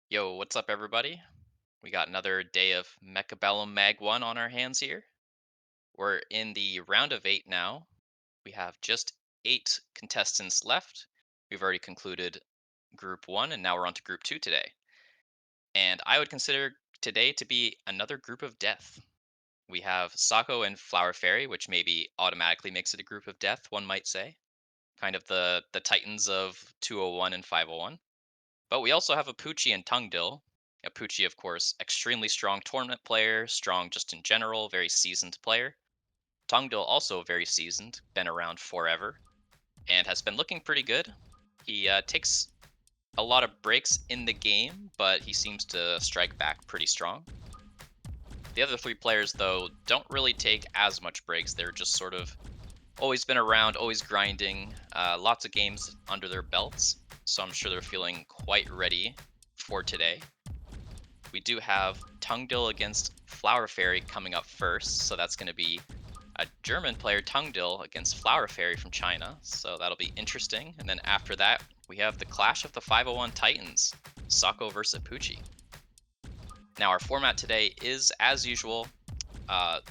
Yo, what's up, everybody? We got another day of Mechabellum MAG1 on our hands here. We're in the round of 8 now. We have just 8 contestants left. We've already concluded Group 1, and now we're on to Group 2 today. And I would consider today to be another group of death. We have Sako and Flower Fairy, which maybe automatically makes it a group of death, one might say. Kind of the titans of 201 and 501. But we also have Apooche and Tongil. Apooche, of course, extremely strong tournament player, strong just in general, very seasoned player. Tongil also very seasoned, been around forever, and has been looking pretty good. He takes a lot of breaks in the game, but he seems to strike back pretty strong. The other three players, though, don't really take as much breaks. They're just sort of always been around, always grinding, lots of games under their belts. So I'm sure they're feeling quite ready for today. We do have Tongdil against Flower Fairy coming up first, so that's going to be a German player, Tongdil, against Flower Fairy from China, so that'll be interesting. And then after that, we have the Clash of the 501 Titans, Sako versus Apooche. Now, our format today is, as usual,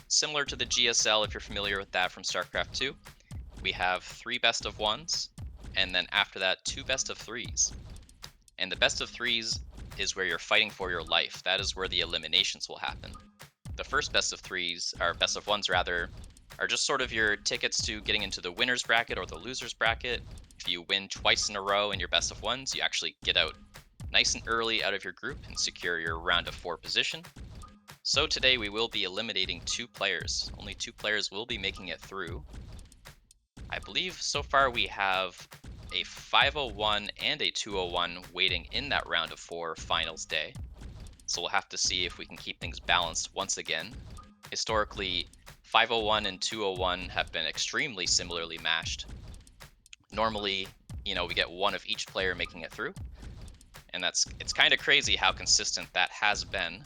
similar to the GSL, if you're familiar with that from StarCraft 2. We have 3 best of 1s, and then after that, 2 best of 3s. And the best of 3s is where you're fighting for your life. That is where the eliminations will happen. The first best of 3s, or best of 1s rather, are just sort of your tickets to getting into the winner's bracket or the loser's bracket. If you win twice in a row in your best of 1s, you actually get out nice and early out of your group and secure your round of 4 position. So today we will be eliminating 2 players. Only 2 players will be making it through. I believe so far we have a 501 and a 201 waiting in that round of 4 finals day. So we'll have to see if we can keep things balanced once again. Historically, 501 and 201 have been extremely similarly matched. Normally, we get one of each player making it through, and it's kind of crazy how consistent that has been.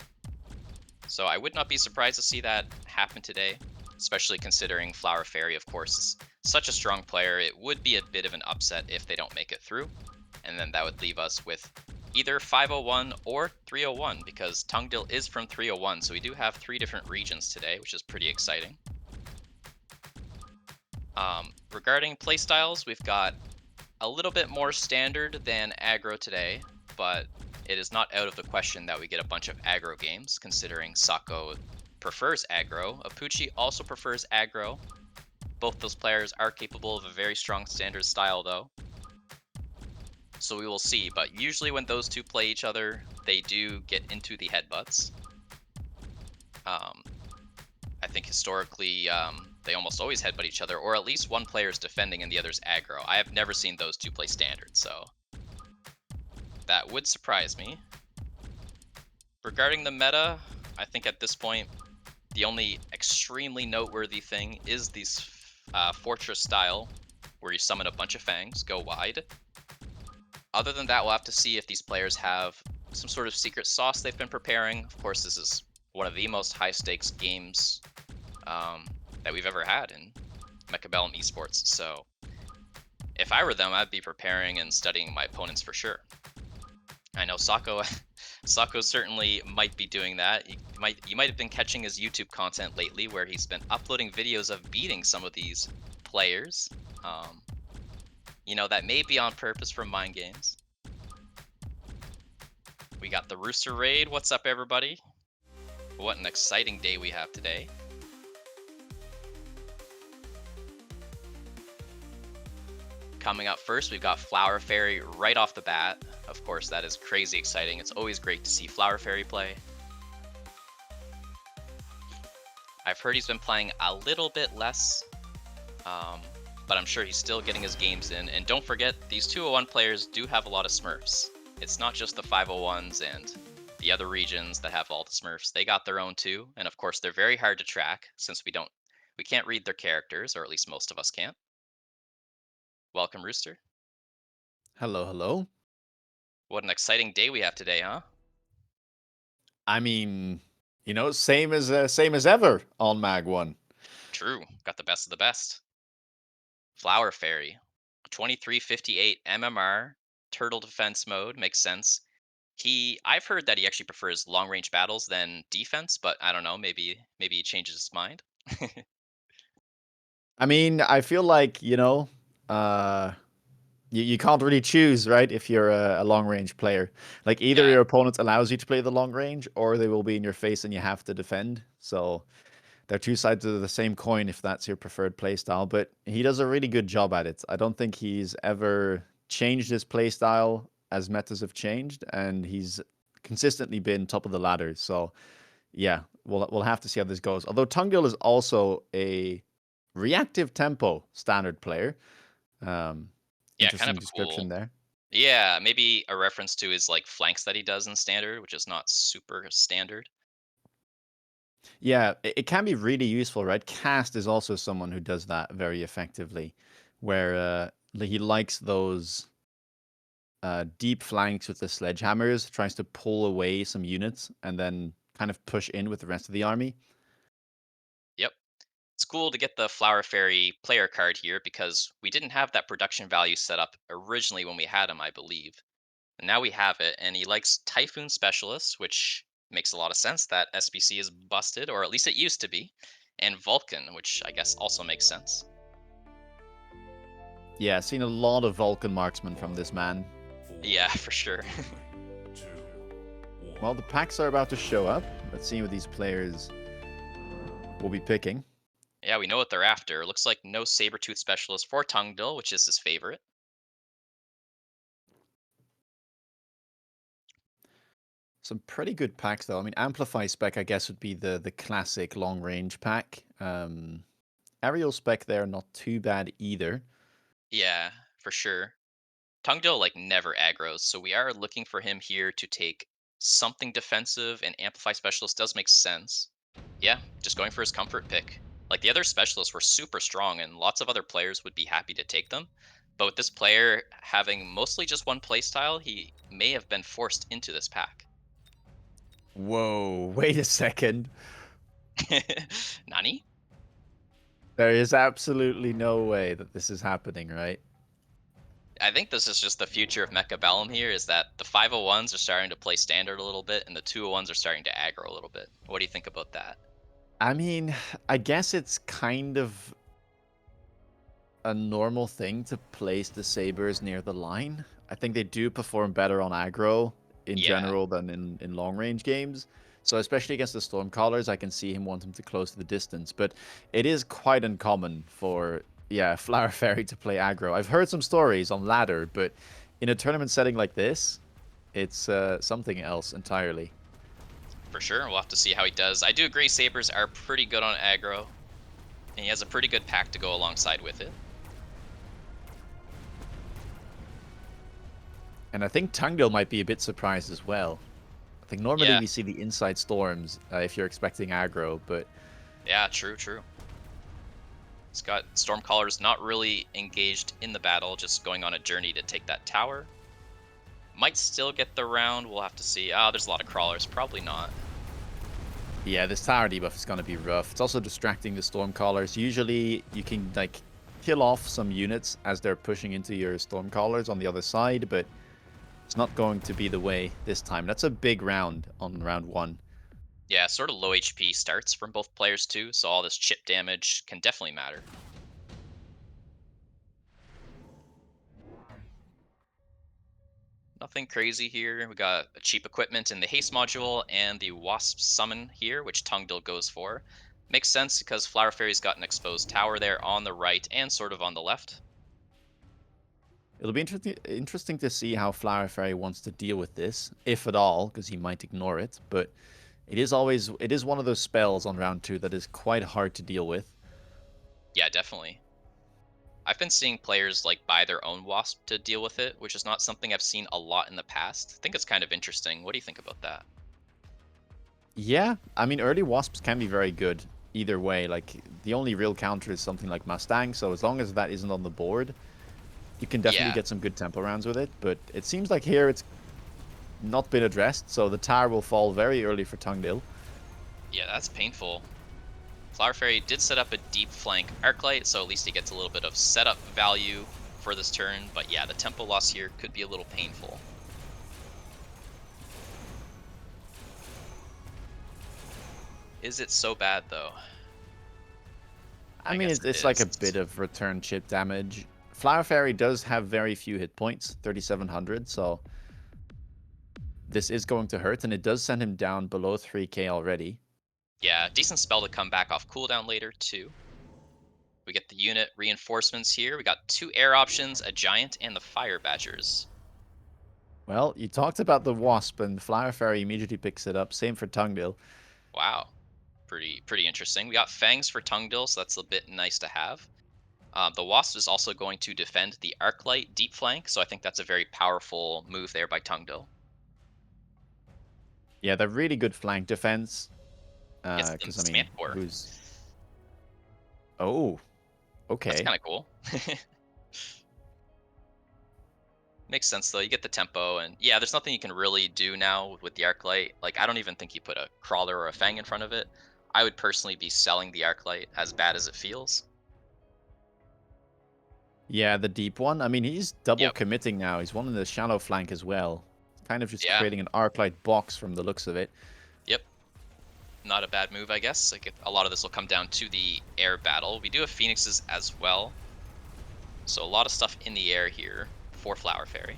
So I would not be surprised to see that happen today, especially considering Flower Fairy, of course, is such a strong player. It would be a bit of an upset if they don't make it through, and then that would leave us with either 501 or 301 because Tongdil is from 301, so we do have 3 different regions today, which is pretty exciting. Regarding playstyles, we've got a little bit more standard than aggro today, but it is not out of the question that we get a bunch of aggro games, considering Sako prefers aggro. Apooche also prefers aggro. Both those players are capable of a very strong standard style, though. So we will see, but usually when those two play each other, they do get into the headbutts. Um, I think historically, they almost always headbutt each other, or at least one player is defending and the other's aggro. I have never seen those two play standard, so that would surprise me. Regarding the meta, I think at this point, the only extremely noteworthy thing is this fortress style, where you summon a bunch of fangs, go wide. Other than that, we'll have to see if these players have some sort of secret sauce they've been preparing. Of course, this is one of the most high stakes games that we've ever had in Mechabellum esports. So if I were them, I'd be preparing and studying my opponents for sure. I know Sako Sako certainly might be doing that. You might have been catching his YouTube content lately where he's been uploading videos of beating some of these players. Um, that may be on purpose from Mind Games. We got the Rooster Raid. What's up, everybody? What an exciting day we have today. Coming up first, we've got Flower Fairy right off the bat. Of course, that is crazy exciting. It's always great to see Flower Fairy play. I've heard he's been playing a little bit less, but I'm sure he's still getting his games in. And don't forget, these 201 players do have a lot of Smurfs. It's not just the 501s and the other regions that have all the Smurfs. They got their own too, and of course they're very hard to track since we can't read their characters, or at least most of us can't. Welcome, Rooster. Hello, hello. What an exciting day we have today, huh? I mean, same as ever on MAG1. True, got the best of the best. Flower Fairy, 2358 MMR, Turtle Defense mode, makes sense. I've heard that he actually prefers long range battles than defense, but I don't know, maybe he changes his mind. I mean, I feel like, uh, you can't really choose, right? If you're a long range player, like either Yeah, your opponent allows you to play the long range, or they will be in your face and you have to defend. So they're two sides of the same coin if that's your preferred playstyle. But he does a really good job at it. I don't think he's ever changed his playstyle as metas have changed, and he's consistently been top of the ladder. So yeah, we'll have to see how this goes. Although Tongil is also a reactive tempo standard player. Um, yeah, kind of Interesting a description cool. there. Yeah, maybe a reference to his like flanks that he does in standard, which is not super standard. Yeah, it can be really useful, right? Cast is also someone who does that very effectively, where he likes those deep flanks with the sledgehammers, tries to pull away some units, and then kind of push in with the rest of the army. Yep. It's cool to get the Flower Fairy player card here because we didn't have that production value set up originally when we had him, I believe. And now we have it, and he likes Typhoon Specialist, which makes a lot of sense. That SBC is busted, or at least it used to be. And Vulcan, which I guess also makes sense. Yeah, seen a lot of Vulcan marksmen from this man. Yeah, for sure. Well, the packs are about to show up. Let's see what these players will be picking. Yeah, we know what they're after. Looks like no Sabertooth Specialist for Tongdil, which is his favorite. Some pretty good packs, though. I mean, Amplify spec, I guess, would be the classic long range pack. Aerial spec there, not too bad either. Yeah, for sure. Tongdil like never aggroes, so we are looking for him here to take something defensive, and Amplify Specialist does make sense. Yeah, just going for his comfort pick. Like the other specialists were super strong, and lots of other players would be happy to take them. But with this player having mostly just one playstyle, he may have been forced into this pack. Whoa, wait a second. Nani? There is absolutely no way that this is happening, right? I think this is just the future of Mecha Bellum here is that the 501s are starting to play standard a little bit, and the 201s are starting to aggro a little bit. What do you think about that? I mean, I guess it's kind of a normal thing to place the sabers near the line. I think they do perform better on aggro in Yeah, general than in long range games. So especially against the Stormcallers, I can see him wanting to close the distance. But it is quite uncommon for Flower Fairy to play aggro. I've heard some stories on ladder, but in a tournament setting like this, it's something else entirely. for sure. We'll have to see how he does. I do agree Sabers are pretty good on aggro, and he has a pretty good pack to go alongside with it. And I think Tangdil might be a bit surprised as well. I think normally Yeah, we see the inside storms if you're expecting aggro, but yeah, true, true. He's got Stormcallers not really engaged in the battle, just going on a journey to take that tower. Might still get the round. We'll have to see. Ah, there's a lot of crawlers. Probably not. yeah, this tower debuff is going to be rough. It's also distracting the Stormcallers. Usually you can like kill off some units as they're pushing into your Stormcallers on the other side, but it's not going to be the way this time. That's a big round on round one. Yeah, sort of low HP starts from both players too, so all this chip damage can definitely matter. Nothing crazy here. We got a cheap equipment in the haste module and the wasp summon here, which Tongdil goes for. Makes sense because Flower Fairy's got an exposed tower there on the right and sort of on the left. It'll be interesting to see how Flower Fairy wants to deal with this, if at all, because he might ignore it. But it is one of those spells on round two that is quite hard to deal with. Yeah, definitely. I've been seeing players like buy their own wasp to deal with it, which is not something I've seen a lot in the past. I think it's kind of interesting. What do you think about that? Yeah, I mean, early wasps can be very good either way. Like, the only real counter is something like Mustang, so as long as that isn't on the board, you can definitely Yeah, get some good tempo rounds with it. But it seems like here it's not been addressed, so the tower will fall very early for Tungdil. yeah, that's painful. Flower Fairy did set up a deep flank Arclight, so at least he gets a little bit of setup value for this turn. But yeah, the tempo loss here could be a little painful. Is it so bad though? I I mean, guess it's it like a is. bit of return chip damage. Flower Fairy does have very few hit points, 3,700, so this is going to hurt, and it does send him down below 3k already. Yeah, decent spell to come back off cooldown later too. We get the unit reinforcements here. We got 2 air options, a giant, and the fire badgers. Well, you talked about the Wasp, and Flower Fairy immediately picks it up. Same for Tongil. Wow, pretty interesting. We got fangs for Tongdil, so that's a bit nice to have. The Wasp is also going to defend the Arclight deep flank, so I think that's a very powerful move there by Tongdil. Yeah, they're really good flank defense. Gets them Because, I Smant mean, Core. who's... Oh, That's okay. kind of cool. Makes sense though. You get the tempo, and yeah, there's nothing you can really do now with the Arclight. Like, I don't even think you put a crawler or a fang in front of it. I would personally be selling the Arclight as bad as it feels. Yeah, the deep one. I mean, he's double Yep. committing now. He's one in the shallow flank as well. Kind of just Yeah. creating an Arclight box from the looks of it. Yep. Not a bad move, I guess. Like, a lot of this will come down to the air battle. We do have Phoenixes as well, so a lot of stuff in the air here for Flower Fairy.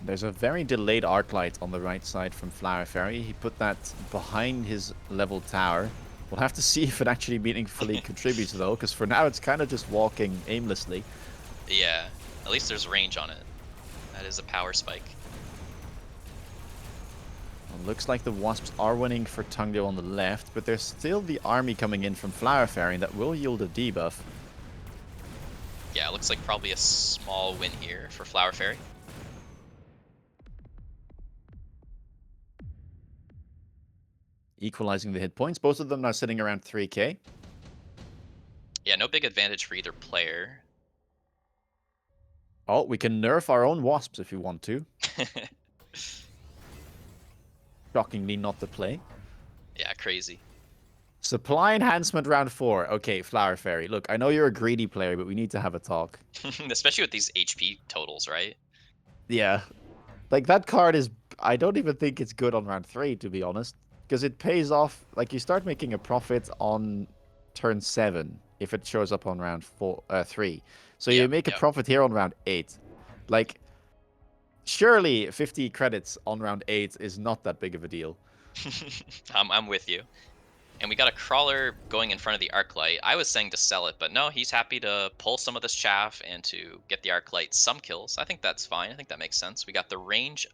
There's a very delayed Arclight on the right side from Flower Fairy. He put that behind his level tower. We'll have to see if it actually meaningfully contributes, though, because for now it's kind of just walking aimlessly. Yeah. At least there's range on it. That is a power spike. Well, looks like the Wasps are winning for Tongdil on the left, but there's still the army coming in from Flower Fairy that will yield a debuff. Yeah, it looks like probably a small win here for Flower Fairy. Equalizing the hit points. Both of them are sitting around 3k. Yeah, no big advantage for either player. Oh, we can nerf our own Wasps if we want to. Shockingly not the play. Yeah, crazy. Supply enhancement round 4. Okay, Flower Fairy. Look, I know you're a greedy player, but we need to have a talk. Especially with these HP totals, right? Yeah. Like, that card is... I don't even think it's good on round 3, to be honest. Because it pays off... Like, you start making a profit on turn 7 if it shows up on round 3. So you Yep, make a yep. profit here on round 8. Like, surely 50 credits on round 8 is not that big of a deal. I'm with you. And we got a crawler going in front of the Arclight. I was saying to sell it, but no, he's happy to pull some of this chaff and to get the Arclight some kills. I think that's fine. I think that makes sense. We got the range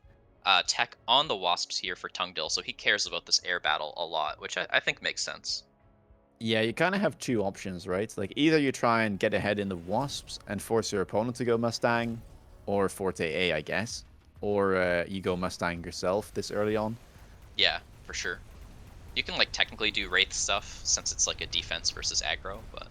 tech on the Wasps here for Tongdil, so he cares about this air battle a lot, which I think makes sense. Yeah, you kind of have two options, right? Like, either you try and get ahead in the Wasps and force your opponent to go Mustang, or Forte A, I guess. Or you go Mustang yourself this early on. Yeah, for sure. You can like technically do Wraith stuff since it's like a defense versus aggro, but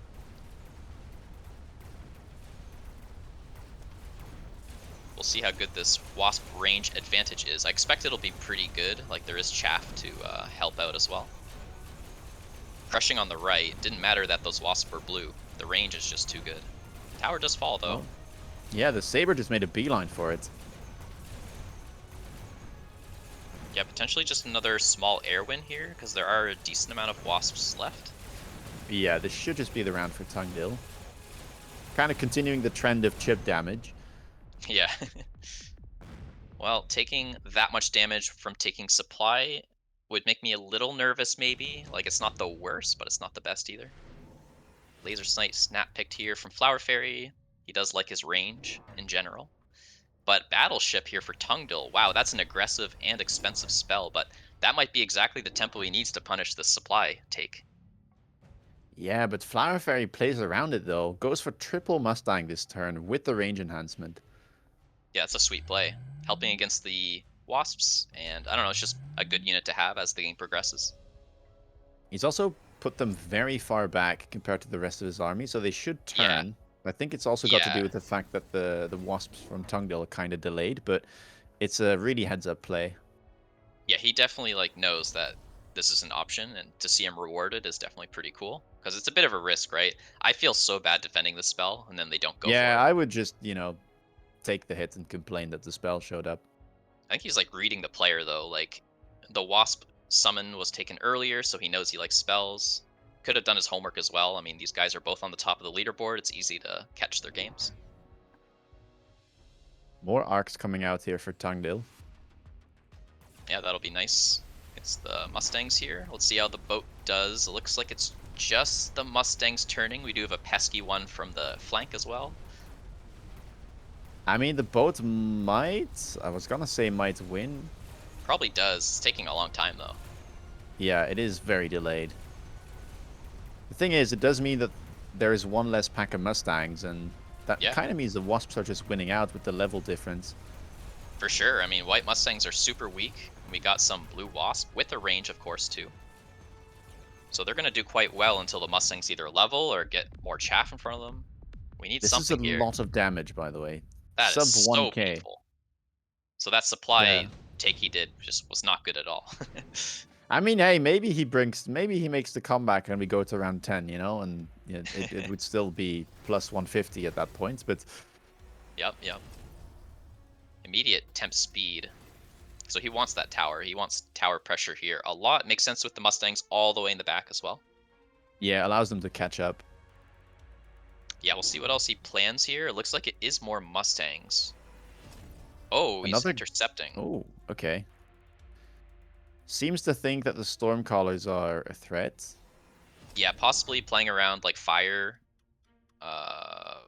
we'll see how good this Wasp range advantage is. I expect it'll be pretty good. Like there is chaff to help out as well. Crushing on the right, didn't matter that those Wasps were blue. The range is just too good. Tower does fall though. Oh. Yeah, the Saber just made a beeline for it. Yeah, potentially just another small air win here because there are a decent amount of Wasps left. Yeah, this should just be the round for Tongdil. Kind of continuing the trend of chip damage. Yeah. Well, taking that much damage from taking supply would make me a little nervous maybe. Like it's not the worst, but it's not the best either. Laser snap picked here from Flower Fairy. He does like his range in general. But Battleship here for Tongdil. Wow, that's an aggressive and expensive spell, but that might be exactly the tempo he needs to punish the supply take. Yeah, but Flower Fairy plays around it though. Goes for triple Mustang this turn with the range enhancement. Yeah, it's a sweet play. Helping against the Wasps, and I don't know, it's just a good unit to have as the game progresses. He's also put them very far back compared to the rest of his army, so they should Yeah, turn. I think it's also got to do yeah. with the fact that the Wasps from Tongdil are kind of delayed, but it's a really heads-up play. Yeah, he definitely like knows that this is an option, and to see him rewarded is definitely pretty cool. Because it's a bit of a risk, right? I feel so bad defending the spell, and then they don't go Yeah, for it. I would just, take the hit and complain that the spell showed up. I think he's like reading the player though. Like the Wasp Summon was taken earlier, so he knows he likes spells. Could have done his homework as well. I mean, these guys are both on the top of the leaderboard. It's easy to catch their games. More arcs coming out here for Tongil. Yeah, that'll be nice. It's the Mustangs here. Let's see how the boat does. It looks like it's just the Mustangs turning. We do have a pesky one from the flank as well. I mean, the boat might... I was gonna say might win. Probably does. It's taking a long time, though. Yeah, it is very delayed. The thing is, it does mean that there is one less pack of Mustangs, and that Yeah, kind of means the Wasps are just winning out with the level difference. for sure. I mean, white Mustangs are super weak. We got some blue Wasp with a range, of course, too. So they're going to do quite well until the Mustangs either level or get more chaff in front of them. We need This is a something here. lot of damage, by the way. That is Sub so 1k. painful. So that Yeah. supply take he did just was not good at all. I mean, hey, maybe he makes the comeback and we go to round 10, you know, and yeah, it would still be plus 150 at that point, but Yep, yep. Immediate temp speed. So he wants that tower. He wants tower pressure here a lot. Makes sense with the Mustangs all the way in the back as well. yeah, allows them to catch up. Yeah, we'll see what else he plans here. It looks like it is more Mustangs. Oh, he's Another... intercepting. Oh, okay. Seems to think that the Stormcallers are a threat. Yeah, possibly playing around like fire. Uh,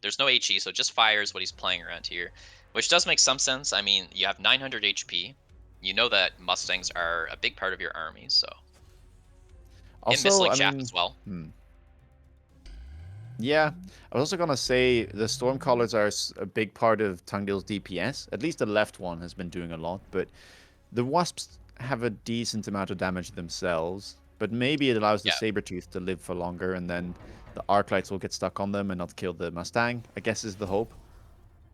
there's no HE, so just fire is what he's playing around here, which does make some sense. I mean, you have 900 HP. You know that Mustangs are a big part of your army, so and Also, Missile I Chaff mean, as well. yeah, I was also gonna say the Stormcallers are a big part of Tongil's DPS. At least the left one has been doing a lot, but the Wasps have a decent amount of damage themselves. But maybe it allows the Yeah, Sabertooth to live for longer, and then the Arclights will get stuck on them and not kill the Mustang, I guess is the hope.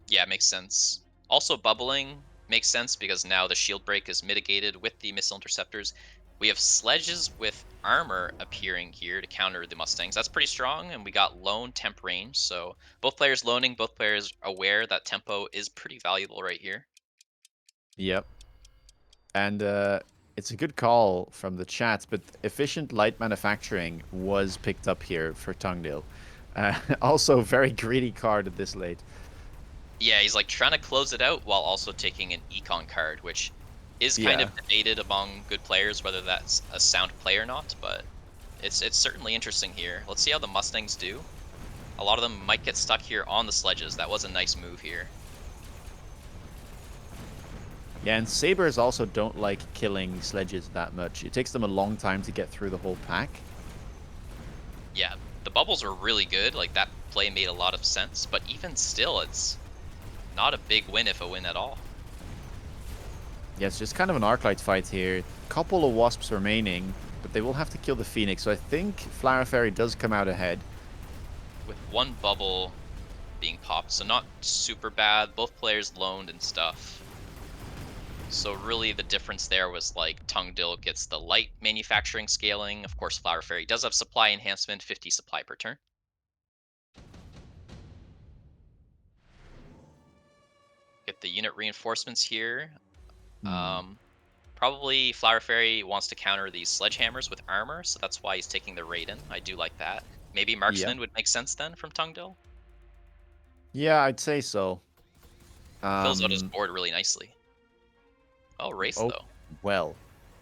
yeah, makes sense. Also, bubbling makes sense because now the shield break is mitigated with the missile interceptors. We have sledges with armor appearing here to counter the Mustangs. That's pretty strong, and we got lone temp range. So both players loaning, both players aware that tempo is pretty valuable right here. Yep. And it's a good call from the chat, but efficient light manufacturing was picked up here for Tongil. Also, very greedy card at this late. Yeah, he's like trying to close it out while also taking an econ card, which is kind Yeah. of debated among good players whether that's a sound play or not, but it's certainly interesting here. Let's see how the Mustangs do. A lot of them might get stuck here on the sledges. That was a nice move here. Yeah, and Sabers also don't like killing sledges that much. It takes them a long time to get through the whole pack. Yeah, the bubbles are really good. Like that play made a lot of sense, but even still, it's not a big win if a win at all. Yeah, it's just kind of an Arclight fight here. Couple of Wasps remaining, but they will have to kill the Phoenix. So I think Flower Fairy does come out ahead. With one bubble being popped, so not super bad. Both players loaned and stuff. So really the difference there was like Tongil gets the light manufacturing scaling. Of course, Flower Fairy does have supply enhancement, 50 supply per turn. Get the unit reinforcements here. Hmm. Probably Flower Fairy wants to counter these sledgehammers with armor, so that's why he's taking the Raiden. I do like that. Maybe Yeah. Marksman would make sense then from Tongil. Yeah, I'd say so. Fills out his Um, board really nicely. Oh, Wraith oh, though. well.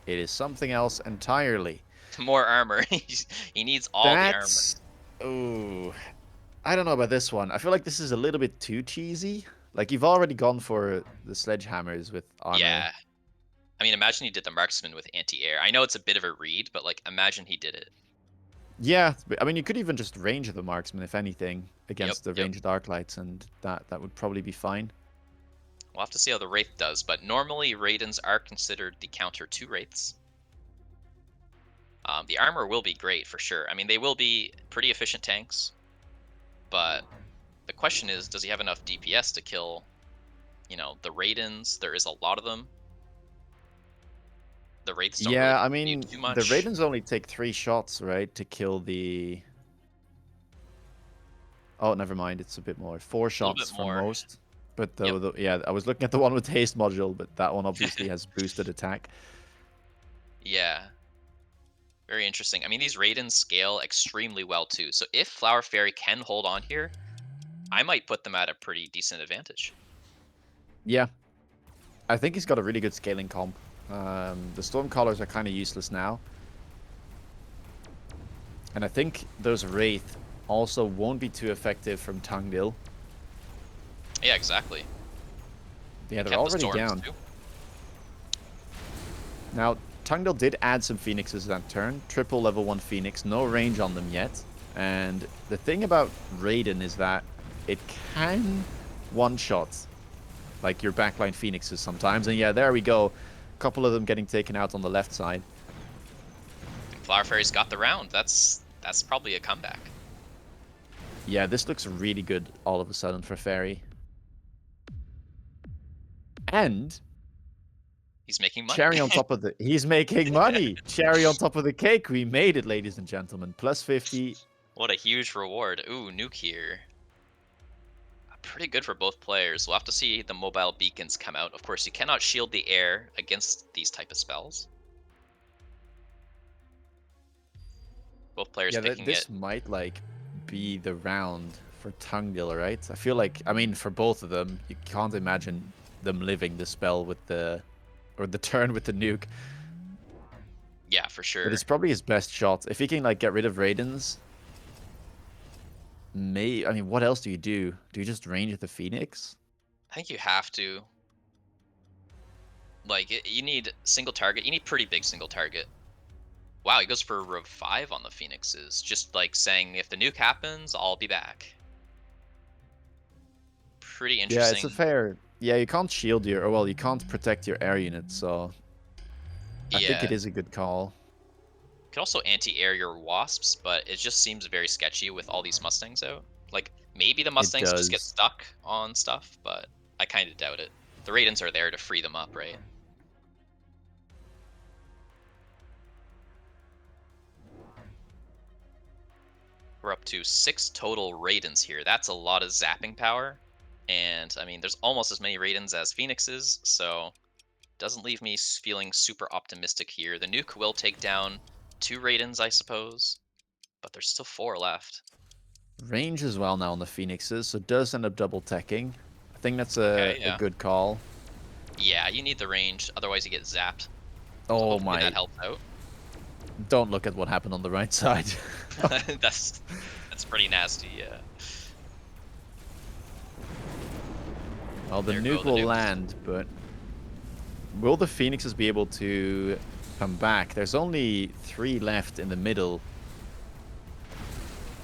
It is something else entirely. More armor. He needs all the armor. That's... Ooh. I don't know about this one. I feel like this is a little bit too cheesy. Like, you've already gone for the sledgehammers with armor. Yeah. I mean, imagine he did the Marksman with anti-air. I know it's a bit of a read, but like, imagine he did it. Yeah, I mean, you could even just range the marksman, if anything, Yep, against the yep. ranged arc lights, and that would probably be fine. We'll have to see how the Wraith does, but normally Raidens are considered the counter to Wraiths. The armor will be great for sure. I mean, they will be pretty efficient tanks, but the question is, does he have enough DPS to kill, the Raidens? There is a lot of them. The Wraiths don't really Yeah, I do mean, too the much. Raidens only take 3 shots, right, to kill the... Oh, never mind, it's a bit more. 4 A little bit shots for more. most. But Yep. yeah, I was looking at the one with the haste module, but that one obviously has boosted attack. Yeah, very interesting. I mean, these Raidens scale extremely well too. So if Flower Fairy can hold on here, I might put them at a pretty decent advantage. Yeah, I think he's got a really good scaling comp. The Stormcallers are kind of useless now. And I think those Wraith also won't be too effective from Tongil. Yeah, exactly. Yeah, He they're kept the already storms down. too. Now, Tongil did add some Phoenixes that turn. Triple level 1 Phoenix. No range on them yet. And the thing about Raiden is that it can one-shot like your backline Phoenixes sometimes. And yeah, there we go. A couple of them getting taken out on the left side. And Flower Fairy's got the round. That's probably a comeback. Yeah, this looks really good all of a sudden for Fairy. And He's making money. cherry on top of the... He's making money! Cherry on top of the cake. We made it, ladies and gentlemen. Plus 50. What a huge reward. Ooh, nuke here. Pretty good for both players. We'll have to see the mobile beacons come out. Of course, you cannot shield the air against these type of spells. Both players Yeah, picking it. this might, like, be the round for Tongil, right? I feel like... I mean, for both of them, you can't imagine them living the spell with the... Or the turn with the nuke. Yeah, for But sure. it's probably his best shot. If he can, like, get rid of Raidens... I mean, what else do you do? Do you just range the Phoenix? I think you have to. Like, you need single target. You need pretty big single target. Wow, he goes for revive on the Phoenixes. Just like saying, if the nuke happens, I'll be back. Pretty Yeah, it's a interesting. fair... Yeah, you can't shield your... Or, well, you can't protect your air unit, so... I think it Yeah. is a good call. You could also anti-air your wasps, but it just seems very sketchy with all these Mustangs out. Like, maybe the It Mustangs just get does. stuck on stuff, but I kind of doubt it. The Raidens are there to free them up, right? We're up to 6 total Raidens here. That's a lot of zapping power. And, I mean, there's almost as many Raidens as Phoenixes, so doesn't leave me feeling super optimistic here. The nuke will take down 2 Raidens, I suppose, but there's still 4 left. Range as well now on the Phoenixes, so it does end up double teching. I think that's Okay, a yeah. good call. Yeah, you need the range, otherwise you get zapped. So Oh hopefully that my... helps out. Don't look at what happened on the right side. that's that's pretty nasty, yeah. Well, the There go nuke the will nukes. land, but... Will the Phoenixes be able to come back? There's only 3 left in the middle.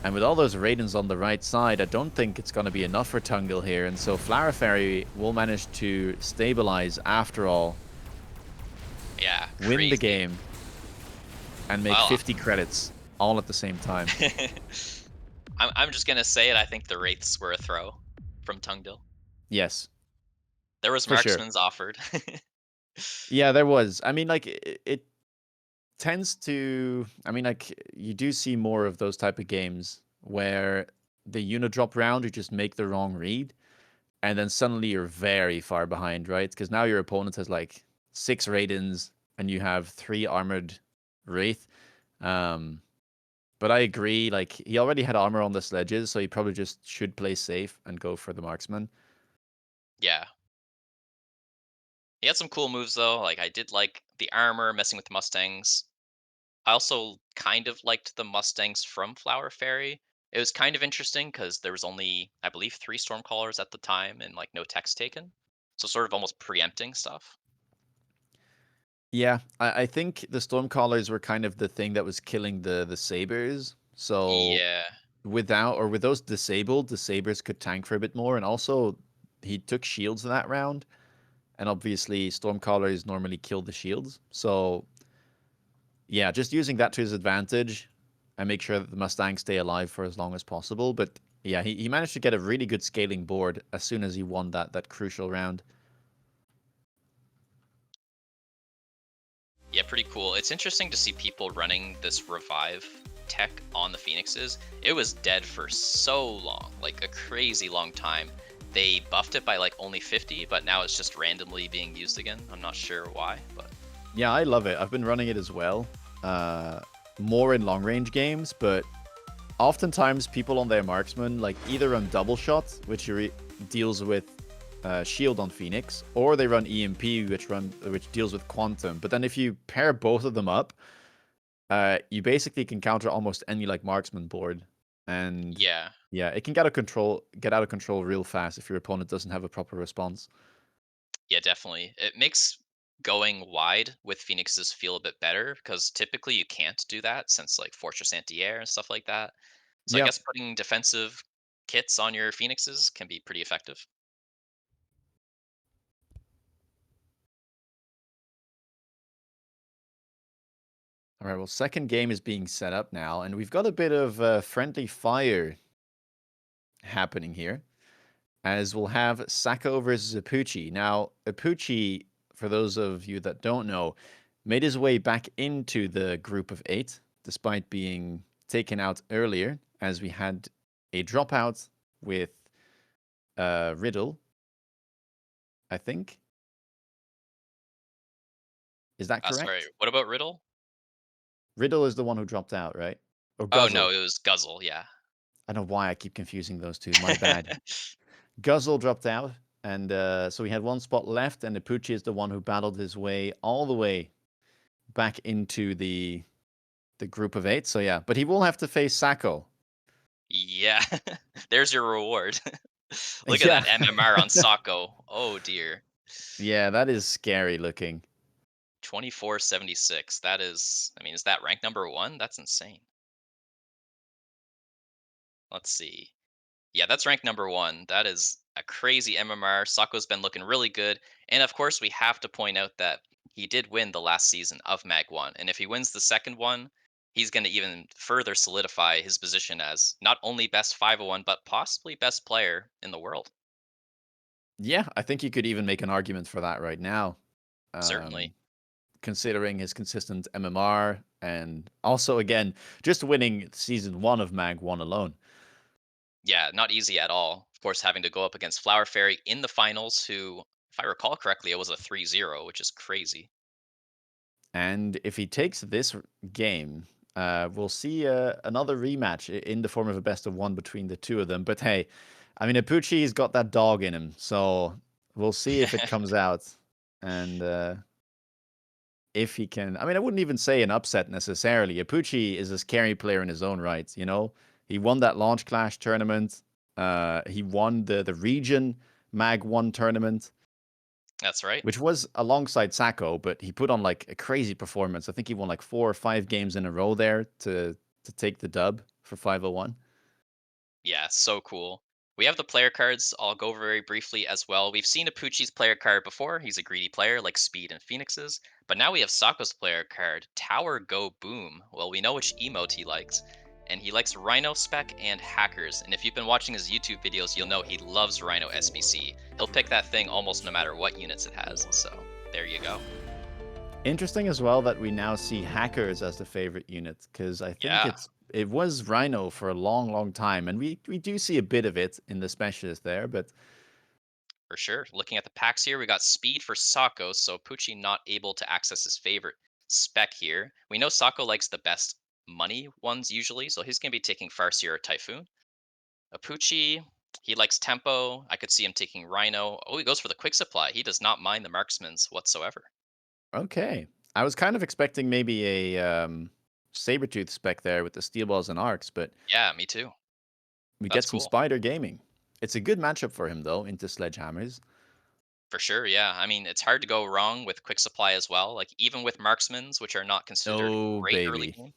And with all those Raidens on the right side, I don't think it's going to be enough for Tongil here. And so Flower Fairy will manage to stabilize after all, Yeah, win the crazy. game, and make Well, 50 credits all at the same time. I'm just gonna say it. I think the wraiths were a throw from Tungdil. Yes, There was for sure. marksman's offered. Yeah, there was. I mean, like, it tends to... I mean, like, you do see more of those type of games where the unit drop round, you just make the wrong read, and then suddenly you're very far behind, right? Because now your opponent has like 6 Raidens and you have 3 armored Wraith. Um, but I agree, like, he already had armor on the sledges, so he probably just should play safe and go for the marksman. Yeah, he had some cool moves though. Like I did like the armor messing with the Mustangs. I also kind of liked the Mustangs from Flower Fairy. It was kind of interesting because there was only, I believe, 3 Stormcallers at the time and like no text taken. So sort of almost preempting stuff. Yeah, I think the Stormcallers were kind of the thing that was killing the Sabers. So Yeah. without, or with those disabled, the Sabers could tank for a bit more. And also, he took shields in that round. And obviously, Stormcallers normally kill the shields. So yeah, just using that to his advantage and make sure that the Mustangs stay alive for as long as possible. But yeah, he managed to get a really good scaling board as soon as he won that crucial round. Yeah, pretty cool. It's interesting to see people running this revive tech on the Phoenixes. It was dead for so long, like a crazy long time. They buffed it by like only 50, but now it's just randomly being used again. I'm not sure why, but Yeah, I love it. I've been running it as well. Uh, More in long range games, but oftentimes people on their marksman like either run double shot, which deals with shield on Phoenix, or they run EMP, which deals with quantum. But then if you pair both of them up, you basically can counter almost any like marksman board, and Yeah. yeah, it can get out of control real fast if your opponent doesn't have a proper response. Yeah, definitely. It makes going wide with Phoenixes feel a bit better because typically you can't do that since like Fortress Anti-Air and stuff like that. So I Yep. guess putting defensive kits on your Phoenixes can be pretty effective. All right. Well, second game is being set up now, and we've got a bit of friendly fire happening here, as we'll have Sako versus Apooche. Now, Apooche, for those of you that don't know, made his way back into the group of eight, despite being taken out earlier, as we had a dropout with Riddle, I think. Is that Sorry, correct? what about Riddle? Riddle is the one who dropped out, right? Or Oh no, Guzzle. it was Guzzle. Yeah. I don't know why I keep confusing those two. My bad. Guzzle dropped out, and so we had one spot left, and Apooche is the one who battled his way all the way back into the group of eight. So yeah, but he will have to face Sako. Yeah, there's your reward. Look at Yeah. that MMR on Sako. Oh dear. Yeah, that is scary looking. 2476. That is, I mean, is that rank number one? That's insane. Let's see. Yeah, that's rank number one. That is a crazy MMR. Sako's been looking really good. And of course, we have to point out that he did win the last season of MAG1. And if he wins the second one, he's going to even further solidify his position as not only best 501, but possibly best player in the world. Yeah, I think you could even make an argument for that right now, Certainly. um, considering his consistent MMR and also again just winning season one of Mag One alone. Yeah, not easy at all. Of course, having to go up against Flower Fairy in the finals, who, if I recall correctly, it was a 3-0, which is crazy. And if he takes this game, we'll see another rematch in the form of a best of one between the two of them. But hey, I mean, Apooche's got that dog in him, so we'll see if it comes out and if he can. I mean, I wouldn't even say an upset necessarily. Apooche is a scary player in his own right. You know, he won that Launch Clash tournament. He won the region Mag One tournament, That's right. which was alongside Sako, but he put on like a crazy performance. I think he won like 4 or 5 games in a row there to take the dub for 501. Yeah, so cool. We have the player cards. I'll go over very briefly as well. We've seen Apoochi's player card before. He's a greedy player like Speed and Phoenix's. But now we have Sako's player card, Tower Go Boom. Well, we know which emote he likes. And he likes Rhino Spec and Hackers. And if you've been watching his YouTube videos, you'll know he loves Rhino SBC. He'll pick that thing almost no matter what units it has. So there you go. Interesting as well that we now see hackers as the favorite unit because I think Yeah. it was Rhino for a long, long time, and we do see a bit of it in the specialist there, but For sure. Looking at the packs here, we got speed for Sako, so Pucci not able to access his favorite spec here. We know Sako likes the best money ones usually, so he's going to be taking Farseer or Typhoon. Apucci, he likes Tempo. I could see him taking Rhino. Oh, he goes for the Quick Supply. He does not mind the Marksman's whatsoever. okay. I was kind of expecting maybe a Sabretooth spec there with the steel balls and arcs, but Yeah, me too. we get That's some cool. spider gaming. It's a good matchup for him though into sledgehammers. For sure, yeah. I mean, it's hard to go wrong with Quick Supply as well. Like, even with Marksmans, which are not considered Oh great early baby. game,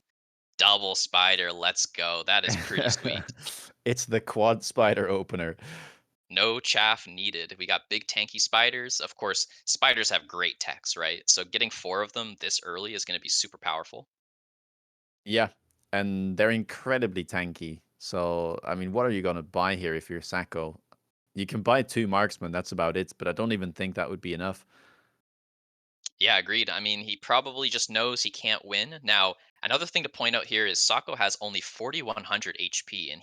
double Spider, let's go. That is pretty sweet. It's the quad spider opener. No chaff needed. We got big tanky spiders. Of course, spiders have great techs, right? So getting four of them this early is going to be super powerful. Yeah, and they're incredibly tanky. So, I mean, what are you going to buy here if you're Sako? You can buy 2 marksmen, that's about it, but I don't even think that would be enough. Yeah, agreed. I mean, he probably just knows he can't win. Now, another thing to point out here is Sako has only 4100 HP, and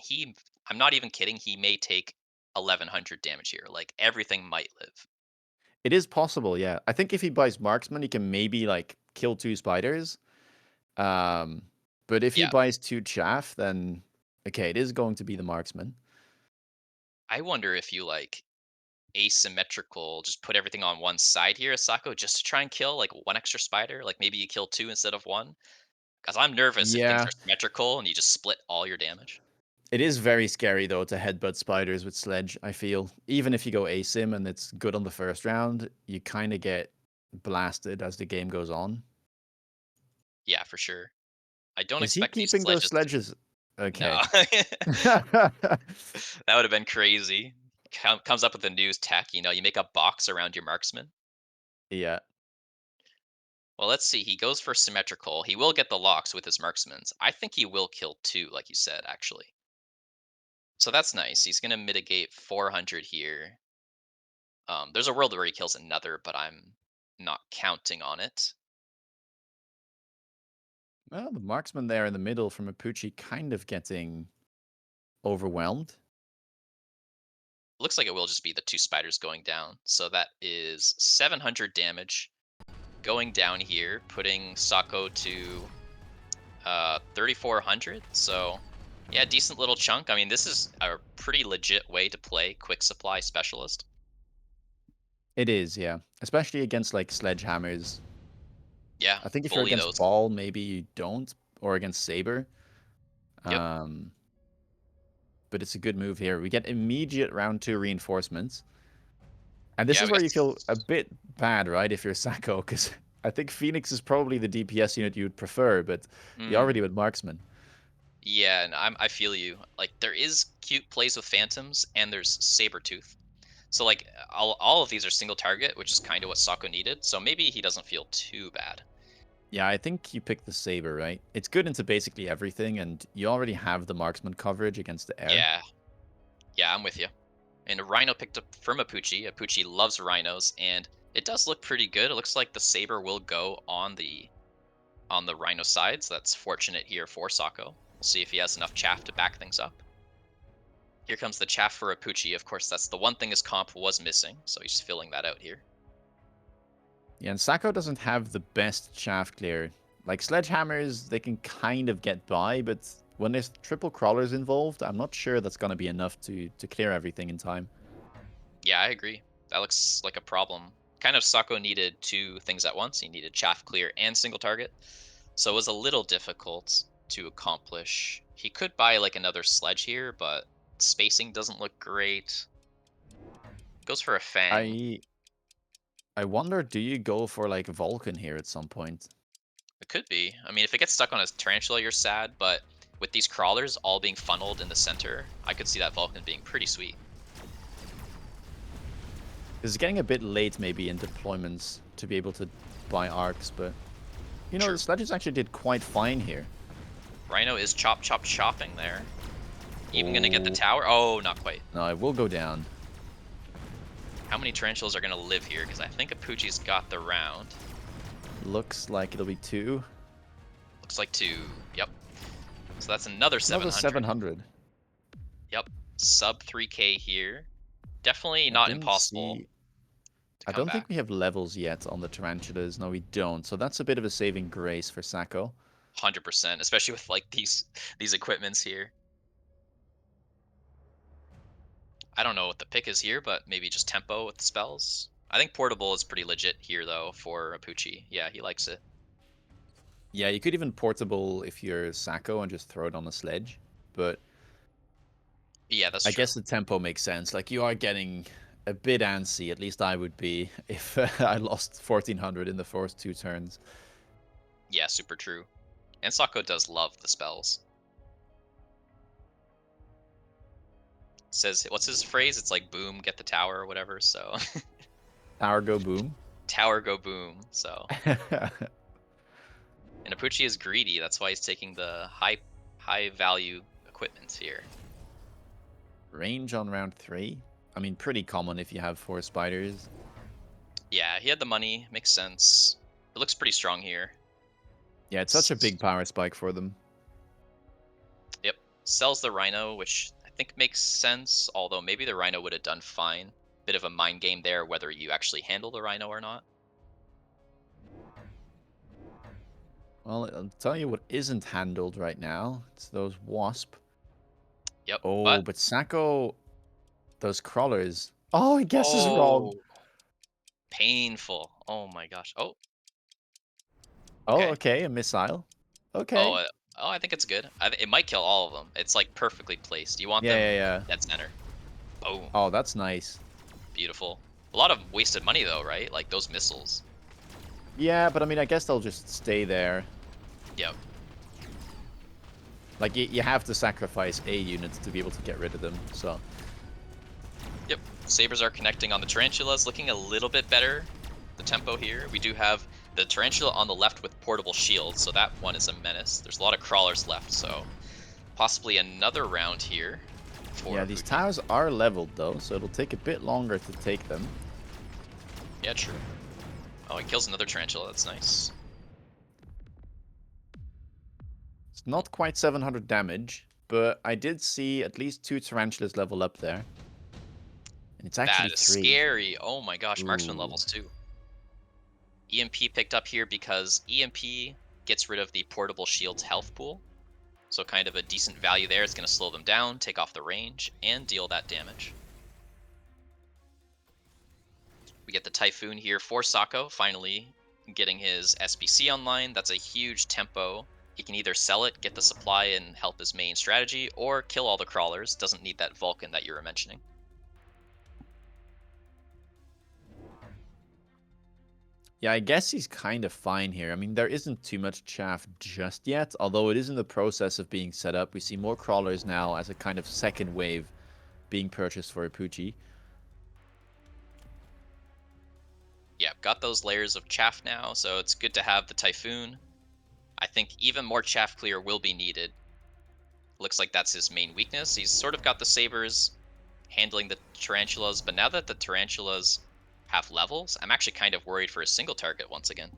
I'm not even kidding, he may take 1100 damage here. Like, everything might live. It is possible, yeah. I think if he buys marksman, he can maybe like kill 2 spiders. Um, but if he Yeah. buys 2 chaff, then okay, it is going to be the marksman. I wonder if you like asymmetrical, just put everything on one side here, Sako, just to try and kill like one extra spider. Like maybe you kill two instead of one. Because I'm nervous if things Yeah, are symmetrical and you just split all your damage. it is very scary though to headbutt spiders with sledge, I feel. Even if you go asym and it's good on the first round, you kind of get blasted as the game goes on. Yeah, for sure. I don't Is he expect these keeping those sledges to. sledges? No. Okay. That would have been crazy. Comes up with the news tech, you make a box around your marksman. Yeah. Well, let's see. He goes for symmetrical. He will get the locks with his marksmans. I think he will kill two, like you said, actually. So that's nice. He's going to mitigate 400 here. There's a world where he kills another, but I'm not counting on it. Well, the marksman there in the middle from Apooche kind of getting overwhelmed. Looks like it will just be the two spiders going down. So that is 700 damage going down here, putting Sako to 3,400. So yeah, decent little chunk. I mean, this is a pretty legit way to play quick supply specialist. It is, yeah. Especially against like sledgehammers. Yeah, I think if you're bully against those. Ball, maybe you don't, or against Saber. Yep. Um, but it's a good move here. We get immediate round 2 reinforcements. And this Yeah, is we where got. you feel a bit bad, right, if you're Sako, because I think Phoenix is probably the DPS unit you would prefer, but you're Mm, already with Marksman. yeah, and I feel you. Like there is cute plays with phantoms, and there's Sabretooth. So like all of these are single target, which is kind of what Sako needed. So maybe he doesn't feel too bad. Yeah, I think you picked the Saber, right? It's good into basically everything, and you already have the Marksman coverage against the air. Yeah, yeah, I'm with you. And a Rhino picked up from Apooche. Apooche loves rhinos, and it does look pretty good. It looks like the Saber will go on the Rhino side, so that's fortunate here for Sako. We'll see if he has enough chaff to back things up. Here comes the chaff for Apooche. Of course, that's the one thing his comp was missing, so he's filling that out here. Yeah, and Sako doesn't have the best chaff clear. Like sledgehammers, they can kind of get by, but when there's triple crawlers involved, I'm not sure that's going to be enough to clear everything in time. Yeah, I agree. That looks like a problem. Kind of Sako needed two things at once. He needed chaff clear and single target. So it was a little difficult to accomplish. He could buy like another sledge here, but spacing doesn't look great. Goes for a Fang. I I wonder, do you go for like Vulcan here at some point? It could be. I mean, if it gets stuck on a tarantula, you're sad, but with these crawlers all being funneled in the center, I could see that Vulcan being pretty sweet. It's getting a bit late maybe in deployments to be able to buy arcs, but you know, the True. sledges actually did quite fine here. Rhino is chop chop chopping there. Even gonna get the Oh, tower? Oh, not quite. no, it will go down. How many tarantulas are gonna live here? Because I think Apoochie's got the round. Looks like it'll be 2. Looks like two. Yep. So that's another Another 700. 700. Yep. Sub 3K here. Definitely I not didn't impossible see. to I come don't think back. we have levels yet on the tarantulas. No, we don't. So that's a bit of a saving grace for Sako. 100%, especially with like these equipments here. I don't know what the pick is here, but maybe just tempo with the spells. I think portable is pretty legit here though for Apooche. Yeah, he likes it. Yeah, you could even portable if you're Sako and just throw it on a sledge. But Yeah, that's I true. guess the tempo makes sense. Like you are getting a bit antsy, at least I would be, if I lost 1400 in the first 2 turns. Yeah, super true. And Sako does love the spells. Says what's his phrase? It's like boom, get the tower or whatever. So Tower go boom. tower go boom. So and Apooche is greedy. That's why he's taking the high value equipment here. Range on round 3. I mean, pretty common if you have 4 spiders. Yeah, he had the money. Makes sense. It looks pretty strong here. Yeah, it's such a S- big power spike for them. Yep. Sells the Rhino, which I think makes sense. Although maybe the Rhino would have done fine. Bit of a mind game there, whether you actually handle the Rhino or not. Well, I'll tell you what isn't handled right now. It's those wasp. Yep, Oh, but but Sako, those crawlers. Oh, he guesses wrong. oh, painful. Oh my gosh. Oh, Oh, okay. okay, a missile. Oh, Okay. I think it's good. It might kill all of them. It's like perfectly placed. You want Yeah, them yeah, yeah. dead center. Boom. Oh, that's nice. Beautiful. A lot of wasted money though, right? Like those missiles. Yeah, but I mean, I guess they'll just stay there. Yep. Like, you have to sacrifice a unit to be able to get rid of them, so... Yep. Sabers are connecting on the tarantulas, looking a little bit better. The tempo here. We do have the tarantula on the left with portable shields, so that one is a menace. There's a lot of crawlers left, so possibly another round here for Yeah, these Apooche. towers are leveled, though, so it'll take a bit longer to take them. Yeah, true. Oh, he kills another tarantula. That's nice. It's not quite 700 damage, but I did see at least 2 tarantulas level up there. And it's actually That is 3. scary. Oh my gosh, marksman Ooh. levels too. EMP picked up here because EMP gets rid of the portable shield's health pool. So kind of a decent value there. It's going to slow them down, take off the range, and deal that damage. We get the Typhoon here for Sako, finally getting his SBC online. That's a huge tempo. He can either sell it, get the supply, and help his main strategy, or kill all the crawlers. Doesn't need that Vulcan that you were mentioning. Yeah, I guess he's kind of fine here. I mean, there isn't too much chaff just yet, although it is in the process of being set up. We see more crawlers now as a kind of second wave being purchased for Apooche. Yeah, got those layers of chaff now, so it's good to have the Typhoon. I think even more chaff clear will be needed. Looks like that's his main weakness. He's sort of got the sabers handling the tarantulas, but now that the tarantulas have levels, I'm actually kind of worried for a single target once again.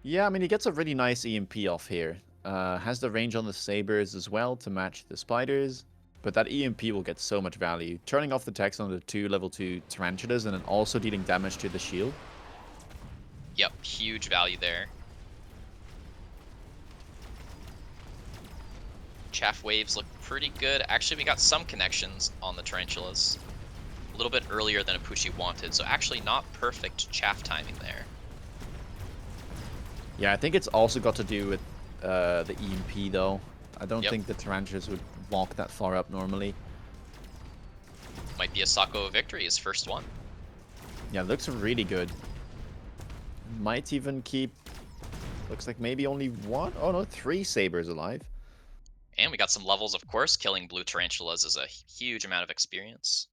Yeah, I mean, he gets a really nice EMP off here. Has the range on the sabers as well to match the spiders. But that EMP will get so much value. Turning off the text on the 2 level 2 tarantulas and then also dealing damage to the shield. Yep, huge value there. Chaff waves look pretty good. Actually, we got some connections on the tarantulas. A little bit earlier than Apooche wanted, so actually not perfect chaff timing there. Yeah, I think it's also got to do with the EMP, though. I don't Yep, think the tarantulas would walk that far up normally. might be a Sako victory, his first one. Yeah, looks really good. Might even keep... Looks like maybe only 1? Oh, no, 3 sabers alive. And we got some levels, of course. Killing blue tarantulas is a huge amount of experience.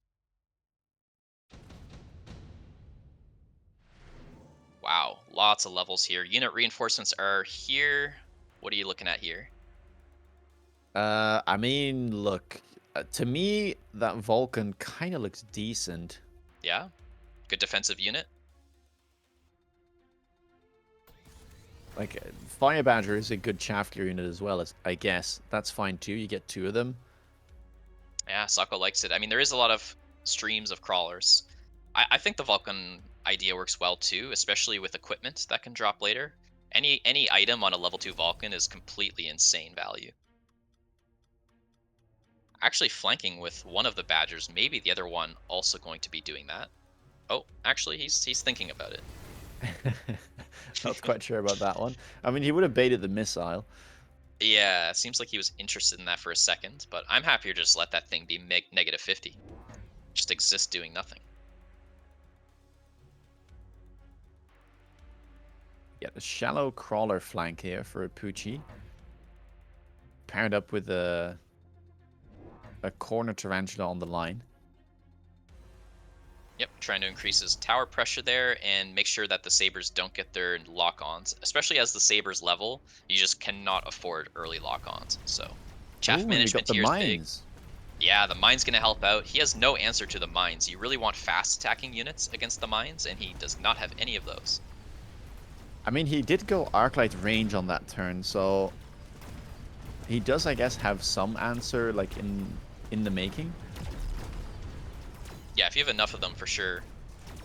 Wow, lots of levels here. Unit reinforcements are here. What are you looking at here? I mean, look, to me, that Vulcan kind of looks decent. Yeah, good defensive unit. Like, Fire Badger is a good chaff clear unit as well, as I guess. That's fine too, you get 2 of them. Yeah, Sako likes it. I mean, there is a lot of streams of crawlers. I think the Vulcan idea works well too, especially with equipment that can drop later. Any item on a level 2 Vulcan is completely insane value. Actually flanking with one of the Badgers, maybe the other one also going to be doing that. Oh, actually he's thinking about it. Not quite sure about that one. I mean, he would have baited the missile. Yeah, seems like he was interested in that for a second, but I'm happier to just let that thing be negative 50. Just exist doing nothing. Yeah, the shallow crawler flank here for Apooche. Paired up with a corner tarantula on the line. Yep, trying to increase his tower pressure there and make sure that the sabers don't get their lock-ons. Especially as the sabers level, you just cannot afford early lock-ons. So, chaff Oh, and we got management the here is big. mines. Yeah, the mine's going to help out. He has no answer to the mines. You really want fast attacking units against the mines, and he does not have any of those. I mean, he did go Arclight range on that turn, so he does, I guess, have some answer, like, in the making. Yeah, if you have enough of them, for sure.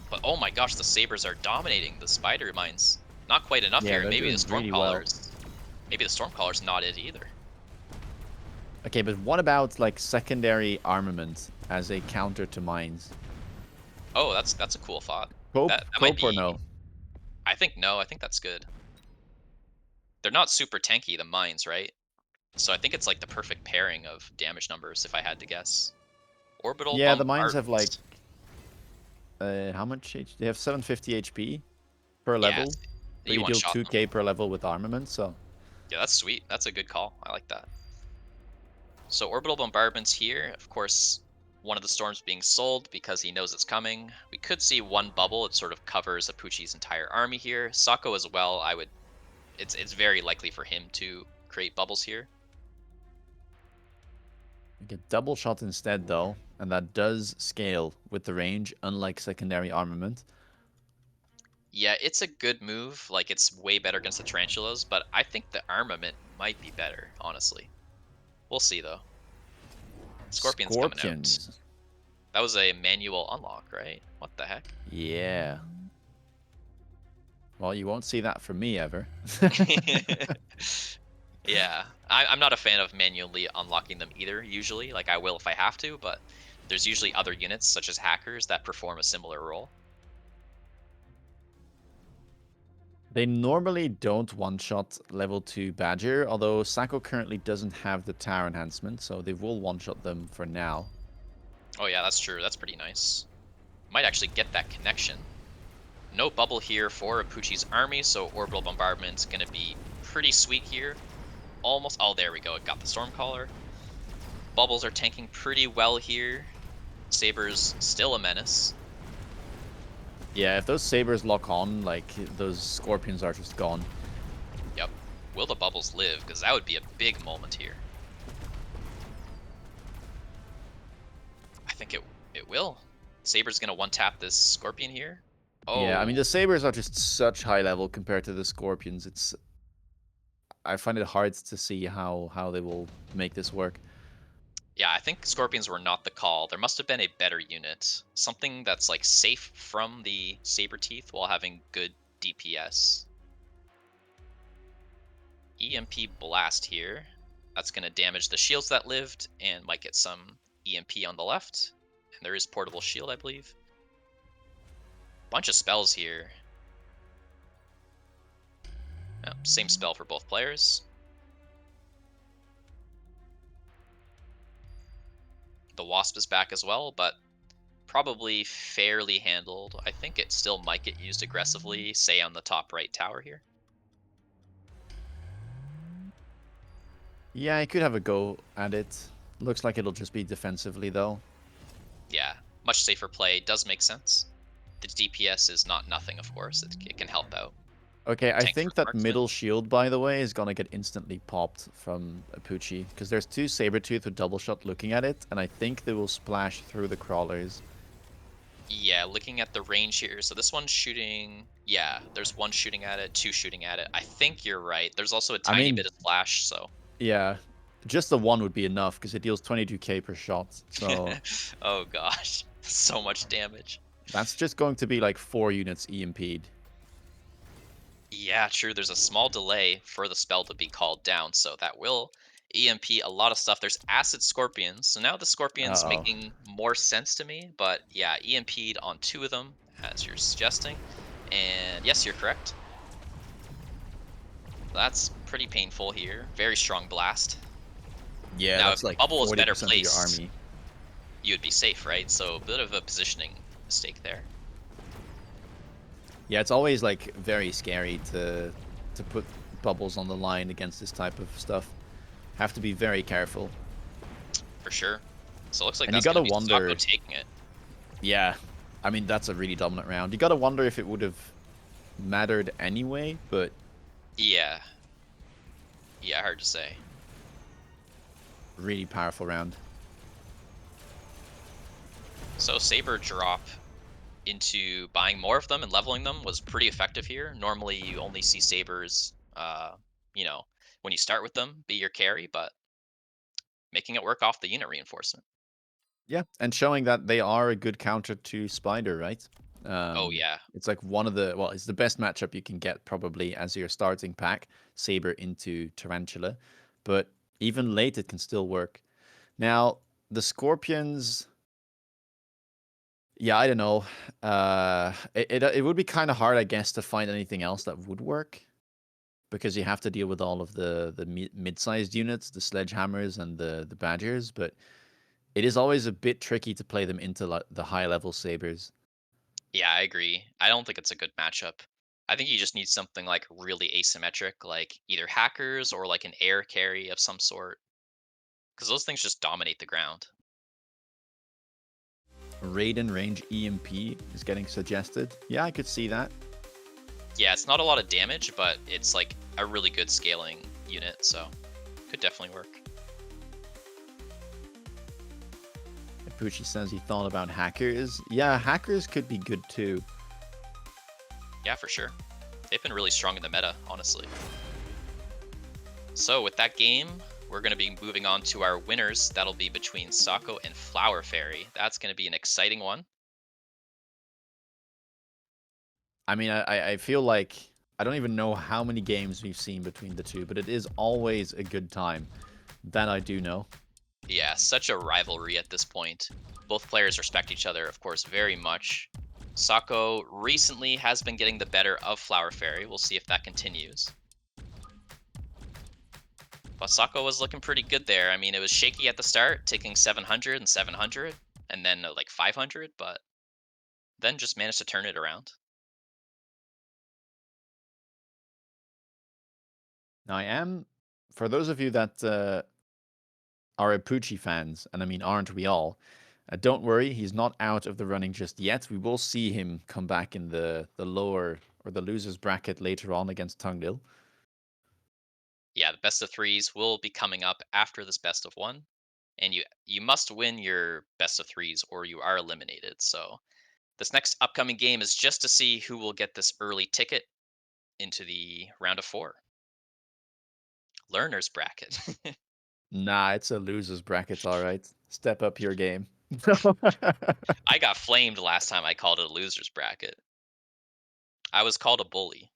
But oh my gosh, the sabers are dominating the spider mines. Not quite enough Yeah, here, and they're maybe the doing really well. Stormcaller's not it either. Okay, but what about like secondary armament as a counter to mines? Oh, that's a cool thought. Cope, That might cope or be. no? I think no. I think that's good. They're not super tanky, the mines, right? So I think it's like the perfect pairing of damage numbers, if I had to guess. Orbital Yeah, the mines have like bombardment. how much? They have 750 HP per Yeah, level, but you you one deal shot 2k them. per level with armament. So Yeah, that's sweet. That's a good call. I like that. So orbital bombardments here. Of course, one of the storms being sold because he knows it's coming. We could see one bubble. It sort of covers Apooche's entire army here. Sako as well. I would. It's very likely for him to create bubbles here. you get double shot instead, though, and that does scale with the range, unlike secondary armament. Yeah, it's a good move. Like it's way better against the tarantulas, but I think the armament might be better. Honestly, we'll see though. Scorpion's coming out. Scorpions. That was a manual unlock, right? What the heck? Yeah. Well, you won't see that from me ever. Yeah, I'm not a fan of manually unlocking them either, usually. Like, I will if I have to, but there's usually other units, such as hackers, that perform a similar role. They normally don't one-shot level 2 Badger, although Sako currently doesn't have the tower enhancement, so they will one-shot them for now. Oh, yeah, that's true. That's pretty nice. Might actually get that connection. No bubble here for Apooche's army, so orbital bombardment's going to be pretty sweet here. Almost. Oh, there we go. It got the Stormcaller. Bubbles are tanking pretty well here. Saber's still a menace. Yeah, if those sabers lock on, like, those scorpions are just gone. Yep. Will the bubbles live? Because that would be a big moment here. I think it will. Saber's gonna one tap this Scorpion here. Yeah, I mean, Oh, the sabers are just such high level compared to the scorpions. I find it hard to see how they will make this work. yeah. I think Scorpions were not the call. There must have been a better unit, something that's like safe from the Saber Teeth while having good DPS. EMP blast here. That's gonna damage the shields that lived and might get some EMP on the left. And there is portable shield, I believe. Bunch of spells here. Yep, same spell for both players. The Wasp is back as well, but probably fairly handled. I think it still might get used aggressively, say on the top right tower here. Yeah, I could have a go at it. Looks like it'll just be defensively, though. Yeah, much safer play. Does make sense. The DPS is not nothing, of course. It can help out. Okay, I Tank for think the that marksman. middle shield, by the way, is gonna get instantly popped from Apooche. Because there's two Sabertooth with double shot looking at it, and I think they will splash through the crawlers. Yeah, looking at the range here. So this one's shooting. Yeah, there's one shooting at it, two shooting at it. I think you're right. There's also a I tiny bit mean, of splash, so. yeah, just the one would be enough, because it deals 22k per shot. So Oh gosh, so much damage. that's just going to be like 4 units EMP'd. Yeah, true. There's a small delay for the spell to be called down, so that will EMP a lot of stuff. There's Acid Scorpions, so now the Scorpion's Uh-oh. making more sense to me, but yeah, EMP'd on two of them, as you're suggesting. And yes, you're correct. That's pretty painful here. Very strong blast. Yeah, Now, if that's the like bubble was better 40% of your placed, army. you would be safe, right? So a bit of a positioning mistake there. Yeah, it's always like very scary to put bubbles on the line against this type of stuff. Have to be very careful. For sure. So it looks like And you that's going gotta to be Sako wonder, taking it. yeah, I mean, that's a really dominant round. You gotta wonder if it would have mattered anyway, but Yeah. Yeah, hard to say. really powerful round. So Saber drop into buying more of them and leveling them was pretty effective here. Normally, you only see Sabers, you know, when you start with them, be your carry, but making it work off the unit reinforcement. Yeah, and showing that they are a good counter to Spider, right? Oh yeah. It's like one of the well, it's the best matchup you can get probably as your starting pack, Saber into Tarantula, but even late it can still work. Now, the Scorpions, yeah, I don't know. It would be kind of hard, I guess, to find anything else that would work because you have to deal with all of the mid-sized units, the sledgehammers and the badgers, but it is always a bit tricky to play them into the high level sabers. Yeah, I agree. I don't think it's a good matchup. I think you just need something like really asymmetric, like either hackers or like an air carry of some sort, because those things just dominate the ground. Raiden range EMP is getting suggested. Yeah, I could see that. Yeah, it's not a lot of damage, but it's like a really good scaling unit, so could definitely work. Apooche says he thought about hackers. Yeah, hackers could be good too. Yeah, for sure. They've been really strong in the meta, honestly. So with that game, we're going to be moving on to our winners. That'll be between Sako and Flower Fairy. That's going to be an exciting one. I mean, I feel like I don't even know how many games we've seen between the two, but it is always a good time. That I do know. Yeah, such a rivalry at this point. Both players respect each other, of course, very much. Sako recently has been getting the better of Flower Fairy. We'll see if that continues. But Sako was looking pretty good there. I mean, it was shaky at the start, taking 700 and 700, and then like 500, but then just managed to turn it around. Now, I am, for those of you that are Apooche fans, and I mean, aren't we all? Don't worry, he's not out of the running just yet. We will see him come back in the lower or the losers bracket later on against Tongil. Yeah, the best of threes will be coming up after this best of one, and you must win your best of threes or you are eliminated. So this next upcoming game is just to see who will get this early ticket into the round of four. Learners bracket. Nah, it's a losers bracket, all right. Step up your game. I got flamed last time I called it a losers bracket. I was called a bully.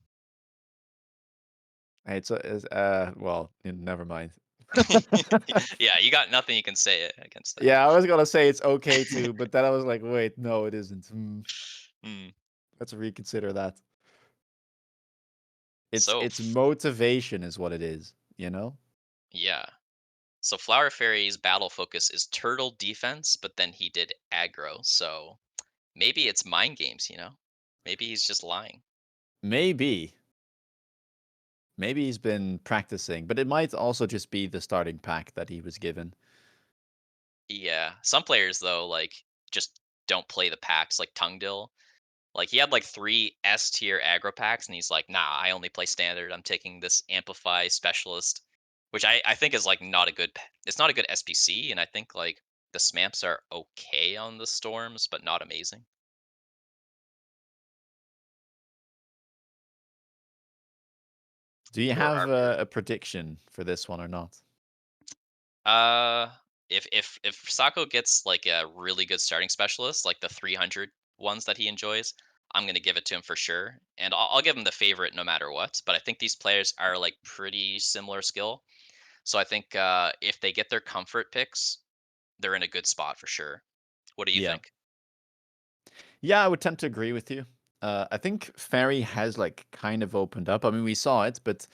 Well, never mind. Yeah, you got nothing you can say against that. Yeah, I was gonna say it's okay to, but then I was like, wait, no, it isn't. Hmm. Let's reconsider that. So, It's motivation is what it is, you know? yeah. So Flower Fairy's battle focus is turtle defense, but then he did aggro. So maybe it's mind games, you know? Maybe he's just lying. Maybe. Maybe he's been practicing, but it might also just be the starting pack that he was given. Yeah. Some players though, like just don't play the packs like Tongil. Like he had like 3 S tier aggro packs and he's like, nah, I only play standard. I'm taking this amplify specialist, which I think is like not a good it's not a good SPC, and I think like the smamps are okay on the storms, but not amazing. Do you For have our player. a prediction for this one or not? Uh, if Sako gets like a really good starting specialist, like the 300 ones that he enjoys, I'm gonna give it to him for sure, and I'll give him the favorite no matter what. But I think these players are like pretty similar skill, so I think if they get their comfort picks, they're in a good spot for sure. What do you Yeah. think? Yeah, I would tend to agree with you. I think Fairy has like kind of opened up. I mean, we saw it, but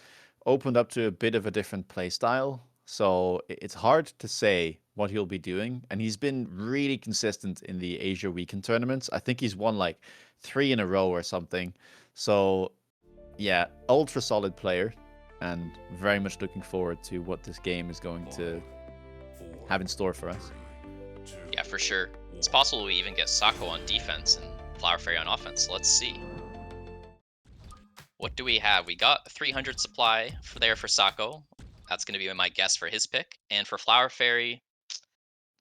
opened up to a bit of a different play style. So it's hard to say what he'll be doing. And he's been really consistent in the Asia Weekend tournaments. I think he's won like 3 in a row or something. So yeah, ultra solid player, and very much looking forward to what this game is going to have in store for us. Yeah, for sure. It's possible we even get Sako on defense and Flower Fairy on offense. So let's see. What do we have? We got 300 supply for there for Sako. That's going to be my guess for his pick. And for Flower Fairy,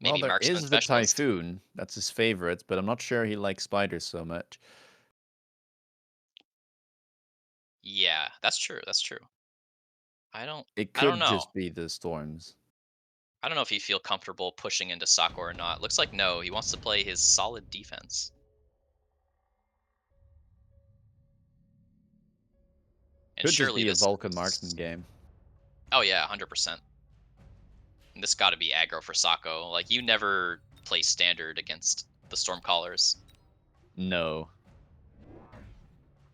Well, maybe there Marksman is the Specialist. Typhoon. That's his favorite, but I'm not sure he likes spiders so much. Yeah, that's true. That's true. I don't. It I don't could know. just be the storms. I don't know if you feel comfortable pushing into Sako or not. Looks like no. He wants to play his solid defense. And Could just surely be a this Vulcan marksman is... game. Oh yeah, 100%. And this got to be aggro for Sako. Like, you never play standard against the Stormcallers. No.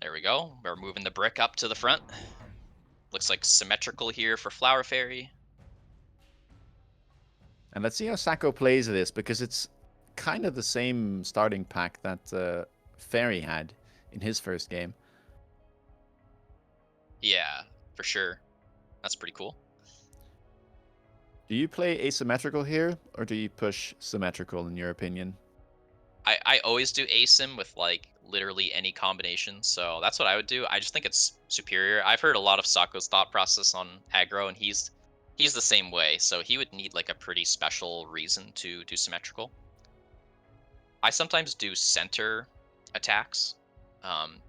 There we go. We're moving the brick up to the front. Looks like symmetrical here for Flower Fairy. And let's see how Sako plays this, because it's kind of the same starting pack that Fairy had in his first game. Yeah, for sure. That's pretty cool. Do you play asymmetrical here, or do you push symmetrical in your opinion? I always do ASIM with like literally any combination, so that's what I would do. I just think it's superior. I've heard a lot of Sako's thought process on aggro, and he's the same way. So he would need like a pretty special reason to do symmetrical. I sometimes do center attacks, um,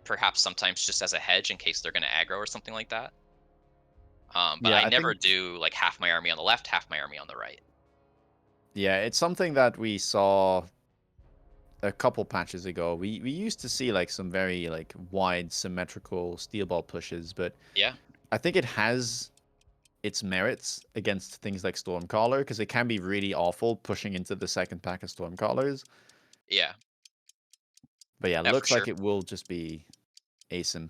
perhaps sometimes just as a hedge in case they're going to aggro or something like that. But Yeah, I I never think do like half my army on the left, half my army on the right. yeah, it's something that we saw a couple patches ago. We used to see like some very like wide symmetrical steel ball pushes, but Yeah, I think it has its merits against things like Stormcaller, because it can be really awful pushing into the second pack of Stormcallers. yeah, But yeah, yeah, for looks like sure. it will just be ASIM.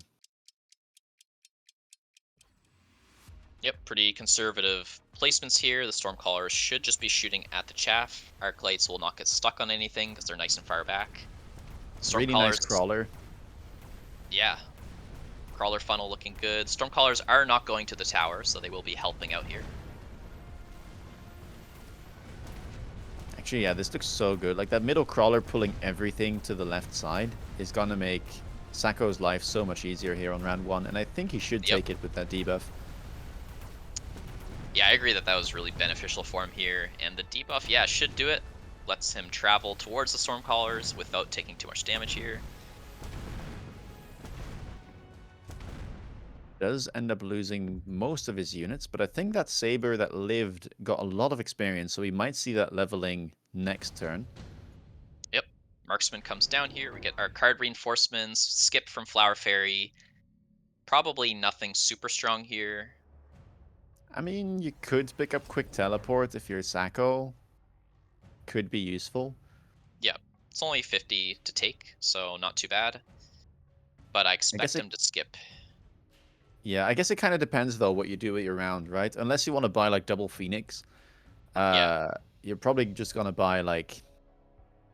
Yep, pretty conservative placements here. The Stormcallers should just be shooting at the chaff. Arc Lights will not get stuck on anything because they're nice and far back. Really nice Stormcallers, crawler. yeah. Crawler funnel looking good. Stormcallers are not going to the tower, so they will be helping out here. Actually, yeah, this looks so good. Like that middle crawler pulling everything to the left side is gonna make Sako's life so much easier here on round 1, and I think he should Yep. take it with that debuff. Yeah, I agree that that was really beneficial for him here. And the debuff, yeah, should do it. Lets him travel towards the Stormcallers without taking too much damage here. Does end up losing most of his units, but I think that Saber that lived got a lot of experience, so we might see that leveling next turn. Yep. Marksman comes down here. We get our card reinforcements, skip from Flower Fairy. Probably nothing super strong here. I mean, you could pick up Quick Teleport if you're Sako. Could be useful. Yeah, it's only 50 to take, so not too bad. But I I guess expect it him to skip. Yeah, I guess it kind of depends though what you do with your round, right? Unless you want to buy like double Phoenix, Yeah, uh, you're probably just gonna buy like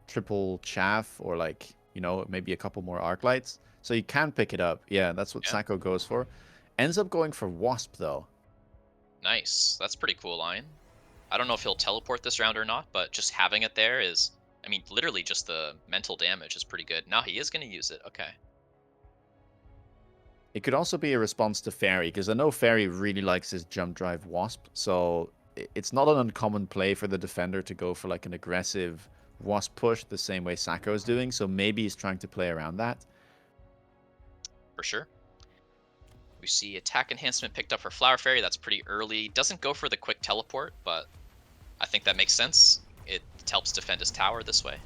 triple Chaff or like maybe a couple more Arc Lights. So you can pick it up. Yeah, that's what yeah. Sako goes for. Ends up going for Wasp though. Nice. That's pretty cool line. I don't know if he'll teleport this round or not, but just having it there is, I mean, literally just the mental damage is pretty good. Now he is going to use it. Okay. It could also be a response to Fairy, because I know Fairy really likes his jump drive Wasp. So it's not an uncommon play for the defender to go for like an aggressive Wasp push the same way Sako is doing. So maybe he's trying to play around that. For sure. We see attack enhancement picked up for Flower Fairy. That's pretty early. Doesn't go for the quick teleport, but I think that makes sense. It helps defend his tower this way.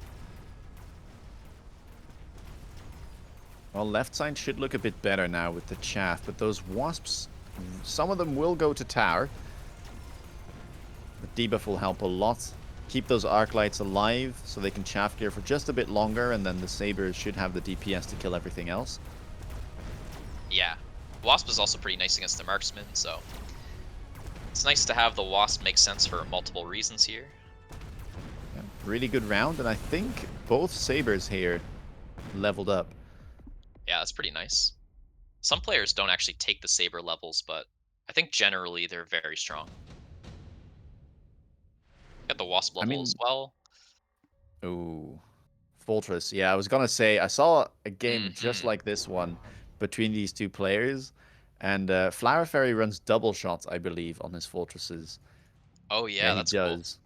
Well, left side should look a bit better now with the chaff, but those wasps, some of them will go to tower. The debuff will help a lot. Keep those arc lights alive so they can chaff gear for just a bit longer, and then the sabers should have the DPS to kill everything else. Yeah. Wasp is also pretty nice against the marksman, so it's nice to have the Wasp make sense for multiple reasons here. Yeah, really good round, and I think both sabers here leveled up. Yeah, that's pretty nice. Some players don't actually take the saber levels, but I think generally they're very strong. Got the Wasp I level as mean, well. ooh, Fortress. Yeah, I was gonna say I saw a game just Hmm. like this one between these two players, and Flower Fairy runs double shots, I believe, on his fortresses. Oh Yeah, yeah, he that's cool. does.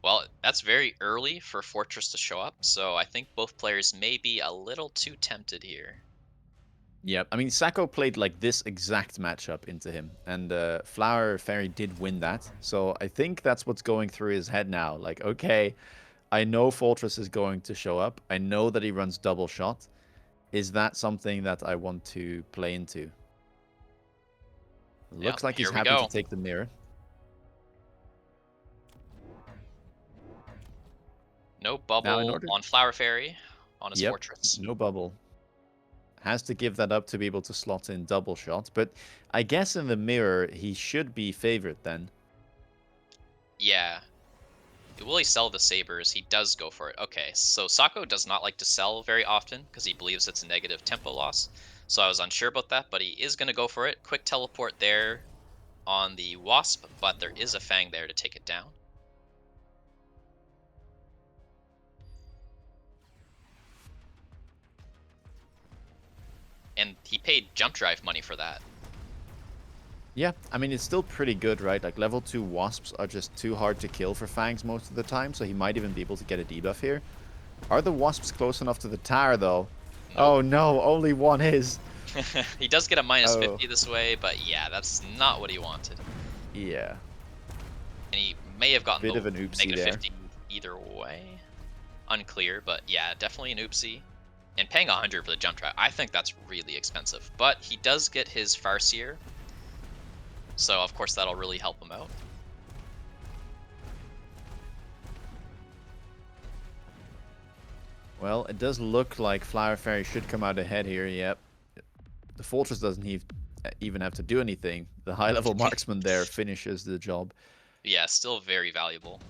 Well, that's very early for Fortress to show up, so I think both players may be a little too tempted here. Yep. I mean, Sako played like this exact matchup into him, and Flower Fairy did win that. So I think that's what's going through his head now. Like, okay, I know Fortress is going to show up. I know that he runs double shot. Is that something that I want to play into? Yeah, Looks like he's here we happy to go. take the mirror. No Now, in bubble order... on Flower Fairy on his Yep, fortress. no bubble. Has to give that up to be able to slot in double shot, but I guess in the mirror, he should be favored then. Yeah. Will he sell the sabers? He does go for it. Okay, so Sako does not like to sell very often because he believes it's a negative tempo loss. So I was unsure about that, but he is going to go for it. Quick teleport there on the Wasp, but there is a Fang there to take it down. And he paid jump drive money for that. Yeah, I mean, it's still pretty good, right? Like, level 2 Wasps are just too hard to kill for Fangs most of the time, so he might even be able to get a debuff here. Are the Wasps close enough to the tower, though? Nope. Oh, no, only one is. He does get a minus Oh, 50 this way, but yeah, that's not what he wanted. yeah. And he may have gotten Bit the of an oopsie negative there. 50 either way. Unclear, but yeah, definitely an oopsie. And paying 100 for the jump drive, I think that's really expensive. But he does get his Farseer, so of course that'll really help him out. Well, it does look like Flower Fairy should come out ahead here, yep. The Fortress doesn't even have to do anything. The high-level marksman there finishes the job. Yeah, still very valuable.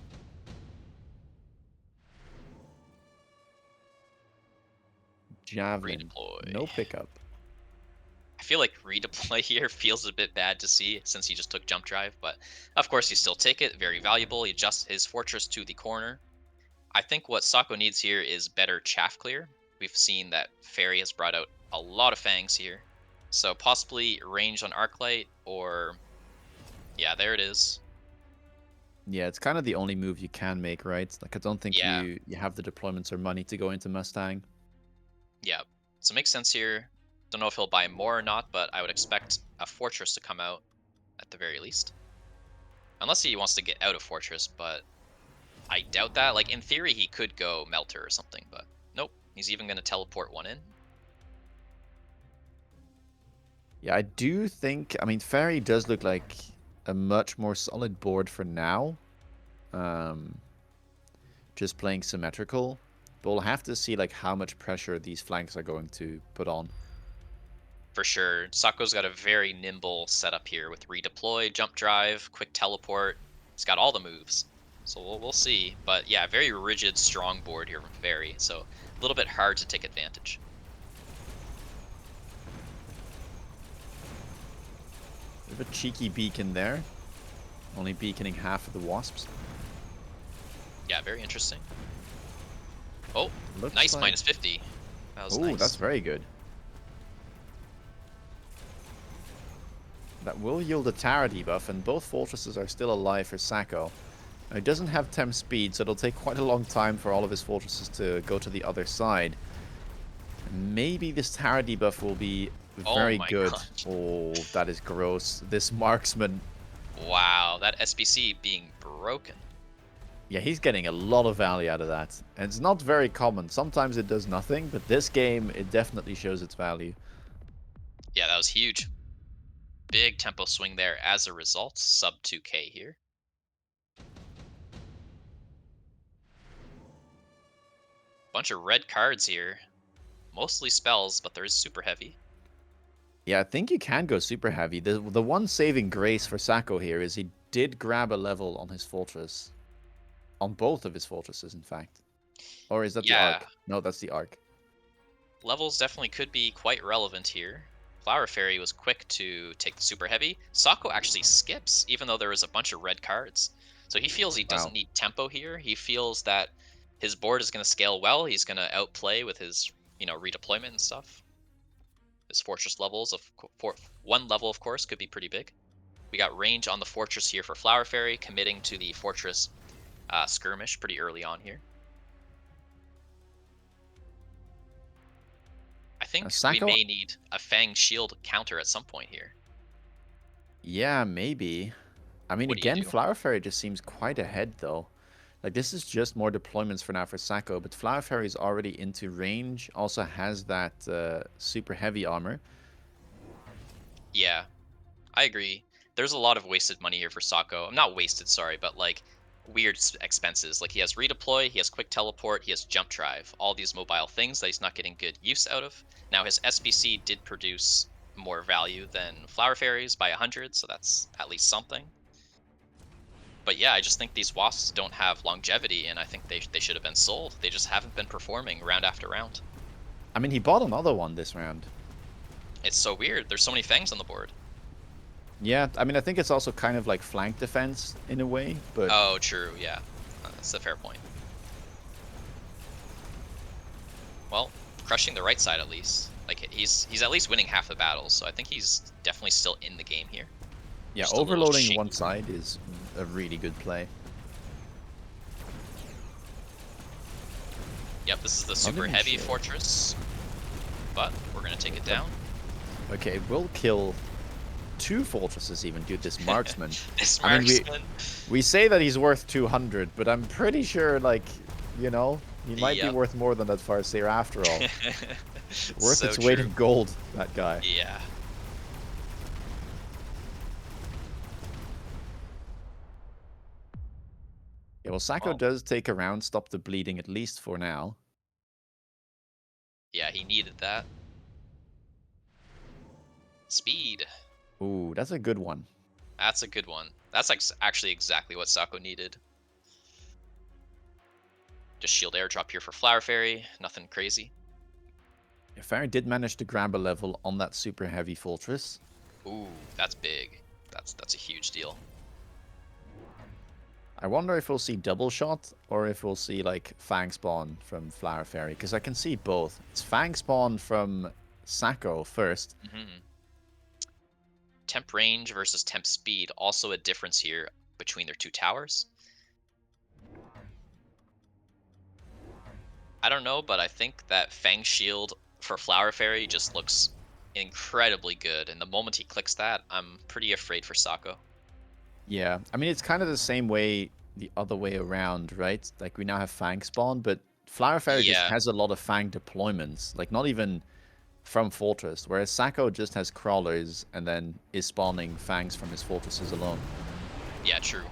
Javelin, Redeploy. no pickup. I feel like redeploy here feels a bit bad to see since he just took jump drive, but of course you still take it. Very valuable. He adjusts his fortress to the corner. I think what Sako needs here is better chaff clear. We've seen that Fairy has brought out a lot of fangs here. So possibly range on Arclight or yeah, there it is. Yeah, it's kind of the only move you can make, right? Like, I don't think Yeah, you have the deployments or money to go into Mustang. yeah. So it makes sense here. Don't know if he'll buy more or not, but I would expect a fortress to come out at the very least. Unless he wants to get out of fortress, but I doubt that. Like in theory he could go Melter or something, but nope. He's even gonna teleport one in. Yeah, I do think... I mean, Fairy does look like a much more solid board for now. Um, just playing symmetrical. But we'll have to see, like, how much pressure these flanks are going to put on. For sure. Sako's got a very nimble setup here with redeploy, jump drive, quick teleport. He's got all the moves. So we'll see. But yeah, very rigid, strong board here from Fairy. So a little bit hard to take advantage. Bit of a cheeky beacon there. Only beaconing half of the Wasps. Yeah, very interesting. Oh, Looks nice like... minus 50. That was Oh, that's nice. very good. That will yield a tower debuff, and both fortresses are still alive for Sako. Now, he doesn't have temp speed, so it'll take quite a long time for all of his fortresses to go to the other side. Maybe this tower debuff will be Oh very my good. gosh. Oh, that is gross. This marksman... Wow, that SBC being broken. Yeah, he's getting a lot of value out of that. And it's not very common. Sometimes it does nothing, but this game, it definitely shows its value. Yeah, that was huge. Big tempo swing there as a result. Sub 2k here. Bunch of red cards here. Mostly spells, but there is super heavy. Yeah, I think you can go super heavy. The one saving grace for Sako here is he did grab a level on his fortress. On both of his fortresses, in fact. Or is that the Yeah, Arc? No, that's the Arc. levels definitely could be quite relevant here. Flower Fairy was quick to take the super heavy. Sako actually skips, even though there was a bunch of red cards. So he feels he doesn't Wow. need tempo here. He feels that his board is going to scale well. He's going to outplay with his, redeployment and stuff. His fortress levels one level, of course, could be pretty big. We got range on the fortress here for Flower Fairy, committing to the fortress skirmish pretty early on here. I think we Sako... may need a Fang Shield counter at some point here. Yeah, maybe. I mean, What do you again, do? Flower Fairy just seems quite ahead, though. Like, this is just more deployments for now for Sako, but Flower Fairy is already into range, also has that super heavy armor. Yeah, I agree. There's a lot of wasted money here for Sako. I'm not wasted, sorry, but like weird expenses. Like he has redeploy, he has quick teleport, he has jump drive. All these mobile things that he's not getting good use out of. Now his SBC did produce more value than Flower Fairies by 100, so that's at least something. But yeah, I just think these wasps don't have longevity, and I think they should have been sold. They just haven't been performing round after round. I mean, he bought another one this round. It's so weird. There's so many fangs on the board. Yeah, I mean, I think it's also kind of like flank defense in a way, but Oh, true. Yeah, that's a fair point. Well, crushing the right side at least. Like he's at least winning half the battles, so I think he's definitely still in the game here. yeah, Just a little overloading one shaky. side is a really good play. Yep, this is the Not super even heavy sure. fortress, but we're gonna take it down. Okay, we'll kill 2 fortresses even, dude, this marksman. This I mean, marksman. we say that he's worth 200, but I'm pretty sure, like, you know, he might be Yep. worth more than that Farseer after all. Worth So its weight true. in gold, that guy. Yeah. Yeah, well, Sako Well, does take a round, stop the bleeding at least for now. yeah, he needed that. Speed. Ooh, that's a good one. That's a good one. That's like actually exactly what Sako needed. Just shield airdrop here for Flower Fairy. Nothing crazy. Yeah, Farron did manage to grab a level on that super heavy fortress. Ooh, that's big. That's a huge deal. I wonder if we'll see double shot or if we'll see like Fang spawn from Flower Fairy, because I can see both. It's Fang spawn from Sako first. Hmm. Temp range versus temp speed. Also a difference here between their two towers. I don't know, but I think that Fang Shield for Flower Fairy just looks incredibly good. And the moment he clicks that, I'm pretty afraid for Sako. Yeah, I mean, it's kind of the same way the other way around, right? Like, we now have Fang spawn, but Flower Fairy just Yeah, has a lot of Fang deployments. Like, not even from Fortress, whereas Sako just has crawlers and then is spawning Fangs from his fortresses alone. yeah, true.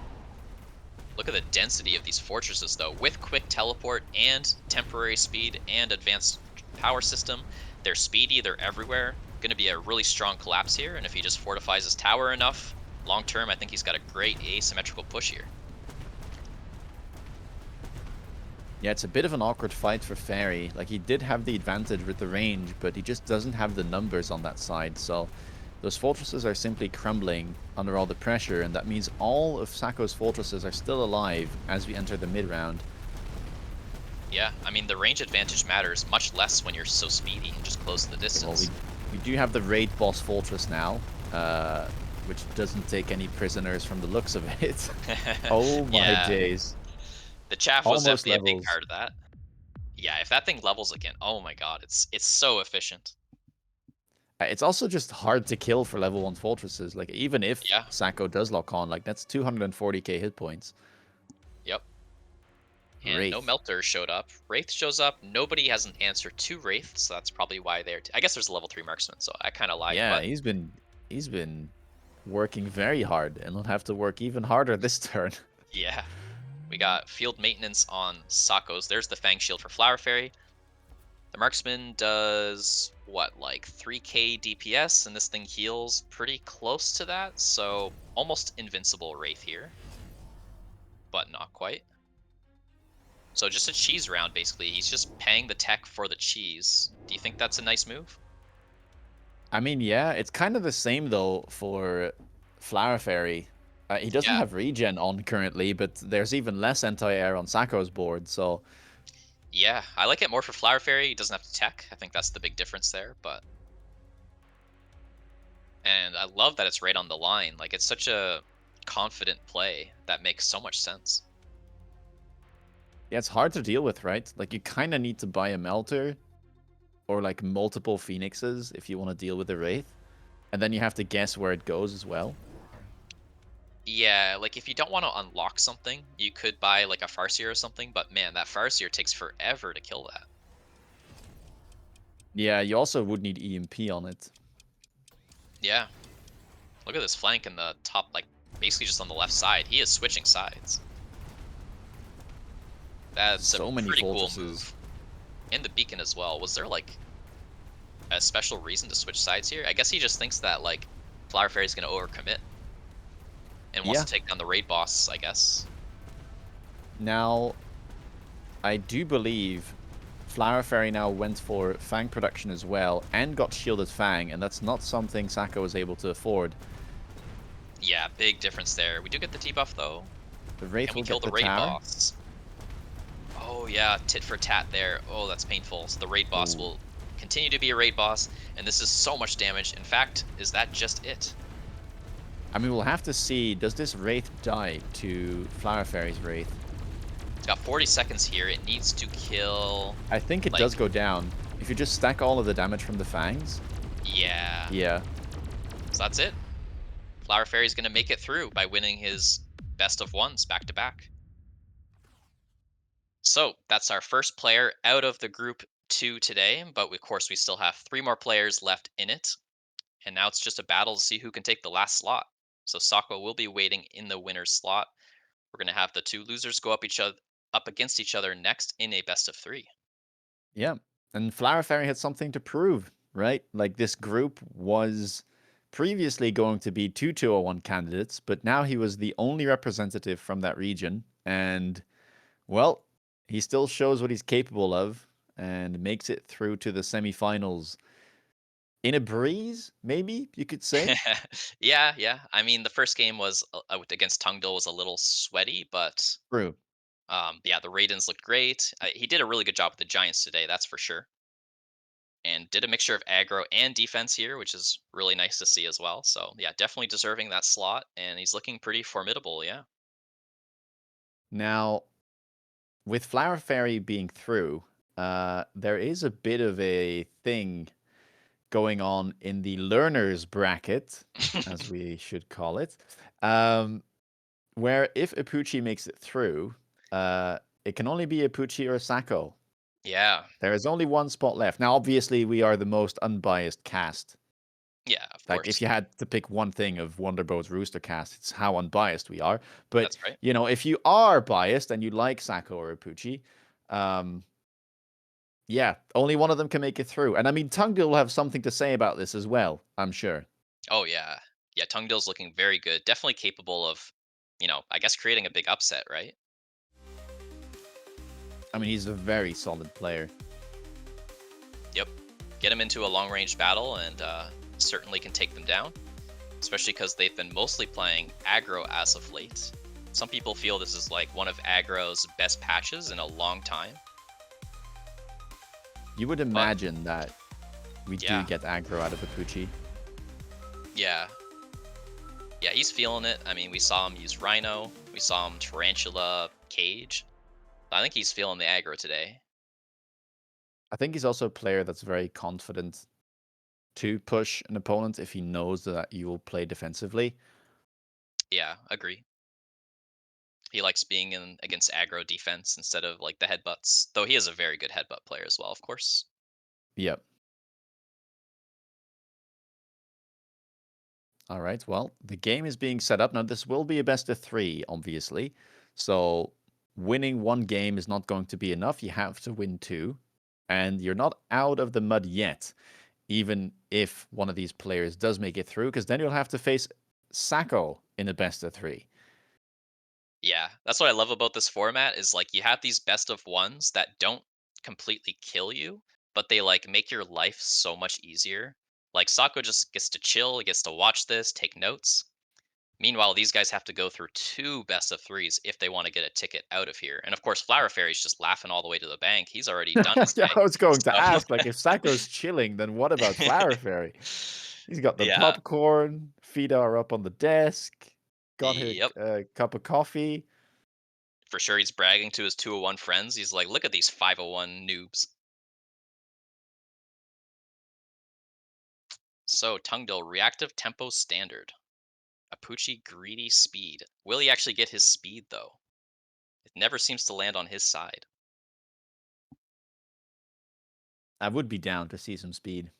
Look at the density of these fortresses, though. With quick teleport and temporary speed and advanced power system, they're speedy, they're everywhere. Going to be a really strong collapse here, and if he just fortifies his tower enough, long term, I think he's got a great asymmetrical push here. Yeah, it's a bit of an awkward fight for Fairy. Like, he did have the advantage with the range, but he just doesn't have the numbers on that side, so those fortresses are simply crumbling under all the pressure, and that means all of Sako's fortresses are still alive as we enter the mid-round. Yeah, I mean, the range advantage matters much less when you're so speedy and just close the Okay, well, we, distance. we do have the raid boss fortress now, which doesn't take any prisoners from the looks of it. Oh my Yeah, days. the chaff was Almost definitely a big levels. part of that. Yeah, if that thing levels again, oh my god, it's so efficient. It's also just hard to kill for level 1 fortresses. Like, even if Yeah, Sako does lock on, like, that's 240k hit points. yep. And no Wraith. Melter showed up. Wraith shows up. Nobody has an answer to Wraith, so that's probably why they're. I guess there's a level 3 marksman, so I kind of lied. Yeah, But he's been working very hard, and he'll have to work even harder this turn. yeah, we got field maintenance on Sakos. There's the Fang Shield for Flower Fairy. The marksman does what, like 3k DPS, and this thing heals pretty close to that, so almost invincible Wraith here, but not quite. So just a cheese round, basically. He's just paying the tech for the cheese. Do you think that's a nice move? I mean, yeah, it's kind of the same though for Flower Fairy. He doesn't Yeah, have regen on currently, but there's even less anti-air on Sako's board, so yeah. I like it more for Flower Fairy. He doesn't have to tech. I think that's the big difference there. And I love that it's right on the line. Like it's such a confident play that makes so much sense. yeah, it's hard to deal with, right? Like, you kind of need to buy a Melter or like multiple Phoenixes if you want to deal with the Wraith, and then you have to guess where it goes as well. Yeah, like if you don't want to unlock something, you could buy like a Farseer or something, but man, that Farseer takes forever to kill that. Yeah, you also would need EMP on it. Yeah. Look at this flank in the top, like basically just on the left side. He is switching sides. That's a So many pretty cool fortresses. move. And the beacon as well. Was there like a special reason to switch sides here? I guess he just thinks that like Flower Fairy's gonna overcommit and wants Yeah. to take down the raid boss, I guess. Now, I do believe Flower Fairy now went for Fang production as well and got shielded Fang, and that's not something Sako was able to afford. Yeah, big difference there. We do get the debuff though. The Can Wraith we will kill get the the raid tower. boss? Oh yeah, tit for tat there. Oh, that's painful. So the raid boss Ooh. will continue to be a raid boss, and this is so much damage. In fact, is that just it? I mean, we'll have to see, does this Wraith die to Flower Fairy's Wraith? It's got 40 seconds here. It needs to kill, I think it does like, go down. If you just stack all of the damage from the Fangs. yeah. Yeah. So that's it. Flower Fairy's gonna make it through by winning his best of ones back to back. So that's our first player out of the group two today, but of course we still have three more players left in it. And now it's just a battle to see who can take the last slot. So Sako will be waiting in the winner's slot. We're gonna have the two losers go up against each other next in a best of three. Yeah. And Flower Fairy had something to prove, right? Like this group was previously going to be two 201 candidates, but now he was the only representative from that region. And, well, he still shows what he's capable of and makes it through to the semifinals in a breeze, maybe you could say. Yeah, yeah. I mean, the first game was against Tongil was a little sweaty, but True. yeah, the Raidens looked great. He did a really good job with the Giants today, that's for sure. And did a mixture of aggro and defense here, which is really nice to see as well. So yeah, definitely deserving that slot, and he's looking pretty formidable. Yeah. Now, with Flower Fairy being through, there is a bit of a thing going on in the learners bracket, as we should call it, um, where if Apooche makes it through, it can only be Apooche or Sako. Yeah, There is only one spot left. Now, obviously, we are the most unbiased cast. yeah, of Like, course. if you had to pick one thing of Wonderboat's Rooster cast, it's how unbiased we are. But, That's right. if you are biased and you like Sako or Apooche, um, yeah, only one of them can make it through. And I mean, Tungdil will have something to say about this as well, I'm sure. Oh yeah, yeah. Tungdil's looking very good. Definitely capable of, I guess creating a big upset, right? I mean, he's a very solid player. Yep. Get him into a long range battle, and certainly can take them down. Especially because they've been mostly playing aggro as of late. Some people feel this is like one of aggro's best patches in a long time. You would But imagine that we do yeah, get aggro out of Apooche. yeah, yeah, he's feeling it. I mean, we saw him use Rhino, we saw him Tarantula Cage. I think he's feeling the aggro today. I think he's also a player that's very confident to push an opponent if he knows that you will play defensively. Yeah, agree. He likes being in against aggro defense instead of like the headbutts. Though he is a very good headbutt player as well, of course. Yep. All right. Well, the game is being set up. Now, this will be a best of three, obviously. So, winning one game is not going to be enough. You have to win two. And you're not out of the mud yet, even if one of these players does make it through, because then you'll have to face Sako in a best of three. Yeah, that's what I love about this format is like you have these best of ones that don't completely kill you, but they like make your life so much easier. Like Sako just gets to chill, gets to watch this, take notes. Meanwhile, these guys have to go through two best of threes if they want to get a ticket out of here. And of course, Flower Fairy's just laughing all the way to the bank. He's already done his Yeah, day. I was going to So ask, like, if Sako's chilling, then what about Flower Fairy? He's got the yeah, popcorn, feet are up on the desk, got her yep. cup of coffee. For sure he's bragging to his 201 friends. He's like, look at these 501 noobs. So Tungdil reactive tempo standard. Apooche greedy speed. Will he actually get his speed though? It never seems to land on his side. I would be down to see some speed.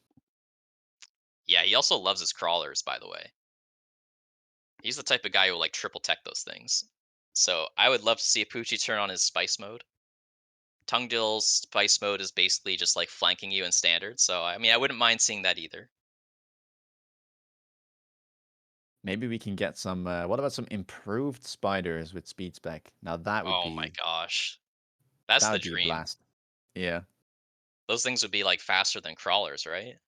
Yeah, he also loves his crawlers, by the way. He's the type of guy who will like triple tech those things. So I would love to see Apooche turn on his spice mode. Tongil's spice mode is basically just like flanking you in standard. So I mean I wouldn't mind seeing that either. Maybe we can get some. What about some improved spiders with speed spec? Now Oh my gosh. That's that the would be a dream. blast. Yeah, Those things would be like faster than crawlers, right?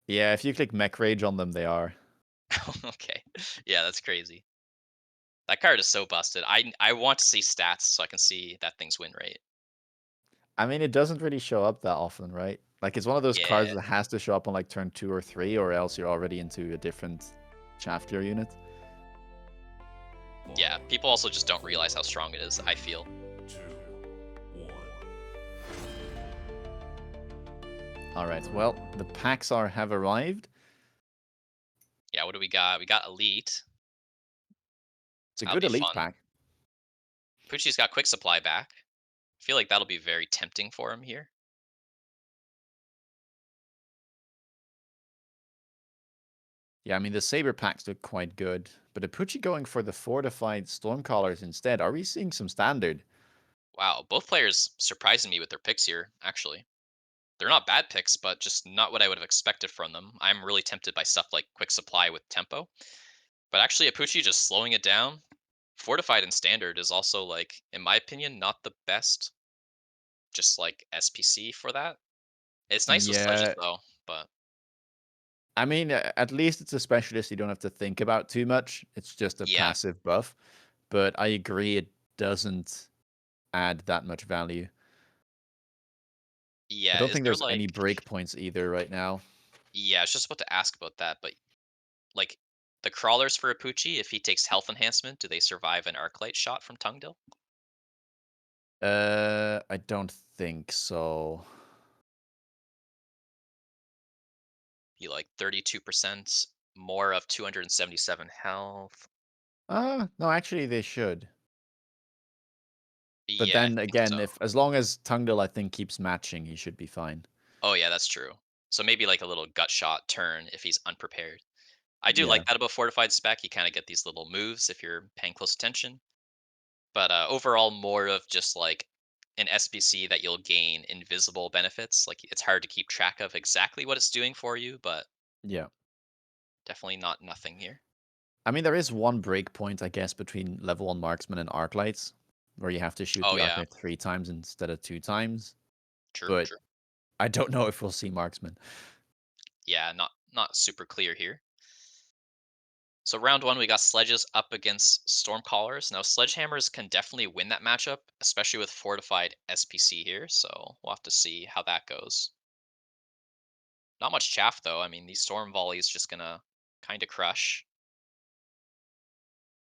yeah. If you click mech rage on them, they are. Okay. Yeah, that's crazy. That card is so busted. I want to see stats so I can see that thing's win rate. I mean, it doesn't really show up that often, right? Like it's one of those Yeah. cards that has to show up on like turn 2 or 3, or else you're already into a different shaft gear unit. Yeah. People also just don't realize how strong it is, I feel. All right. Well, the packs are have arrived. Yeah, what do we got? We got Elite. It's a That'll good be elite fun. pack. Pucci's got quick supply back. I feel like that'll be very tempting for him here. Yeah, I mean the saber packs look quite good, but Apooche going for the fortified stormcallers instead. Are we seeing some standard? Wow, both players surprising me with their picks here, actually. They're not bad picks, but just not what I would have expected from them. I'm really tempted by stuff like quick supply with tempo. But actually, Apooche just slowing it down. Fortified and standard is also like, in my opinion, not the best just like SPC for that. It's nice with sledges Yeah, though, but I mean, at least it's a specialist you don't have to think about too much. It's just a yeah, passive buff. But I agree, it doesn't add that much value. I yeah. don't Is think there there's like, any breakpoints either right now. yeah, I was just about to ask about that, but like the crawlers for Apooche, if he takes health enhancement, do they survive an arclight shot from Tongdil? I don't think so. He like 32% more of 277 health. No, actually they should. But Yeah, I then think so. again, if as long as Tungdil I think keeps matching, he should be fine. Oh yeah, that's true. So maybe like a little gut shot turn if he's unprepared. I do Yeah. like that about fortified spec. You kind of get these little moves if you're paying close attention. But overall, more of just like an SBC that you'll gain invisible benefits. Like it's hard to keep track of exactly what it's doing for you, but Yeah. definitely not nothing here. I mean, there is one break point, I guess, between level 1 marksman and arclights, where you have to shoot Oh the yeah, arclight 3 times instead of 2 times. true, But true. I don't know if we'll see marksman. Yeah, not super clear here. So round one, we got sledges up against stormcallers. Now sledgehammers can definitely win that matchup, especially with fortified SPC here. So we'll have to see how that goes. Not much chaff though. I mean, these storm volleys just gonna kind of crush.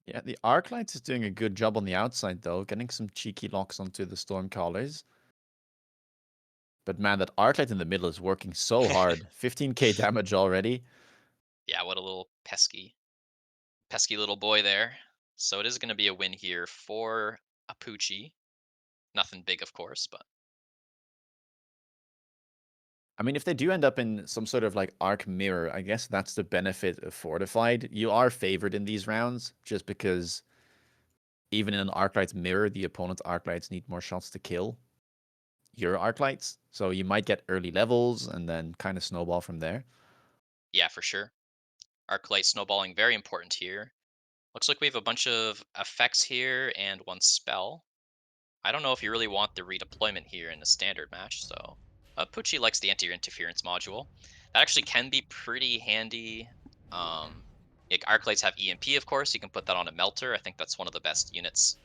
Yeah, the arclights is doing a good job on the outside though, getting some cheeky locks onto the stormcallers. But man, that arclight in the middle is working so hard. 15k damage already. Yeah, what a little pesky little boy there. So it is going to be a win here for Apooche. Nothing big, of course, but I mean, if they do end up in some sort of like arc mirror, I guess that's the benefit of fortified. You are favored in these rounds just because even in an arclight's mirror, the opponent's arclights need more shots to kill your arclights. So you might get early levels and then kind of snowball from there. yeah, for sure. Arclight snowballing, very important here. Looks like we have a bunch of effects here and one spell. I don't know if you really want the redeployment here in a standard match, so Pucci likes the anti-interference module. That actually can be pretty handy. Um, like Arclights have EMP, of course. You can put that on a Melter. I think that's one of the best units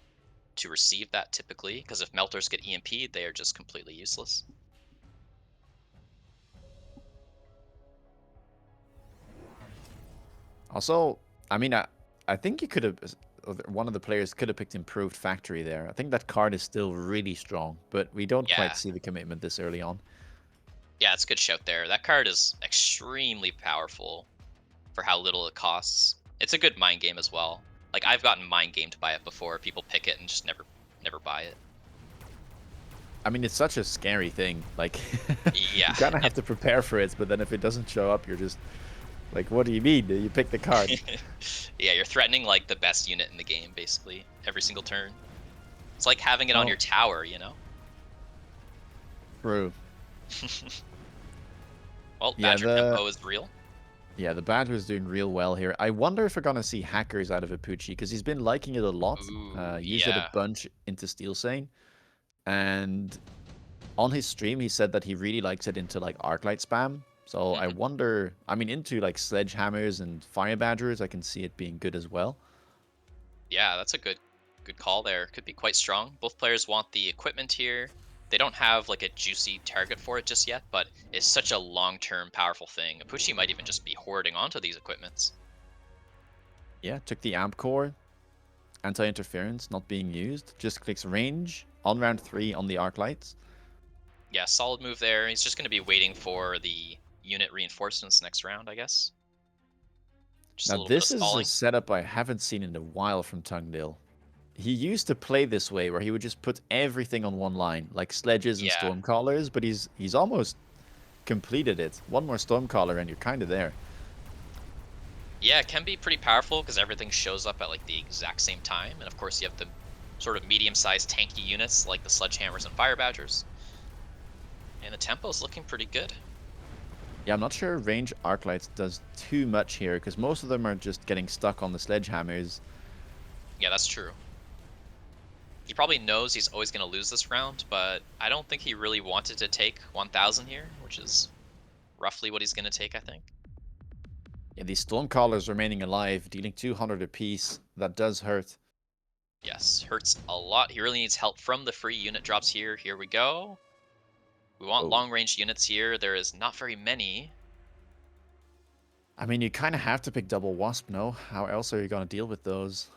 to receive that typically, because if Melters get EMP'd, they are just completely useless. Also, I mean, I think you could have, one of the players could have picked improved factory there. I think that card is still really strong, but we don't quite Yeah, see the commitment this early on. yeah, it's a good shout there. That card is extremely powerful for how little it costs. It's a good mind game as well. Like, I've gotten mind gamed by it before. People pick it and just never buy it. I mean, it's such a scary thing. Like, Yeah, you kind of have it to prepare for it, but then if it doesn't show up, you're just like, what do you mean? You pick the card. yeah, you're threatening, like, the best unit in the game, basically, every single turn. It's like having it on Well, your tower, you know? true. Well, Yeah, Badger tempo is real. the Badger's doing real well here. I wonder if we're gonna see hackers out of Apooche because he's been liking it a lot. Ooh, Used it a yeah. bunch into Steel Sane, and on his stream he said that he really likes it into like Arclight spam. So I Mhm. wonder. I mean, into like Sledgehammers and Fire Badgers, I can see it being good as well. Yeah, that's a good call there. Could be quite strong. Both players want the equipment here. They don't have like a juicy target for it just yet, but it's such a long-term powerful thing. Apooche might even just be hoarding onto these equipments. Yeah, took the Amp Core. Anti-interference not being used. Just clicks range on round 3 on the arc lights. Yeah, solid move there. He's just going to be waiting for the unit reinforcements next round, I guess. Just a Now little bit of this is a stalling. setup I haven't seen in a while from Tongil. He used to play this way where he would just put everything on one line, like sledges and Yeah. stormcallers, but he's almost completed it. One more stormcaller and you're kind of there. Yeah, it can be pretty powerful because everything shows up at like the exact same time. And of course, you have the sort of medium-sized tanky units like the sledgehammers and fire badgers. And the tempo's looking pretty good. Yeah, I'm not sure range arc lights does too much here because most of them are just getting stuck on the sledgehammers. Yeah, that's true. He probably knows he's always going to lose this round, but I don't think he really wanted to take 1000 here, which is roughly what he's going to take, I think. Yeah, these stormcallers remaining alive, dealing 200 apiece, that does hurt. Yes, hurts a lot. He really needs help from the free unit drops here. Here we go. We want Oh. long range units here. There is not very many. I mean, you kind of have to pick double wasp, no? How else are you going to deal with those?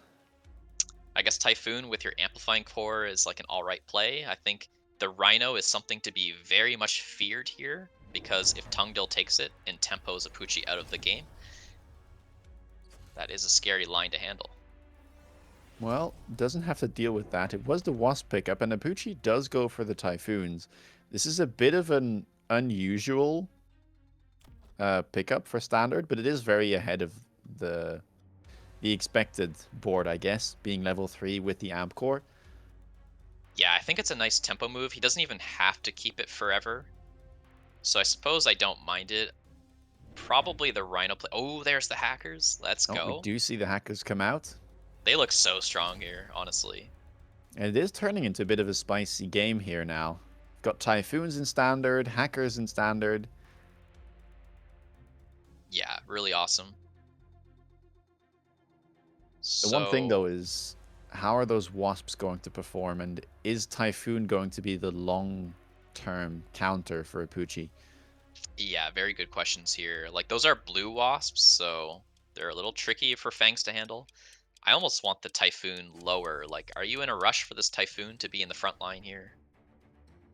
I guess Typhoon with your amplifying core is like an alright play. I think the Rhino is something to be very much feared here, because if Tongil takes it and tempos Apooche out of the game, that is a scary line to handle. Well, doesn't have to deal with that. It was the wasp pickup, and Apooche does go for the typhoons. This is a bit of an unusual pickup for standard, but it is very ahead of the the expected board, I guess, being level 3 with the amp core. Yeah, I think it's a nice tempo move. He doesn't even have to keep it forever. So I suppose I don't mind it. Probably the Rhino play. Oh, there's the hackers. Let's Oh, we go. do see the hackers come out. They look so strong here, honestly. And it is turning into a bit of a spicy game here now. Got typhoons in standard, hackers in standard. Yeah, really awesome. The one thing though So, is, how are those wasps going to perform, and is Typhoon going to be the long-term counter for Apooche? yeah, very good questions here. Like, those are blue wasps, so they're a little tricky for Fangs to handle. I almost want the Typhoon lower. Like, are you in a rush for this Typhoon to be in the front line here?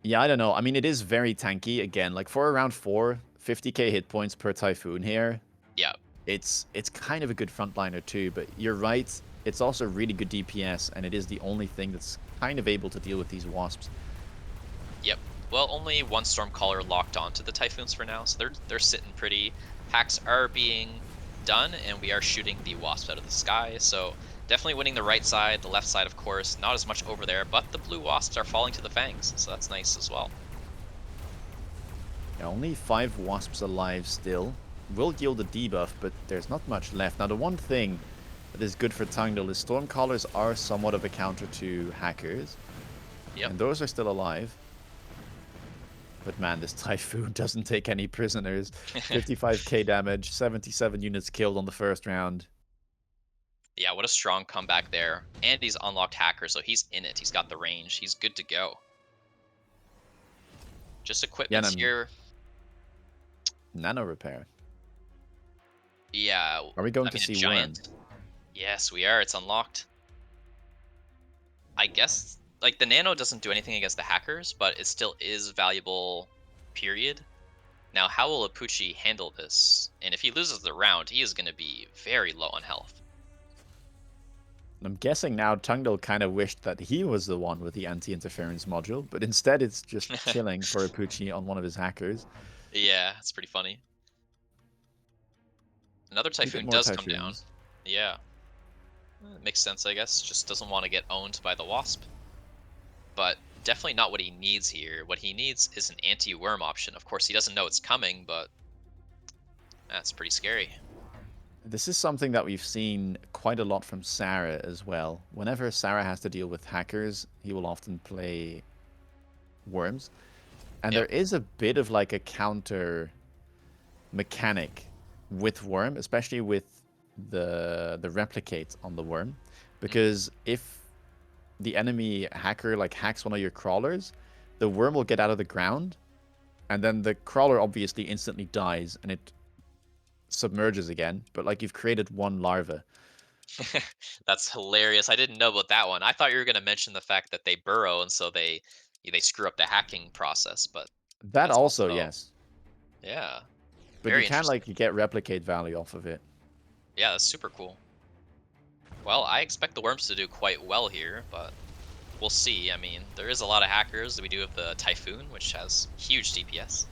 Yeah, I don't know. I mean, it is very tanky. Again, like for around 4, 50k hit points per Typhoon here. Yeah, It's kind of a good frontliner too, but you're right. It's also really good DPS, and it is the only thing that's kind of able to deal with these wasps. yep. Well, only one Stormcaller locked onto the Typhoons for now, so they're sitting pretty. Hacks are being done, and we are shooting the Wasps out of the sky, so definitely winning the right side, the left side, of course, not as much over there, but the blue Wasps are falling to the Fangs, so that's nice as well. Yeah, only 5 wasps alive still. Will yield a debuff, but there's not much left. Now, the one thing that is good for Tongil is Stormcallers are somewhat of a counter to hackers, Yep. and those are still alive. But man, this Typhoon doesn't take any prisoners. 55k damage, 77 units killed on the first round. Yeah, what a strong comeback there. And he's unlocked Hacker, so he's in it. He's got the range. He's good to go. Just Yeah, equipments and here. nano repair. Yeah, Are we going I to mean, a see Worm? giant. Yes, we are. It's unlocked. I guess, like, the Nano doesn't do anything against the hackers, but it still is valuable, period. Now, how will Apooche handle this? And if he loses the round, he is going to be very low on health. I'm guessing now Tongil kind of wished that he was the one with the anti-interference module, but instead it's just chilling for Apooche on one of his hackers. Yeah, it's pretty funny. Another Two bit Typhoon more does come down. Typhoons. Yeah, makes sense, I guess. Just doesn't want to get owned by the Wasp. But definitely not what he needs here. What he needs is an anti-worm option. Of course, he doesn't know it's coming, but that's pretty scary. This is something that we've seen quite a lot from Sarah as well. Whenever Sarah has to deal with hackers, he will often play worms. And Yep. there is a bit of like a counter mechanic with worm, especially with the replicate on the worm. Hmm. Because if the enemy hacker like hacks one of your crawlers, the worm will get out of the ground, and then the crawler obviously instantly dies and it submerges again. But like you've created one larva. That's hilarious. I didn't know about that one. I thought you were going to mention the fact that they burrow and so they screw up the hacking process, but That that's also, also yes. yeah, But you very can like interesting. get replicate value off of it. Yeah, that's super cool. Well, I expect the worms to do quite well here, but we'll see. I mean, there is a lot of hackers. We do have the Typhoon, which has huge DPS.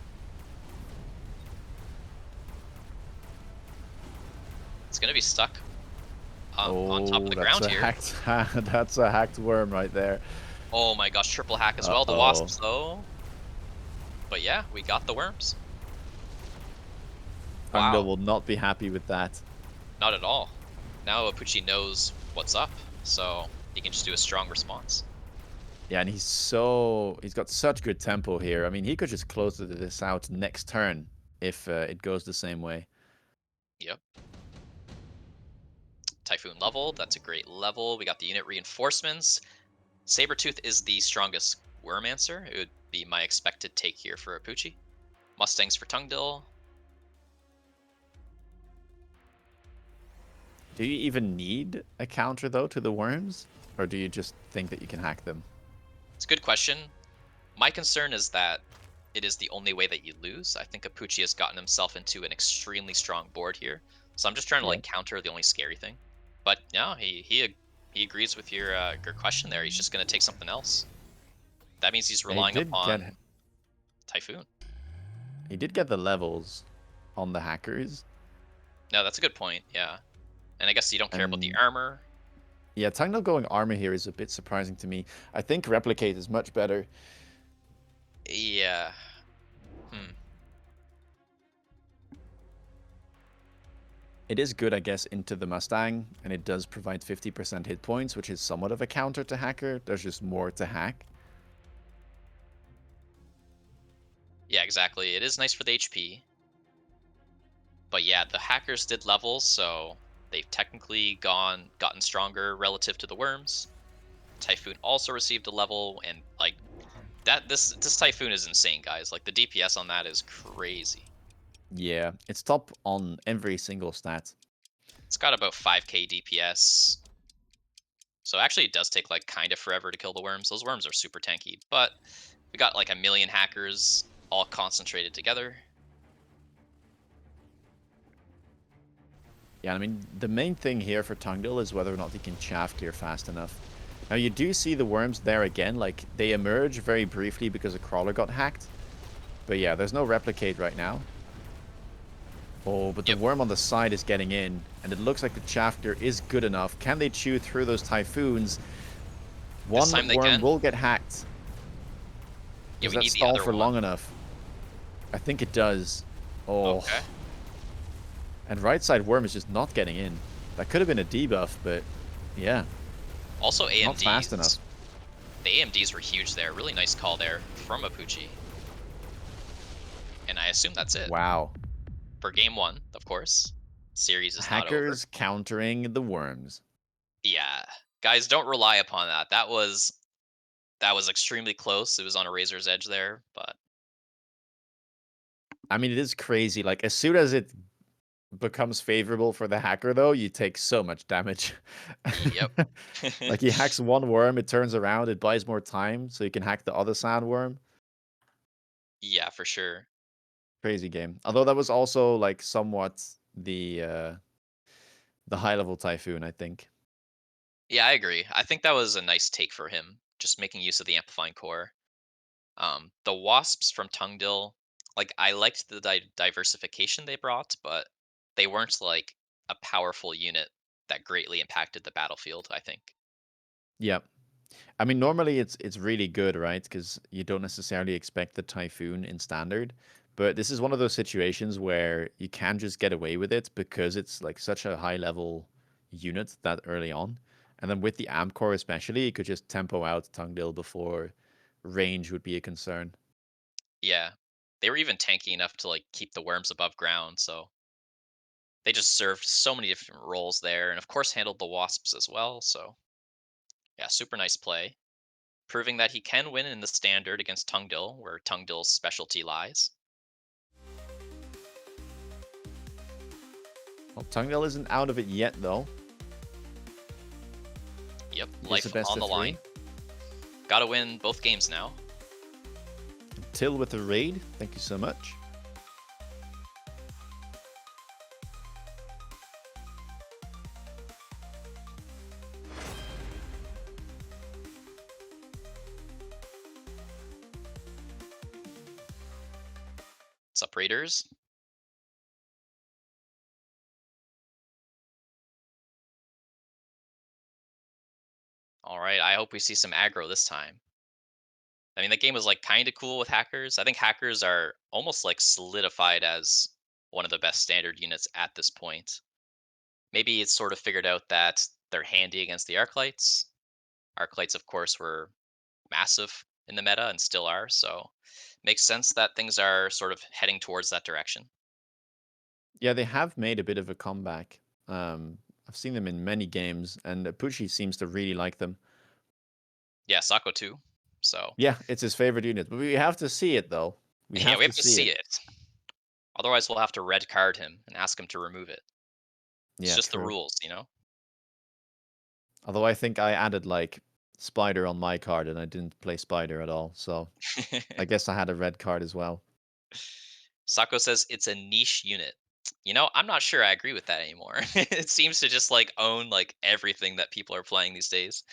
It's going to be stuck on top of Oh, the that's ground a here. hacked that's a hacked worm right there. Oh my gosh, triple hack as well. The Uh-oh. wasps though. But yeah, we got the worms. Tangdo Wow, will not be happy with that. not at all. Now Apooche knows what's up, so he can just do a strong response. Yeah, and he's got such good tempo here. I mean, he could just close this out next turn if it goes the same way. Yep. Typhoon level, that's a great level. We got the unit reinforcements. Sabretooth is the strongest worm answer. It would be my expected take here for Apooche. Mustangs for Tungdil. Do you even need a counter though to the worms, or do you just think that you can hack them? It's a good question. My concern is that it is the only way that you lose. I think Apooche has gotten himself into an extremely strong board here. So I'm just trying to Yeah. like counter the only scary thing. But no, he agrees with your question there. He's just going to take something else. That means he's Yeah, he relying did get upon Typhoon. he did get the levels on the hackers, No, that's a good point. Yeah. And I guess you don't care about the and armor. yeah, Tangnell going armor here is a bit surprising to me. I think replicate is much better. Yeah. Hmm. It is good, I guess, into the Mustang, and it does provide 50% hit points, which is somewhat of a counter to hacker. There's just more to hack. Yeah, exactly. It is nice for the HP. But yeah, the hackers did levels, so they've technically gotten stronger relative to the worms. Typhoon also received a level, and like that, this Typhoon is insane, guys. Like the DPS on that is crazy. Yeah, it's top on every single stat. It's got about 5k DPS, so actually it does take like kind of forever to kill the worms. Those worms are super tanky, but we got like a million hackers all concentrated together. Yeah, I mean, the main thing here for Tongdil is whether or not he can chaff clear fast enough. Now, you do see the worms there again. Like, they emerge very briefly because a crawler got hacked. But yeah, there's no replicate right now. Oh, but the Yep, worm on the side is getting in, and it looks like the chaff clear is good enough. Can they chew through those typhoons? this time One they worm can. will get hacked. Yeah, Does we that need the stall other for one. long enough? I think it does. Oh, Okay. and right side worm is just not getting in. That could have been a debuff, but yeah, Also not fast AMDs. enough. The AMDs were huge there. Really nice call there from Apooche. And I assume that's it. Wow. For game one, of course. Series is not over. Hackers countering the worms. Yeah. Guys, don't rely upon that. That was extremely close. It was on a razor's edge there, but I mean, it is crazy. Like, as soon as it becomes favorable for the hacker, though, you take so much damage. yep. Like, he hacks one worm, it turns around, it buys more time, so you can hack the other sandworm. Yeah, for sure. Crazy game. Although that was also, like, somewhat the high-level Typhoon, I think. Yeah, I agree. I think that was a nice take for him, just making use of the amplifying core. The wasps from Tongil, like I liked the diversification they brought, but they weren't like a powerful unit that greatly impacted the battlefield, I think. Yeah. I mean, normally it's really good, right? Because you don't necessarily expect the Typhoon in standard, but this is one of those situations where you can just get away with it because it's like such a high level unit that early on, and then with the Amp Core especially, you could just tempo out Tungdil before range would be a concern. Yeah. They were even tanky enough to like keep the worms above ground, so they just served so many different roles there, and of course handled the wasps as well, so yeah, super nice play. Proving that he can win in the standard against Tungdil, where Tungdil's specialty lies. Well, Tungdil isn't out of it yet though. Yep, He gets a life best on of the line. three. Gotta win both games now. Till with the raid. Thank you so much. What's up, Raiders? Alright, I hope we see some aggro this time. I mean, the game was like kind of cool with hackers. I think hackers are almost like solidified as one of the best standard units at this point. Maybe it's sort of figured out that they're handy against the Arclights. Arclights, of course, were massive in the meta and still are, so makes sense that things are sort of heading towards that direction. Yeah, they have made a bit of a comeback. I've seen them in many games, and Apooche seems to really like them. Yeah, Sako too. So Yeah, it's his favorite unit, but we have to see it though. We yeah, have we to have to see see it. it. Otherwise, we'll have to red card him and ask him to remove it. It's Yeah, just the true. rules, you know? Although I think I added like Spider on my card and I didn't play Spider at all, so I guess I had a red card as well. Sako says it's a niche unit. You know, I'm not sure I agree with that anymore. It seems to just like own like everything that people are playing these days.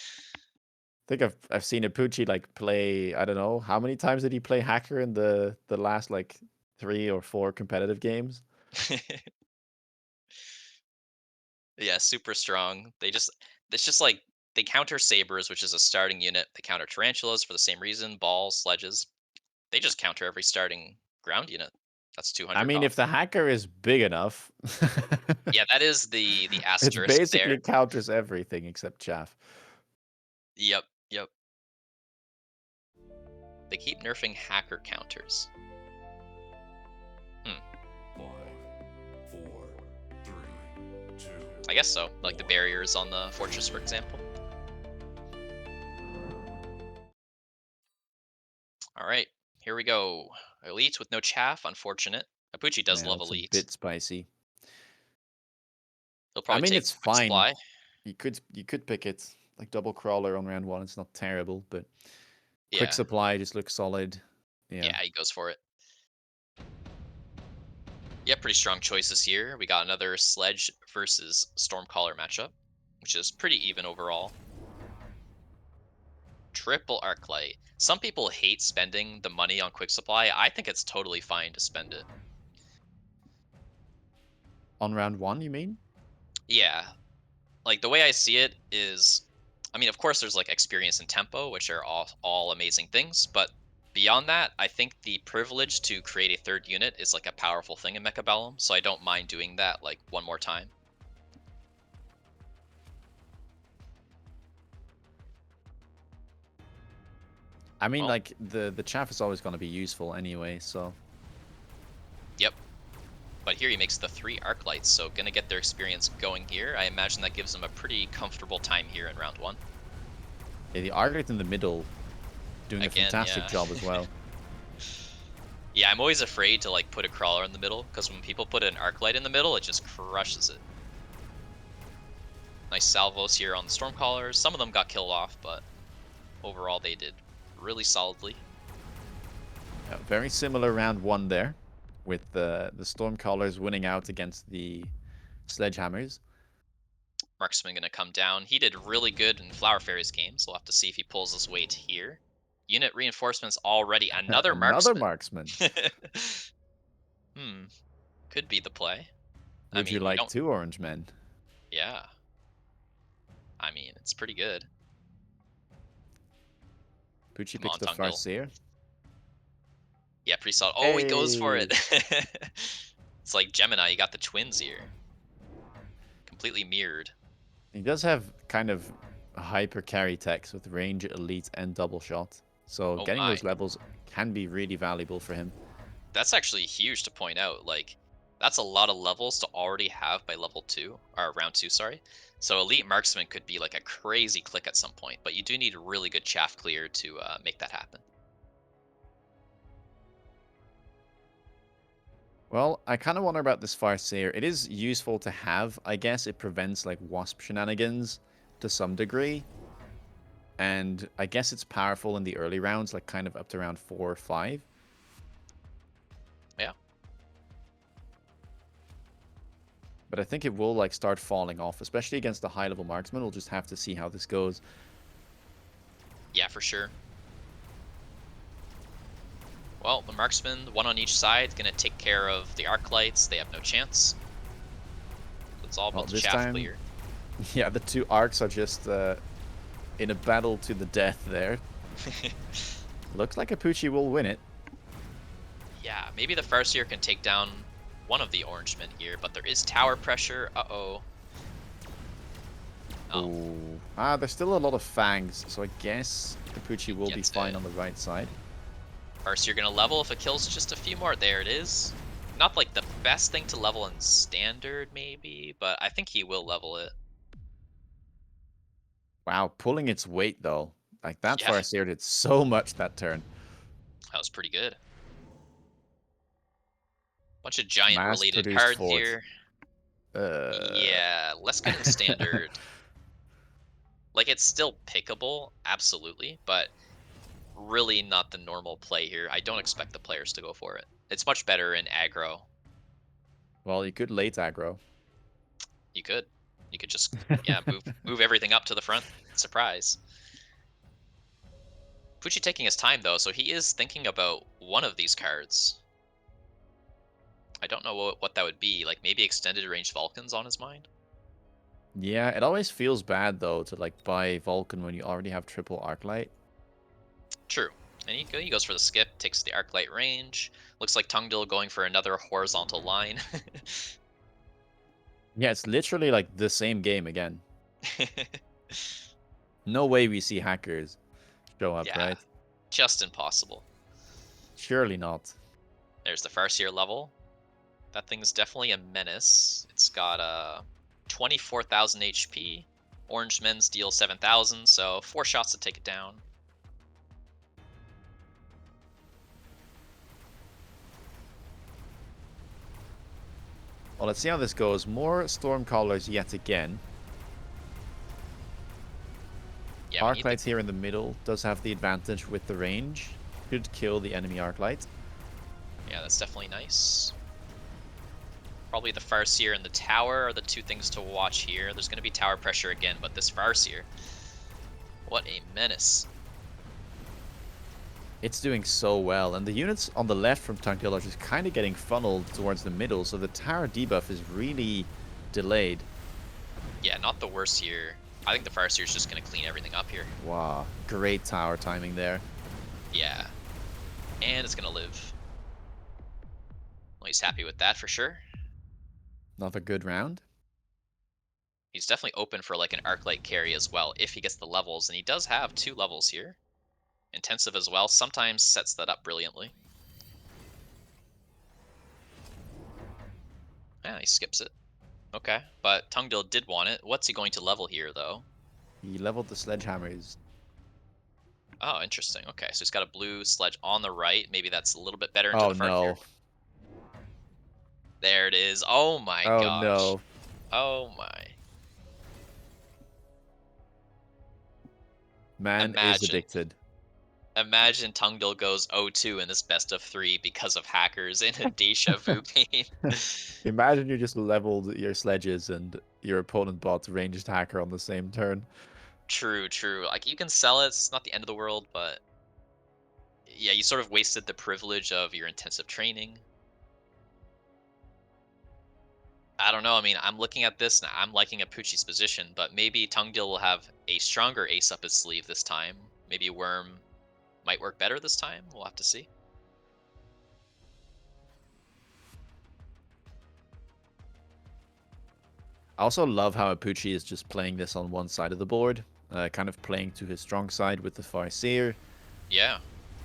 I think I've seen Apooche like play. I don't know how many times did he play Hacker in the last like 3 or 4 competitive games. Yeah, super strong. It's just like they counter sabers, which is a starting unit. They counter tarantulas for the same reason, balls, sledges. They just counter every starting ground unit. That's I 200 mean, if cost. the hacker is big enough, Yeah, that is the it's asterisk basically there. counters everything except chaff. Yep, yep. They keep nerfing hacker counters. Hmm. Five, four, three, two, I guess so. Like the one. barriers on the fortress, for example. All right, here we go. Elite with no chaff. Unfortunate. Apooche does Yeah, love that's a elite. bit spicy. He'll I probably mean, take it's quick fine. supply. You could pick it like double crawler on round one. It's not terrible, but quick Yeah, supply just looks solid. Yeah. yeah, he goes for it. Yeah, pretty strong choices here. We got another Sledge versus Stormcaller matchup, which is pretty even overall. Triple Arclight. Some people hate spending the money on quick supply. I think it's totally fine to spend it. On round one, you mean? Yeah, like the way I see it is, I mean, of course, there's like experience and tempo, which are all amazing things, but beyond that, I think the privilege to create a third unit is like a powerful thing in Mechabellum, so I don't mind doing that like one more time. I mean, Well, like the chaff is always going to be useful anyway. So yep. But here he makes the 3 Arc Lights, so gonna get their experience going here. I imagine that gives them a pretty comfortable time here in round one. yeah, the Arglet in the middle doing a Again, fantastic yeah. job as well. Yeah, I'm always afraid to like put a crawler in the middle, because when people put an arc light in the middle, it just crushes it. Nice salvos here on the Stormcallers. Some of them got killed off, but overall they did really solidly. Very similar round one there, with the Stormcallers winning out against the Sledgehammers. Marksman going to come down. He did really good in Flower Fairy's games. We'll have to see if he pulls his weight here. Unit reinforcements already. Another Another Marksman. marksman. Hmm. Could be the play. I Would you mean, we like don't. 2 orange men? Yeah. I mean, it's pretty good. Poochie Come picks on, the Tongil. Farseer. Yeah, pretty solid. Oh, he goes for Hey! it. It's like Gemini. You got the twins here. Completely mirrored. He does have kind of hyper carry techs with range, elite, and double shot. So Oh getting my. those levels can be really valuable for him. That's actually huge to point out. Like, that's a lot of levels to already have by level 2, or round 2, sorry. So Elite Marksman could be like a crazy click at some point, but you do need a really good chaff clear to make that happen. Well, I kind of wonder about this Farseer. It is useful to have, I guess. It prevents like wasp shenanigans to some degree. And I guess it's powerful in the early rounds, like kind of up to round 4 or 5. Yeah. But I think it will like start falling off, especially against the high level marksman. We'll just have to see how this goes. Yeah, for sure. Well, the Marksman, one on each side, going to take care of the Arc Lights. They have no chance. It's all Well, about the this chaff time, clear. yeah, the 2 arcs are just in a battle to the death there. Looks like Apooche will win it. Yeah, maybe the Farseer can take down one of the Orangemen here, but there is tower pressure. Uh-oh. Oh, Ooh. Ah, there's still a lot of fangs, so I guess Apooche will be gets fine it. on the right side. Farseer gonna level if it kills just a few more. There it is. Not like the best thing to level in standard, maybe, but I think he will level it. Wow, pulling its weight though. Like that Yeah, Farseer did so much that turn. that was pretty good. Bunch of giant Mass related produced cards fort. here. Uh, Yeah, less good in standard. Like, it's still pickable, absolutely, but really not the normal play here. I don't expect the players to go for it. It's much better in aggro. well, you could late aggro. You could. You could just, yeah, move everything up to the front. Surprise. Pucci taking his time, though, so he is thinking about one of these cards. I don't know what that would be. Like, maybe extended range Vulcans on his mind? Yeah, it always feels bad though to like buy Vulcan when you already have triple Arclight. True. And he goes for the skip, takes the Arclight range. Looks like Tongil going for another horizontal line. Yeah, it's literally like the same game again. No way we see hackers show up, Yeah, right? just impossible. Surely not. There's the Farseer level. That thing's definitely a menace. It's got 24,000 HP. Orange men's deal 7,000, so 4 shots to take it down. Well, let's see how this goes. More Stormcallers yet again. Yeah, we need the Arclights here in the middle does have the advantage with the range. Could kill the enemy Arclight. Yeah, that's definitely nice. Probably the Farseer and the tower are the two things to watch here. There's going to be tower pressure again, but this Farseer, what a menace. It's doing so well, and the units on the left from Tongil are just kind of getting funneled towards the middle, so the tower debuff is really delayed. Yeah, not the worst here. I think the Farseer is just going to clean everything up here. Wow, great tower timing there. Yeah. And it's going to live. Well, he's happy with that for sure. Another good round. He's definitely open for like an Arclight carry as well if he gets the levels, and he does have 2 levels here. Intensive as well, sometimes sets that up brilliantly. Yeah, he skips it. Okay, but Tongil did want it. What's he going to level here, though? He leveled the sledgehammers. Oh, interesting. Okay, so he's got a blue sledge on the right. Maybe that's a little bit better into Oh the Farseer. no. There it is. Oh my Oh gosh. no. Oh my. Man is Imagine. addicted. Imagine Tongil goes 0-2 in this best of 3 because of hackers in a deja vu game. Imagine you just leveled your sledges and your opponent bot's ranged hacker on the same turn. True, true. Like, you can sell it, it's not the end of the world, but yeah, you sort of wasted the privilege of your intensive training. I don't know. I mean, I'm looking at this and I'm liking Apooche's position, but maybe Tongil will have a stronger ace up his sleeve this time. Maybe Worm might work better this time. We'll have to see. I also love how Apooche is just playing this on one side of the board, kind of playing to his strong side with the Farseer, Yeah, what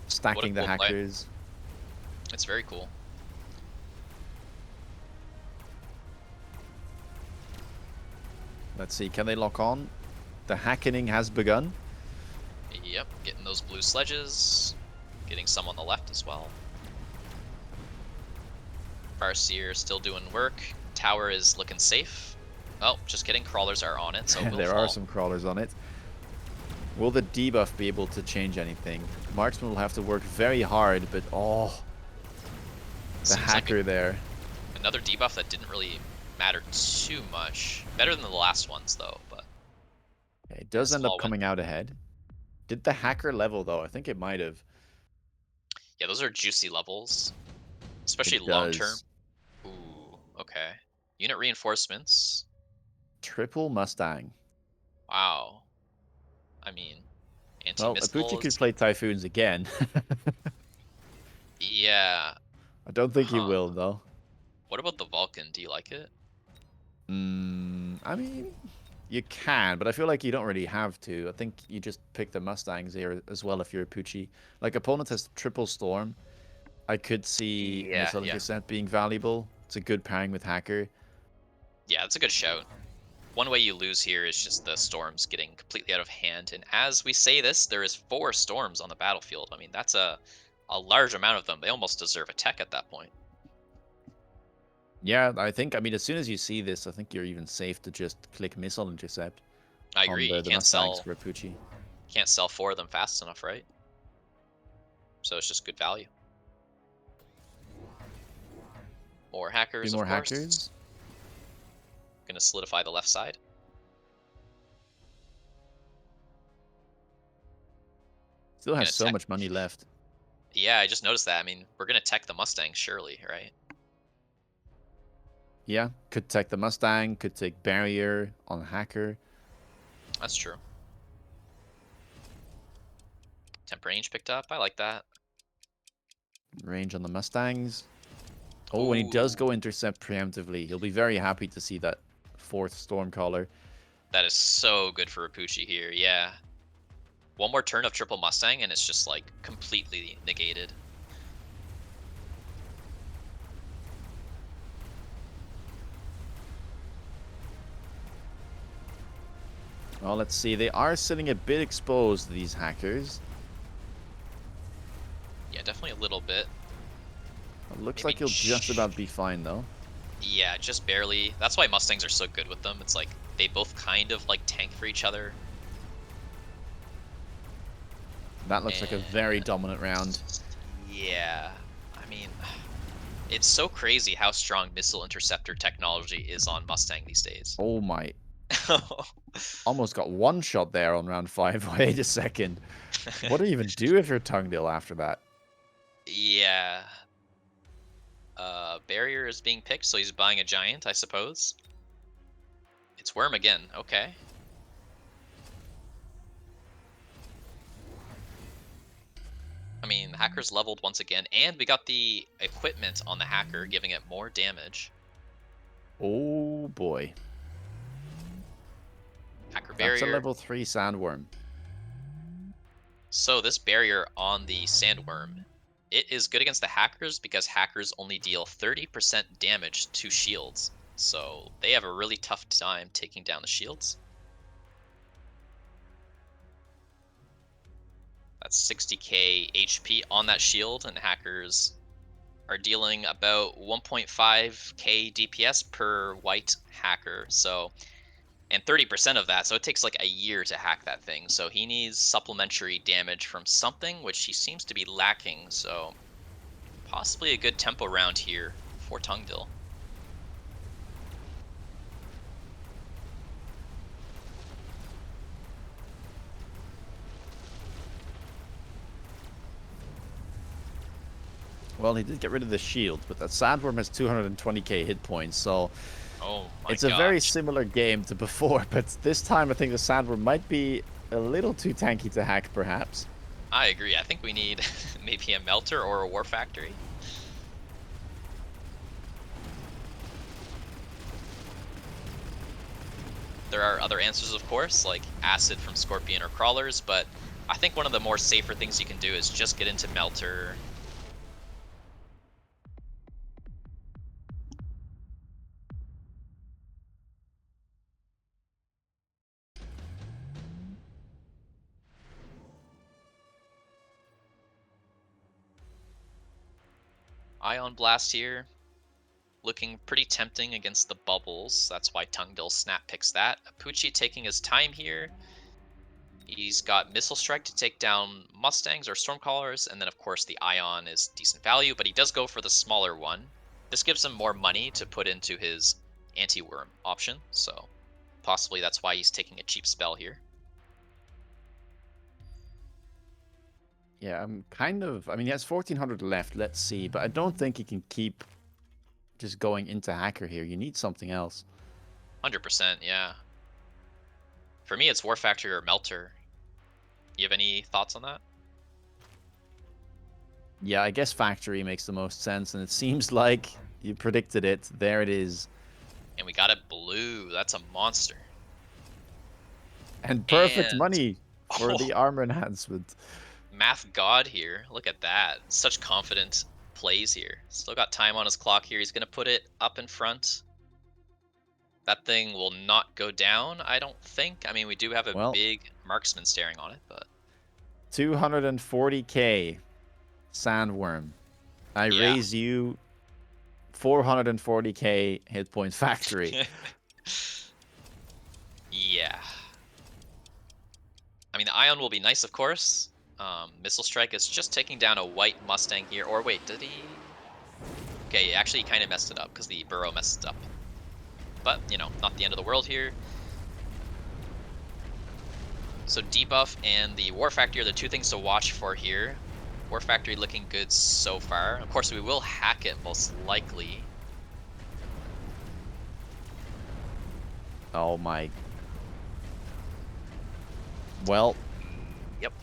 a stacking the cool play. hackers. It's very cool. Let's see, can they lock on? The hackening has begun. Yep, getting those blue sledges. Getting some on the left as well. Farseer still doing work. Tower is looking safe. Oh, just kidding. Crawlers are on it, so it will There fall. are some crawlers on it. Will the debuff be able to change anything? Marksman will have to work very hard, but oh, the Seems hacker like there. another debuff that didn't really matter too much. Better than the last ones, though, but Okay, it does end up small win. coming out ahead. Did the hacker level though? I think it might have. Yeah, those are juicy levels, It especially long term. does. Ooh, okay. Unit reinforcements. Triple Mustang. Wow. I mean, Well, Apooche could anti-missiles. play Typhoons again. Yeah. I don't think he Huh. will though. What about the Vulcan? Do you like it? I mean, you can, but I feel like you don't really have to. I think you just pick the Mustangs here as well if you're Apooche. Like, opponent has Triple Storm. I could see Yeah, Missile yeah. Intercept being valuable. It's a good pairing with Hacker. Yeah, that's a good shout. One way you lose here is just the storms getting completely out of hand. And as we say this, there is 4 storms on the battlefield. I mean, that's a large amount of them. They almost deserve a tech at that point. Yeah, I mean, as soon as you see this, I think you're even safe to just click Missile Intercept I on agree. You the Mustangs for Apooche. can't sell 4 of them fast enough, right? So it's just good value. More Three hackers, of more course. Hackers. Gonna solidify the left side. Still has Gonna so tech. much money left. Yeah, I just noticed that. I mean, we're gonna tech the Mustang, surely, right? Yeah, could take the Mustang, could take Barrier on Hacker. That's true. Temp range picked up. I like that. Range on the Mustangs. Oh, when he does Ooh, go intercept preemptively, he'll be very happy to see that 4th Stormcaller. that is so good for Apooche here. Yeah. One more turn of triple Mustang and it's just like completely negated. Well, let's see. They are sitting a bit exposed, these hackers. Yeah, definitely a little bit. It looks Maybe like he'll just about be fine, though. yeah, just barely. That's why Mustangs are so good with them. It's like they both kind of like tank for each other. That looks like a very And dominant round. yeah, I mean, it's so crazy how strong missile interceptor technology is on Mustang these days. Oh my. Almost got one shot there on round 5. Wait a second. What do you even do if you're Tongil after that? Yeah. Barrier is being picked, so he's buying a giant, I suppose. It's Worm again. Okay. I mean, the hacker's leveled once again, and we got the equipment on the hacker, giving it more damage. Oh boy. Hacker That's a barrier. level 3 Sandworm. So this barrier on the sandworm, it is good against the hackers because hackers only deal 30% damage to shields. So they have a really tough time taking down the shields. That's 60k HP on that shield, and hackers are dealing about 1.5k DPS per white hacker. So And 30% of that, so it takes like a year to hack that thing. So he needs supplementary damage from something, which he seems to be lacking. So possibly a good tempo round here for Tongil. Well, he did get rid of the shield, but that Sandworm has 220k hit points, so Oh my it's a very gosh. similar game to before, but this time I think the Sandworm might be a little too tanky to hack, perhaps. I agree. I think we need maybe a melter or a war factory. There are other answers, of course, like acid from Scorpion or crawlers, but I think one of the more safer things you can do is just get into melter. Ion Blast here, looking pretty tempting against the bubbles. That's why Tongil snap picks that. Apooche taking his time here. He's got Missile Strike to take down Mustangs or Stormcallers, and then of course the Ion is decent value, but he does go for the smaller one. This gives him more money to put into his anti-worm option, so possibly that's why he's taking a cheap spell here. Yeah, I'm kind of... I mean, he has 1400 left, let's see, but I don't think he can keep just going into Hacker here. You need something else. 100%, yeah. For me, it's War Factory or Melter. You have any thoughts on that? Yeah, I guess Factory makes the most sense, and it seems like you predicted it. There it is. And we got it blue. That's a monster. And perfect And money for oh, the armor enhancement. Math God here. Look at that. Such confident plays here. Still got time on his clock here. He's going to put it up in front. That thing will not go down, I don't think. I mean, we do have a Well, big marksman staring on it, but 240k Sandworm. I yeah. raise you 440k hit point Factory. Yeah. I mean, the Ion will be nice, of course. Missile Strike is just taking down a white Mustang here. Or wait, did he? Okay, actually, he kind of messed it up because the Burrow messed it up. But, you know, not the end of the world here. So debuff and the War Factory are the two things to watch for here. War Factory looking good so far. Of course, we will hack it most likely. Oh my. Well, Yep.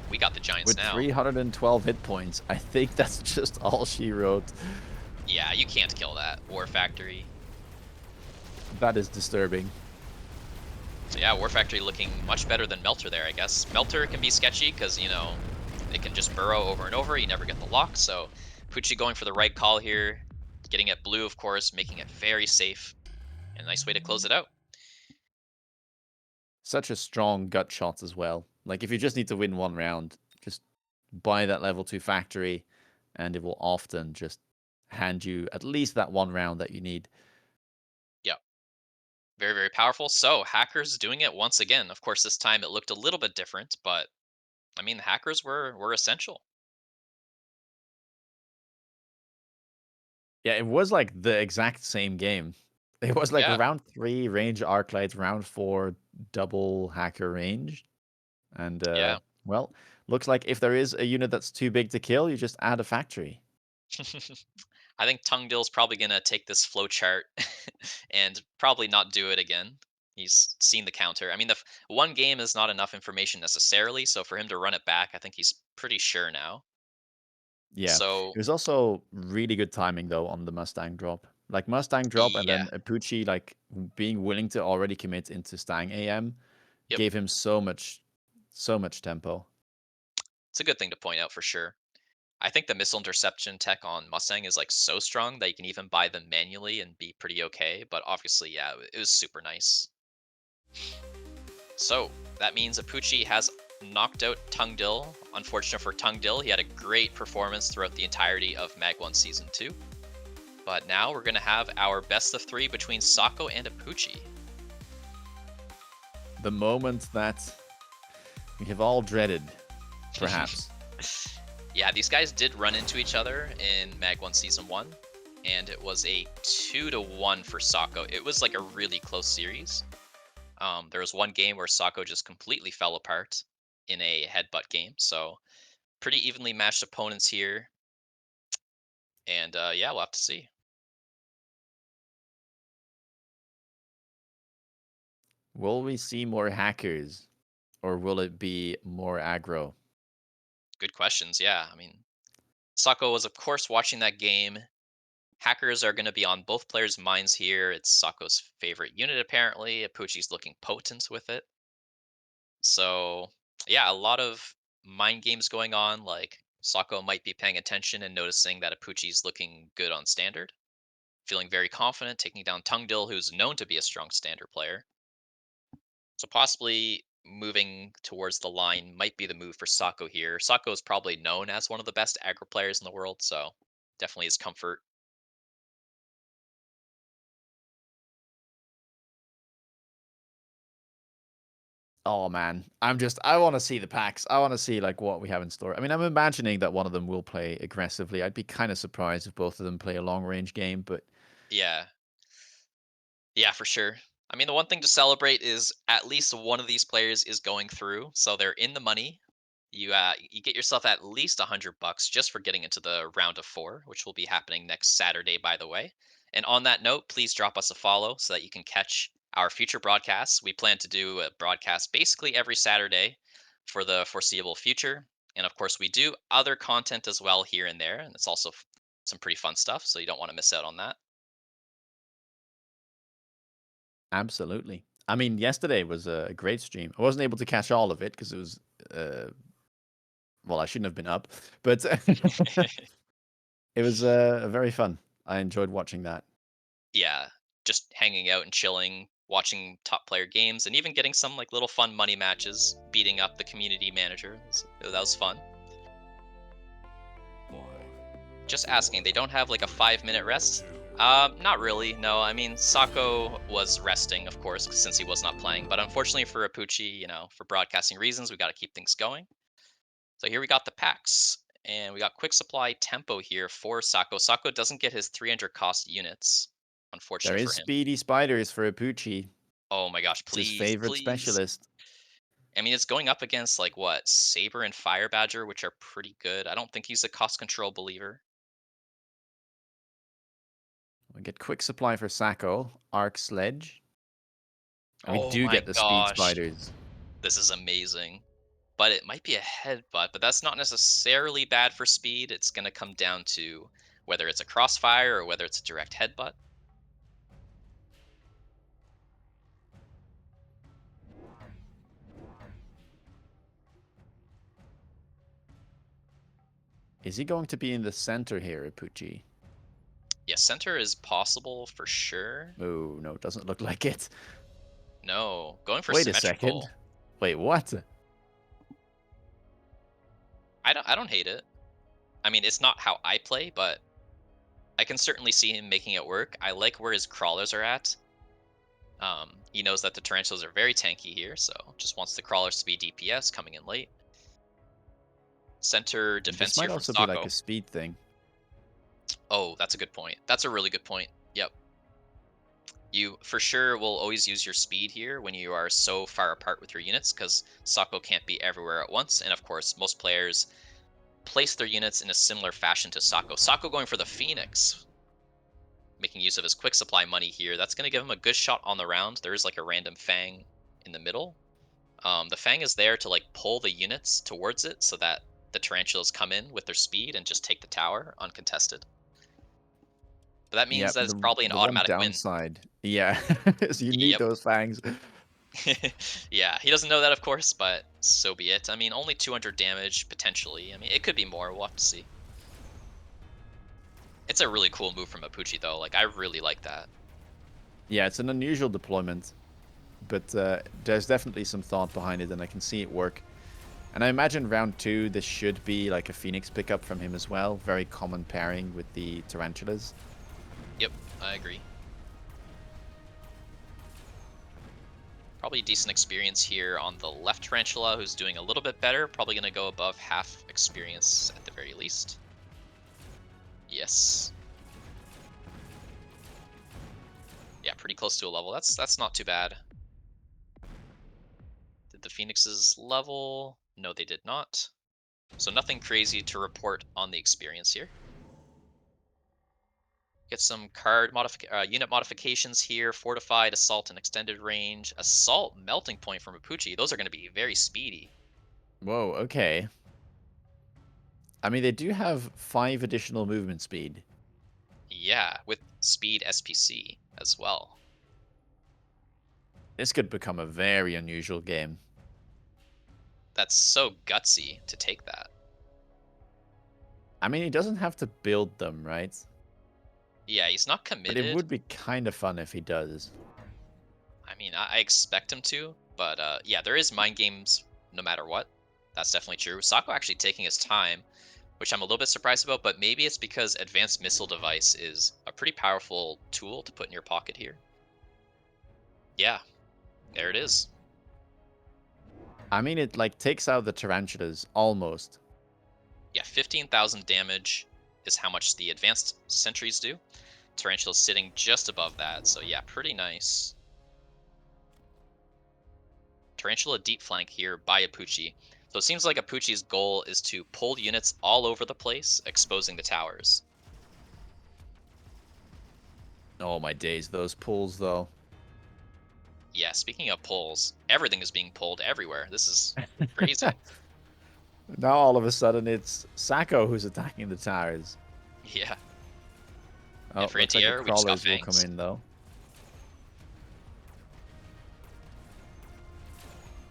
We got the Giants with now. 312 hit points, I think that's just all she wrote. Yeah, you can't kill that War Factory. That is disturbing. So yeah, War Factory looking much better than Melter there, I guess. Melter can be sketchy because, you know, it can just burrow over and over. You never get the lock. So Pucci going for the right call here. Getting it blue, of course, making it very safe. And a nice way to close it out. Such a strong gut shot as well. Like, if you just need to win one round, just buy that level 2 Factory, and it will often just hand you at least that one round that you need. Yep. Very, very powerful. So hackers doing it once again. Of course, this time it looked a little bit different, but I mean, the hackers were essential. Yeah, it was like the exact same game. It was like Yeah, round 3 range Arclight, round 4 double hacker range. And, yeah. well, looks like if there is a unit that's too big to kill, you just add a factory. I think Tungdill's probably gonna take this flowchart and probably not do it again. He's seen the counter. I mean, one game is not enough information necessarily, so for him to run it back, I think he's pretty sure now. Yeah. So It was also really good timing, though, on the Mustang drop. Like, Mustang drop and yeah, then Apooche, like, being willing to already commit into Stang AM yep, gave him so much tempo. it's a good thing to point out for sure. I think the missile interception tech on Mustang is like so strong that you can even buy them manually and be pretty okay. But obviously, yeah, it was super nice. So that means Apooche has knocked out Tongil. Unfortunate for Tongil, he had a great performance throughout the entirety of MAG1 Season 2. But now we're going to have our best of 3 between Sako and Apooche. The moment that we have all dreaded, perhaps. Yeah, these guys did run into each other in MAG1 Season 1, and it was a 2-1 for Sako. It was like a really close series. There was one game where Sako just completely fell apart in a headbutt game, so pretty evenly matched opponents here. And yeah, we'll have to see. Will we see more hackers, or will it be more aggro? Good questions, yeah. I mean, Sako was, of course, watching that game. Hackers are going to be on both players' minds here. It's Sako's favorite unit, apparently. Apooche's looking potent with it. So, yeah, a lot of mind games going on. Like, Sako might be paying attention and noticing that Apooche's looking good on standard. Feeling very confident, taking down Tongil, who's known to be a strong standard player. So possibly moving towards the line might be the move for Sako here. Sako is probably known as one of the best aggro players in the world, so definitely his comfort. Oh man, I want to see the packs. I want to see like what we have in store. I mean, I'm imagining that one of them will play aggressively. I'd be kind of surprised if both of them play a long range game, but Yeah, yeah, for sure. I mean, the one thing to celebrate is at least one of these players is going through, so they're in the money. You get yourself at least $100 just for getting into the round of 4, which will be happening next Saturday, by the way. And on that note, please drop us a follow so that you can catch our future broadcasts. We plan to do a broadcast basically every Saturday for the foreseeable future. And of course, we do other content as well here and there, and it's also some pretty fun stuff, so you don't want to miss out on that. absolutely. I mean, yesterday was a great stream. I wasn't able to catch all of it because it was, well, I shouldn't have been up, but it was very fun. I enjoyed watching that. Yeah, just hanging out and chilling, watching top player games, and even getting some like little fun money matches, beating up the community manager. That was fun. 5, Just asking, they don't have like a 5-minute rest? 2, Not really. No, I mean Sako was resting, of course, since he was not playing. But unfortunately for Apooche, for broadcasting reasons, we got to keep things going. So here we got the packs, and we got quick supply tempo here for Sako. Sako doesn't get his 300 cost units, There unfortunate is for him. speedy spiders for Apooche. Oh my gosh, It's his please, favorite please. specialist. I mean, it's going up against like what Saber and Fire Badger, which are pretty good. I don't think he's a cost control believer. We get quick supply for Sako, Arc Sledge, and we Oh do my get the speed gosh, spiders. this is amazing. But it might be a headbutt, but that's not necessarily bad for speed. It's going to come down to whether it's a crossfire or whether it's a direct headbutt. Is he going to be in the center here, Apooche? Yeah, center is possible for sure. Oh, no, doesn't look like it. No, going for Wait a second. symmetrical. Wait, what? I don't hate it. I mean, it's not how I play, but I can certainly see him making it work. I like where his crawlers are at. He knows that the tarantulas are very tanky here, so just wants the crawlers to be DPS coming in late. Center This defense here might from also be like a Sako. speed thing. Oh, that's a good point. That's a really good point. Yep. You for sure will always use your speed here when you are so far apart with your units, because Sako can't be everywhere at once. And of course, most players place their units in a similar fashion to Sako. Sako going for the Phoenix, making use of his quick supply money here. That's going to give him a good shot on the round. There is like a random Fang in the middle. The Fang is there to like pull the units towards it so that the tarantulas come in with their speed and just take the tower uncontested. But that means Yep, that it's probably an the one automatic win. downside. Yeah, is you need Yep. those fangs. Yeah, he doesn't know that, of course, but so be it. I mean, only 200 damage, potentially. I mean, it could be more. We'll have to see. It's a really cool move from Apooche, though. Like, I really like that. Yeah, it's an unusual deployment, but there's definitely some thought behind it, and I can see it work. And I imagine round 2, this should be like a Phoenix pickup from him as well. Very common pairing with the tarantulas. Yep, I agree. Probably decent experience here on the left Tarantula, who's doing a little bit better. Probably going to go above half experience at the very least. Yes. Yeah, pretty close to a level. That's not too bad. Did the Phoenixes level? No, they did not. So nothing crazy to report on the experience here. Get some unit modifications here. Fortified, Assault, and Extended Range. Assault, Melting Point from Apooche. Those are going to be very speedy. Whoa, okay. I mean, they do have 5 additional movement speed. Yeah, with Speed SPC as well. This could become a very unusual game. That's so gutsy to take that. I mean, he doesn't have to build them, right? Yeah, he's not But it committed. would be kind of fun if he does. I mean, I expect him to, but yeah, there is mind games no matter what. That's definitely true. Sako actually taking his time, which I'm a little bit surprised about, but maybe it's because Advanced Missile Device is a pretty powerful tool to put in your pocket here. Yeah, there it is. I mean, it like takes out the tarantulas almost. Yeah, 15,000 damage is how much the advanced sentries do. Tarantula's sitting just above that, so yeah, pretty nice. Tarantula deep flank here by Apooche. So it seems like Apooche's goal is to pull units all over the place, exposing the towers. Oh my days, those pulls though. Yeah, speaking of pulls, everything is being pulled everywhere. This is crazy. Now all of a sudden it's Sako who's attacking the towers. Yeah. And Oh, for looks like the anti-air, we just got crawlers will come fangs. in though.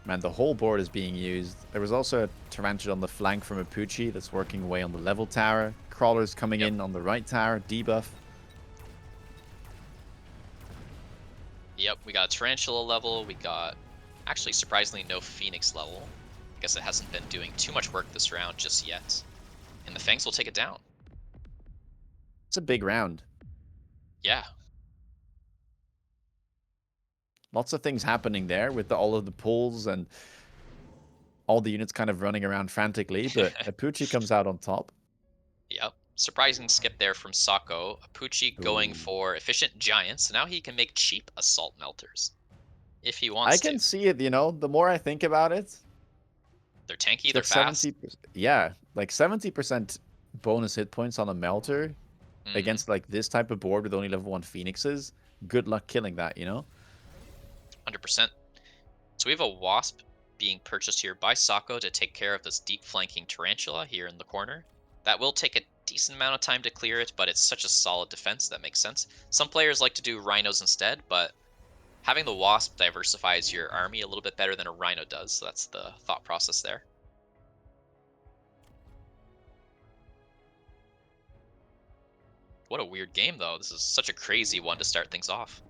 Man, the whole board is being used. There was also a tarantula on the flank from Apooche that's working away on the level tower. Crawlers coming Yep. in on the right tower, debuff. Yep, we got Tarantula level. We got, actually, surprisingly, no Phoenix level. I guess it hasn't been doing too much work this round just yet. And the Fangs will take it down. It's a big round. Yeah. Lots of things happening there with all of the pulls and all the units kind of running around frantically, but Apooche comes out on top. Yep. Surprising skip there from Sako. Apooche going Ooh. for efficient giants. Now he can make cheap assault melters if he I wants to. can see it, the more I think about it, They're tanky, it's they're like fast. 70%. Yeah, like 70% bonus hit points on a melter Hmm. against like this type of board with only level 1 phoenixes. Good luck killing that? 100%. So we have a Wasp being purchased here by Sako to take care of this deep flanking Tarantula here in the corner. That will take a decent amount of time to clear it, but it's such a solid defense that makes sense. Some players like to do Rhinos instead, but having the Wasp diversifies your army a little bit better than a Rhino does, so that's the thought process there. What a weird game, though. This is such a crazy one to start things off.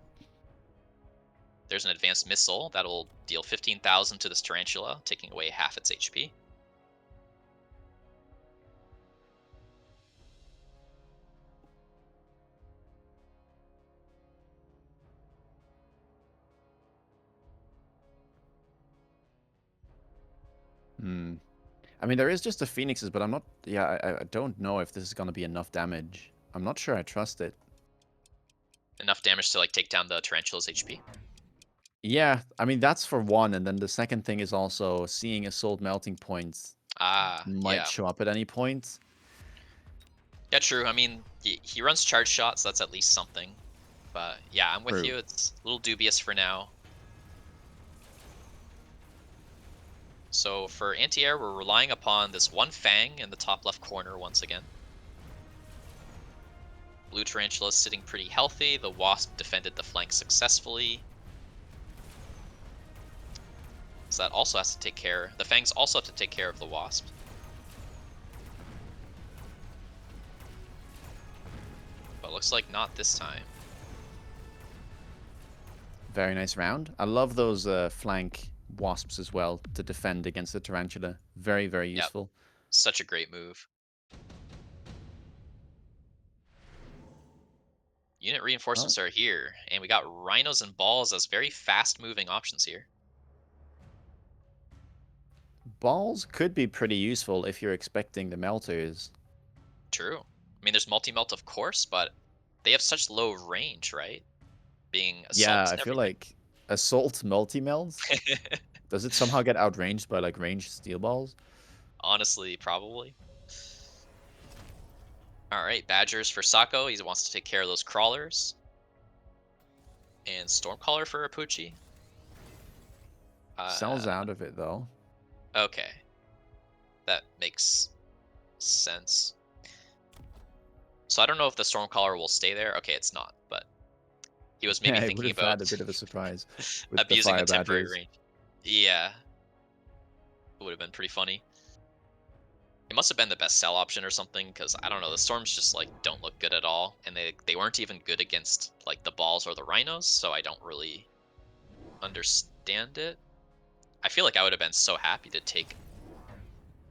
There's an advanced missile that'll deal 15,000 to this Tarantula, taking away half its HP. Hmm. I mean, there is just the phoenixes, but I'm not. Yeah, I don't know if this is going to be enough damage. I'm not sure I trust it. Enough damage to like take down the Tarantula's HP. Yeah, I mean, that's for one. And then the second thing is also seeing assault melting points Ah, might yeah. show up at any point. Yeah, true. I mean, he runs charge shots, so that's at least something. But yeah, I'm with True. you. It's a little dubious for now. So for anti-air, we're relying upon this one Fang in the top left corner once again. Blue Tarantula is sitting pretty healthy. The Wasp defended the flank successfully. So that also has to take care. The Fangs also have to take care of the Wasp. But looks like not this time. Very nice round. I love those flank wasps as well to defend against the tarantula. Very, very Yep, useful. such a great move. Unit Oh, reinforcements are here, and we got Rhinos and Balls as very fast moving options here. balls could be pretty useful if you're expecting the melters. True. I mean, there's multi-melt, of course, but they have such low range, right? Being Yeah, assaults I and feel everything. like assault multi-melts. Does it somehow get outranged by like ranged steel balls? Honestly, probably. All right, Badgers for Sako. He wants to take care of those crawlers. And Stormcaller for Apooche. Sells Uh, out of it though. okay. That makes sense. So I don't know if the Stormcaller will stay there. Okay, it's not, but he was maybe Yeah, it would thinking have about had a bit of a surprise with the abusing the fire temporary badgers. range. Yeah, it would have been pretty funny. It must have been the best sell option or something, because I don't know, the storms just like don't look good at all, and they weren't even good against like the balls or the rhinos, so I don't really understand it. I feel like I would have been so happy to take.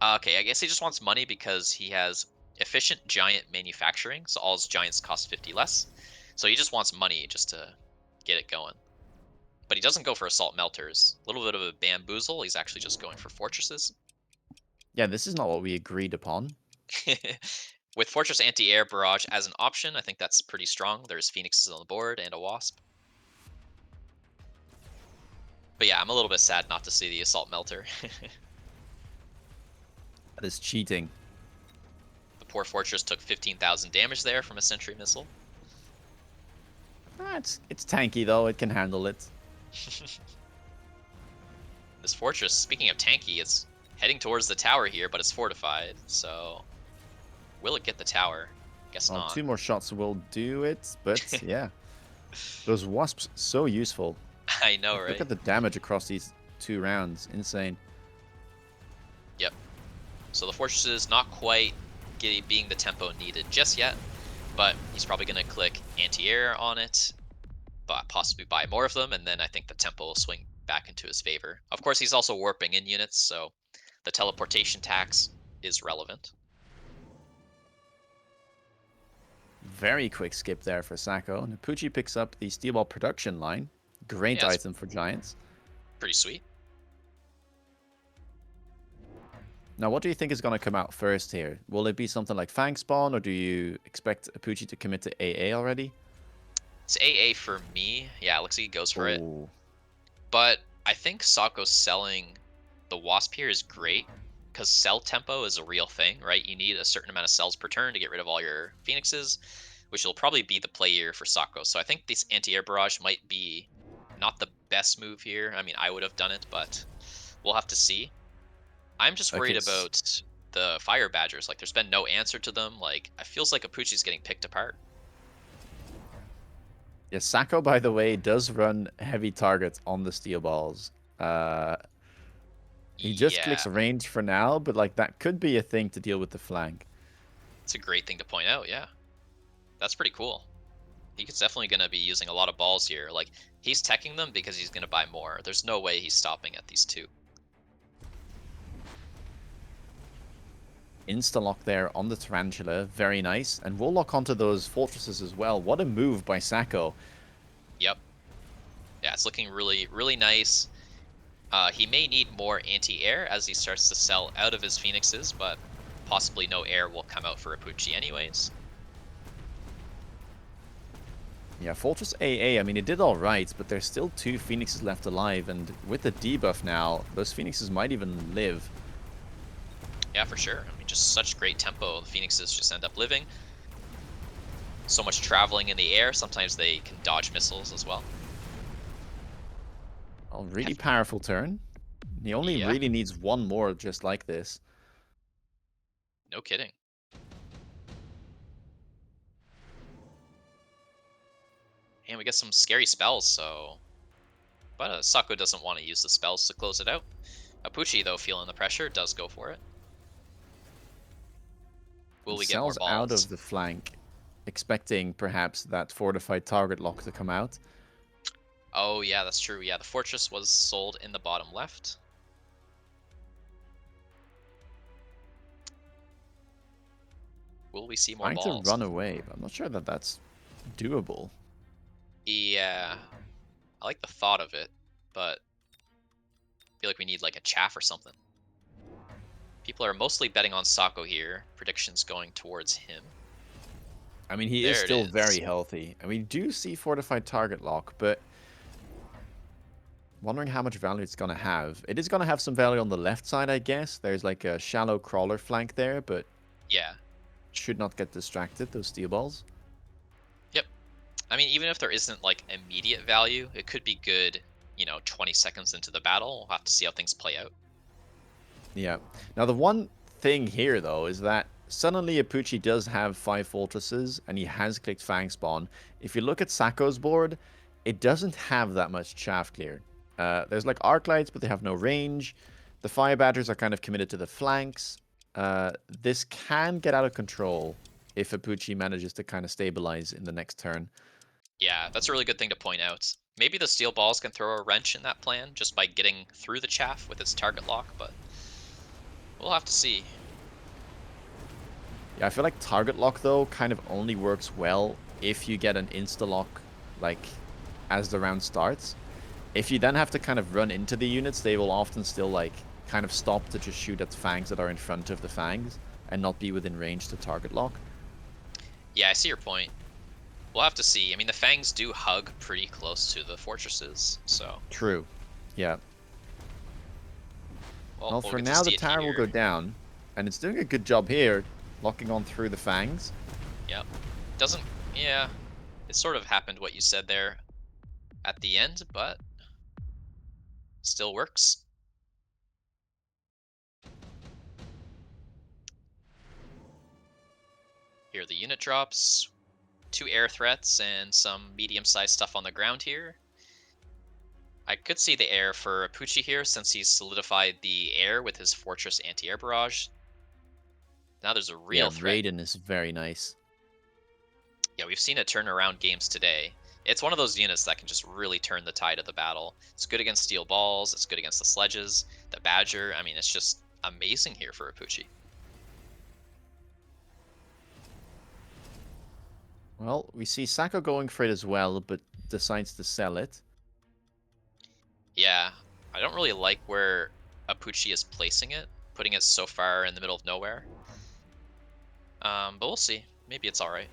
Okay, I guess he just wants money because he has efficient giant manufacturing, so all his giants cost 50 less. So he just wants money just to get it going. But he doesn't go for assault melters. A little bit of a bamboozle. He's actually just going for fortresses. Yeah, this is not what we agreed upon. With Fortress Anti-Air Barrage as an option, I think that's pretty strong. There's Phoenixes on the board and a Wasp. But yeah, I'm a little bit sad not to see the Assault Melter. That is cheating. The poor Fortress took 15,000 damage there from a Sentry Missile. Ah, it's tanky though, it can handle it. This Fortress, speaking of tanky, it's heading towards the tower here, but it's fortified. So will it get the tower? Guess Well, not. 2 more shots will do it, but yeah. Those wasps, so useful. I know, Like, look right? at the damage across these 2 rounds. Insane. Yep. So the Fortress is not quite being the tempo needed just yet, but he's probably going to click anti-air on it, but possibly buy more of them, and then I think the tempo will swing back into his favor. Of course, he's also warping in units, so the teleportation tax is relevant. Very quick skip there for Sako. And Apooche picks up the steel ball production line. Great Yeah, it's item for Giants. pretty sweet. Now, what do you think is going to come out first here? Will it be something like Fang Spawn, or do you expect Apooche to commit to AA already? It's AA for me. Yeah, it looks like he goes for it. Oh, But I think Sako selling the Wasp here is great, because cell tempo is a real thing, right? You need a certain amount of cells per turn to get rid of all your Phoenixes, which will probably be the play here for Sako. So I think this anti-air barrage might be not the best move here. I mean, I would have done it, but we'll have to see. I'm just okay. worried about the fire badgers. Like, there's been no answer to them. Like, it feels like Apooche's getting picked apart. Yeah, Sako, by the way, does run heavy targets on the steel balls. He just Yeah, clicks range for now, but like that could be a thing to deal with the flank. it's a great thing to point out. Yeah, that's pretty cool. He's definitely going to be using a lot of balls here. Like, he's teching them because he's going to buy more. There's no way he's stopping at these two. Insta-lock there on the Tarantula. Very nice. And we'll lock onto those fortresses as well. What a move by Sako. Yep. Yeah, it's looking really, really nice. He may need more anti-air as he starts to sell out of his Phoenixes, but possibly no air will come out for Apooche anyways. Yeah, Fortress AA, I mean, it did all right, but there's still 2 Phoenixes left alive, and with the debuff now, those Phoenixes might even live. Yeah, for sure. I mean, just such great tempo. The Phoenixes just end up living. So much traveling in the air. Sometimes they can dodge missiles as well. A really powerful turn. He only Yeah, really needs 1 more just like this. no kidding. And we get some scary spells, so... But Sako doesn't want to use the spells to close it out. Apooche, though, feeling the pressure, does go for it. Will And we get more sells out balls? of the flank, expecting perhaps that fortified target lock to come out. Oh, yeah, that's true. Yeah, the fortress was sold in the bottom left. Will we see more Trying to balls? run away, but I'm not sure that that's doable. Yeah, I like the thought of it, but I feel like we need like a chaff or something. People are mostly betting on Sako here. Predictions going towards him. I mean, he is There it still is. very healthy. And we do see fortified target lock, but wondering how much value it's going to have. It is going to have some value on the left side, I guess. There's like a shallow crawler flank there, but Yeah. should not get distracted, those steel balls. Yep. I mean, even if there isn't like immediate value, it could be good, 20 seconds into the battle. We'll have to see how things play out. Yeah. Now, the one thing here, though, is that suddenly Apooche does have 5 fortresses, and he has clicked Fang Spawn. If you look at Sako's board, it doesn't have that much chaff cleared. There's like arc lights, but they have no range. The fire badgers are kind of committed to the flanks. This can get out of control if Apooche manages to kind of stabilize in the next turn. Yeah, that's a really good thing to point out. Maybe the steel balls can throw a wrench in that plan just by getting through the chaff with its target lock, but we'll have to see. Yeah, I feel like target lock, though, kind of only works well if you get an insta-lock, like, as the round starts. If you then have to kind of run into the units, they will often still, like, kind of stop to just shoot at fangs that are in front of the fangs and not be within range to target lock. Yeah, I see your point. We'll have to see. I mean, the fangs do hug pretty close to the fortresses, so True. Yeah. well, Well, we'll for get to now, the see it tower will go here. down, and it's doing a good job here, locking on through the fangs. Yep. Doesn't, yeah, it sort of happened what you said there at the end, but still works. Here are the unit drops. 2 air threats and some medium-sized stuff on the ground here. I could see the air for Apooche here since he's solidified the air with his fortress anti-air barrage. Now there's a Yeah, real threat. Raiden is very nice. Yeah, we've seen it turn around games today. It's one of those units that can just really turn the tide of the battle. It's good against steel balls, it's good against the sledges, the badger. I mean, it's just amazing here for Apooche. Well, we see Sako going for it as well, but decides to sell it. Yeah, I don't really like where Apooche is placing it, putting it so far in the middle of nowhere. But we'll see. Maybe it's alright.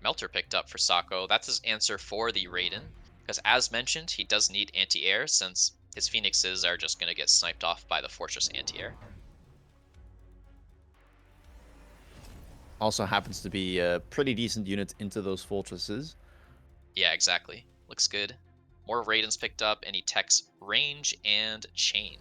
Melter picked up for Sako. That's his answer for the Raiden. Because as mentioned, he does need anti-air since his Phoenixes are just going to get sniped off by the Fortress anti-air. Also happens to be a pretty decent unit into those fortresses. Yeah, exactly. Looks good. More Raidens picked up, and he techs range and chain.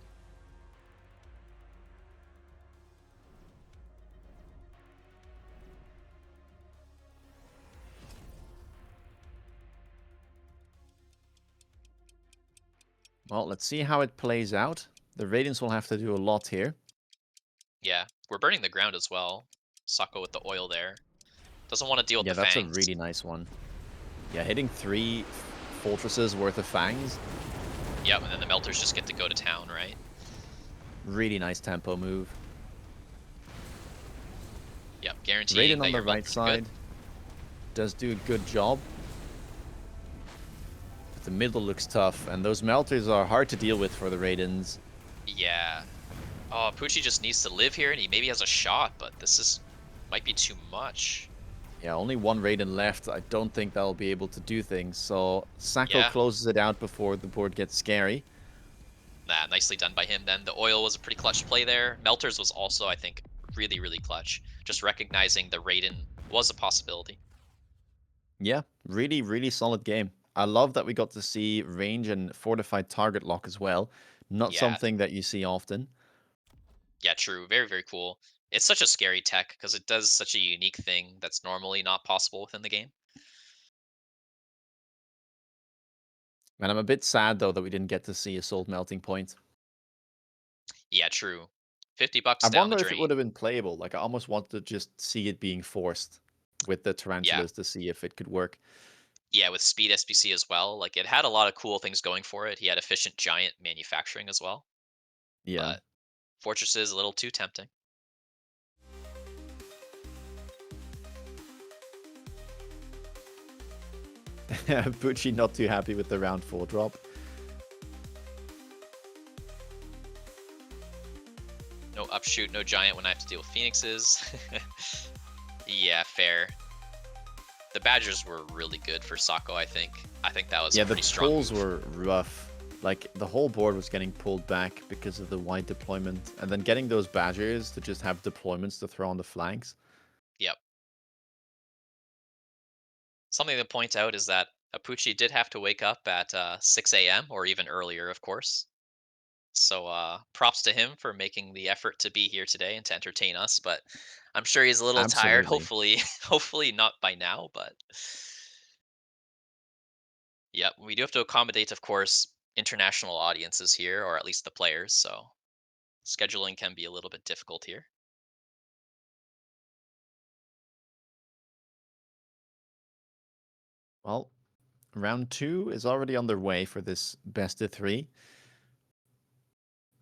Well, let's see how it plays out. The Raidens will have to do a lot here. Yeah, we're burning the ground as well. Sako with the oil there. Doesn't want to deal with Yeah, the that's a fangs. really nice one. Yeah, hitting 3 fortresses worth of fangs. Yep, and then the melters just get to go to town, right? Really nice tempo move. Yep, guaranteeing Raiden that on the your right melters are side good. does do a good job. But the middle looks tough, and those melters are hard to deal with for the Raidens. Yeah. Oh, Poochie just needs to live here, and he maybe has a shot, but this is might be too much. Yeah, only 1 Raiden left. I don't think that'll be able to do things. So Sako Yeah. closes it out before the board gets scary. Nah, nicely done by him then. The oil was a pretty clutch play there. Melters was also, I think, really, really clutch. Just recognizing the Raiden was a possibility. Yeah, really, really solid game. I love that we got to see range and fortified target lock as well. Not Yeah. something that you see often. Yeah, true. Very, very cool. It's such a scary tech because it does such a unique thing that's normally not possible within the game. And I'm a bit sad, though, that we didn't get to see Assault Melting Point. Yeah, true. $50 I down the wonder if it would drain. have been playable. Like, I almost want to just see it being forced with the Yeah. tarantulas to see if it could work. Yeah, with speed SBC as well. Like, it had a lot of cool things going for it. He had efficient giant manufacturing as well. Yeah. But Fortress is a little too tempting. Bucci not too happy with the round 4 drop. shoot, no giant when I have to deal with phoenixes. Yeah, fair. The badgers were really good for Sako, I think. I think that was a Yeah, the pretty strong pulls move. were rough. Like, the whole board was getting pulled back because of the wide deployment. And then getting those badgers to just have deployments to throw on the flanks. Yep. Something to point out is that Apooche did have to wake up at 6 a.m. or even earlier, of course. So props to him for making the effort to be here today and to entertain us. But I'm sure he's a little tired. Absolutely. Hopefully, hopefully not by now. But yeah, we do have to accommodate, of course, international audiences here, or at least the players. So scheduling can be a little bit difficult here. Well, round 2 is already underway for this best of 3.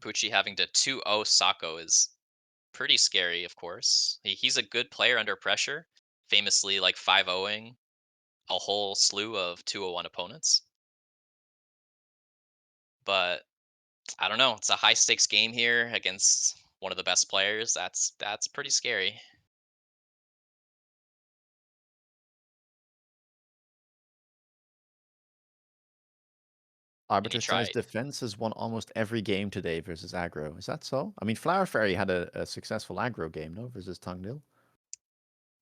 Pucci having to 2-0 Sako is pretty scary, of course. He's a good player under pressure, famously like 5-0ing a whole slew of 201 opponents. But I don't know. It's a high stakes game here against one of the best players. That's pretty scary. And he Arbiter says tried. defense has won almost every game today versus aggro. Is that so? I mean, Flower Fairy had a successful aggro game, no, versus Tongil.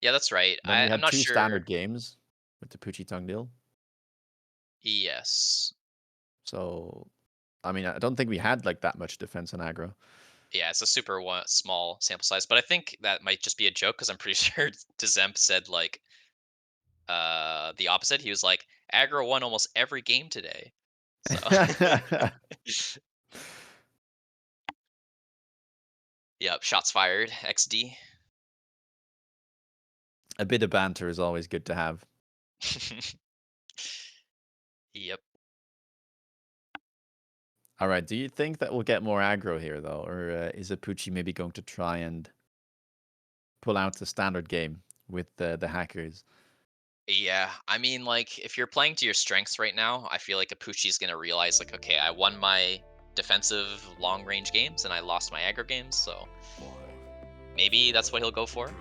Yeah, that's right. Then we I'm had not 2 sure. standard games with the Poochie Tongil. Yes. So, I mean, I don't think we had like that much defense in aggro. Yeah, it's a super small sample size, but I think that might just be a joke because I'm pretty sure Dezemp said like the opposite. He was like aggro won almost every game today. So yep, shots fired. XD. A bit of banter is always good to have. Yep. All right, do you think that we'll get more aggro here, though? Or is Apooche maybe going to try and pull out the standard game with the hackers? Yeah, I mean, like, if you're playing to your strengths right now, I feel like Apoochi's gonna realize, like, okay, I won my defensive long range games and I lost my aggro games, so 5, maybe that's what he'll go 4, for.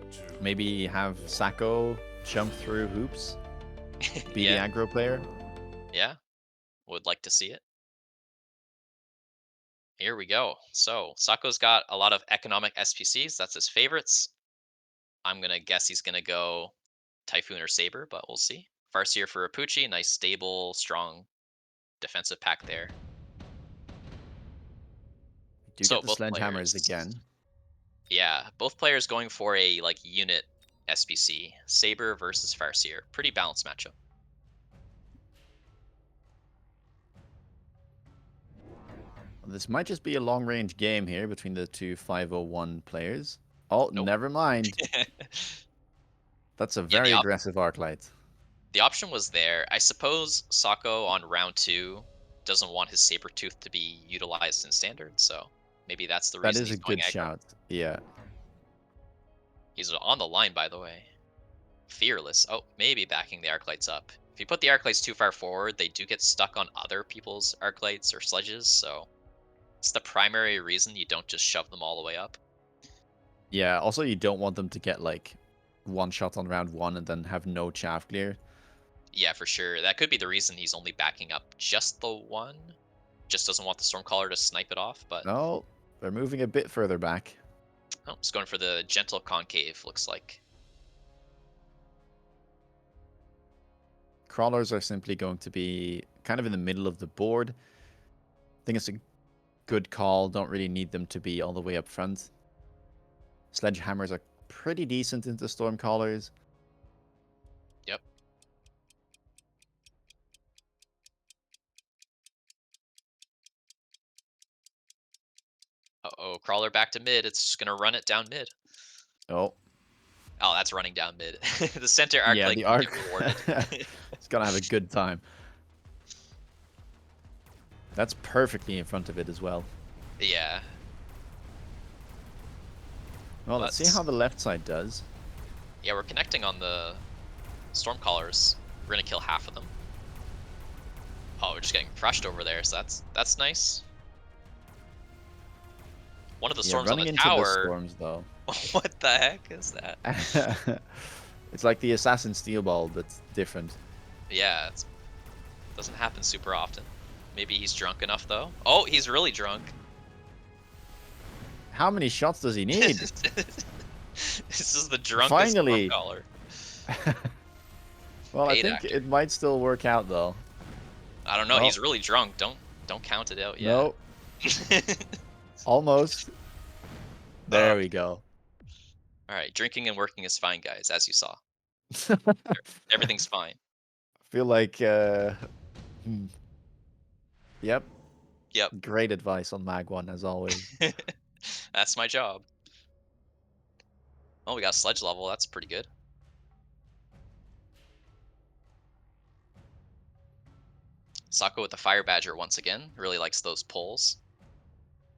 3, 2, Maybe have Sako jump through hoops, be the Yeah, aggro player? yeah, would like to see it. Here we go. So Sako's got a lot of economic SPCs. That's his favorites. I'm gonna guess he's gonna go Typhoon or Saber, but we'll see. Farseer for Apoochi, nice, stable, strong defensive pack there. We do So get the both sledgehammers players, again. yeah, both players going for a like unit SPC. Saber versus Farseer, pretty balanced matchup. This might just be a long range game here between the two 501 players. Oh, Nope. never mind. That's a Yeah, very aggressive Arclight. the option was there. I suppose Sako on round 2 doesn't want his saber tooth to be utilized in standard, so maybe that's the That reason is a he's going good aggro. shout. Yeah. He's on the line, by the way. Fearless. Oh, maybe backing the arc lights up. If you put the arc lights too far forward, they do get stuck on other people's arc lights or sledges, so it's the primary reason you don't just shove them all the way up. Yeah, also you don't want them to get like one shot on round 1 and then have no chaff clear. Yeah, for sure. That could be the reason he's only backing up just the one. Just doesn't want the Stormcaller to snipe it off, but No, they're moving a bit further back. oh, he's going for the gentle concave, looks like. Crawlers are simply going to be kind of in the middle of the board. I think it's a good call. Don't really need them to be all the way up front. Sledgehammers are pretty decent into Stormcallers. Yep. Uh-oh, Crawler back to mid. It's just gonna run it down mid. Oh, Oh, that's running down mid. The center arc yeah, light the can get arc. rewarded. It's gonna have a good time. That's perfectly in front of it as well. Yeah, Well, let's see but how the left side does. yeah, we're connecting on the Stormcallers. We're gonna kill half of them. Oh, we're just getting crushed over there, so that's nice. One of the Yeah, storms on the running into the tower. storms though. What the heck is that? It's like the Assassin Steel Ball, but different. Yeah, it doesn't happen super often. Maybe he's drunk enough though. Oh, he's really drunk. How many shots does he need? This is the drunkest drunk Finally. caller. Well, I Paid think actor. it might still work out though. I don't know. Oh, He's really drunk. Don't count it out yet. no, almost. uh, There we go. all right, drinking and working is fine, guys. As you saw, everything's fine. Feel like, hmm, yep, Yep, great advice on MAG1 as always. that's my job. Oh, we got sledge level. That's pretty good. Sako with the fire badger once again. Really likes those pulls.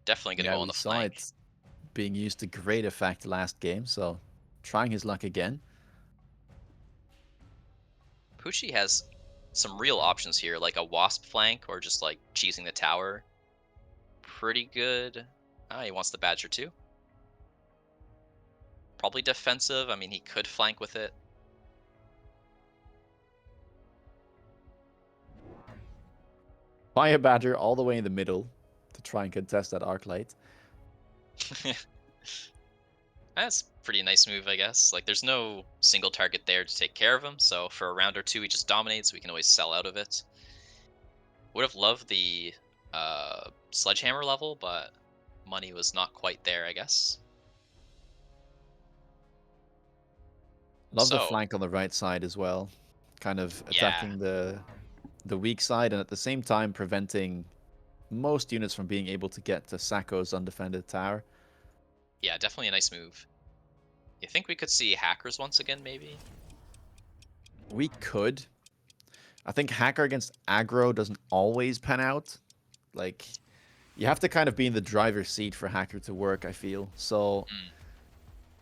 Definitely gonna Yeah, go on we the saw flank. it being used to great effect last game, so trying his luck again. Apooche has some real options here, like a wasp flank or just like cheesing the tower. Pretty good. Ah, he wants the badger too. Probably defensive. I mean, he could flank with it. Fire Badger all the way in the middle to try and contest that arc light. That's pretty nice move, I guess. Like, there's no single target there to take care of him, so for a round or two, he just dominates. We can always sell out of it. Would have loved the sledgehammer level, but money was not quite there, I guess. Love the So, flank on the right side as well. Kind of yeah, attacking the weak side and at the same time preventing most units from being able to get to Sako's undefended tower. yeah, definitely a nice move. You think we could see hackers once again, maybe? We could. I think Hacker against aggro doesn't always pan out. Like, you have to kind of be in the driver's seat for Hacker to work, I feel. So, Mm.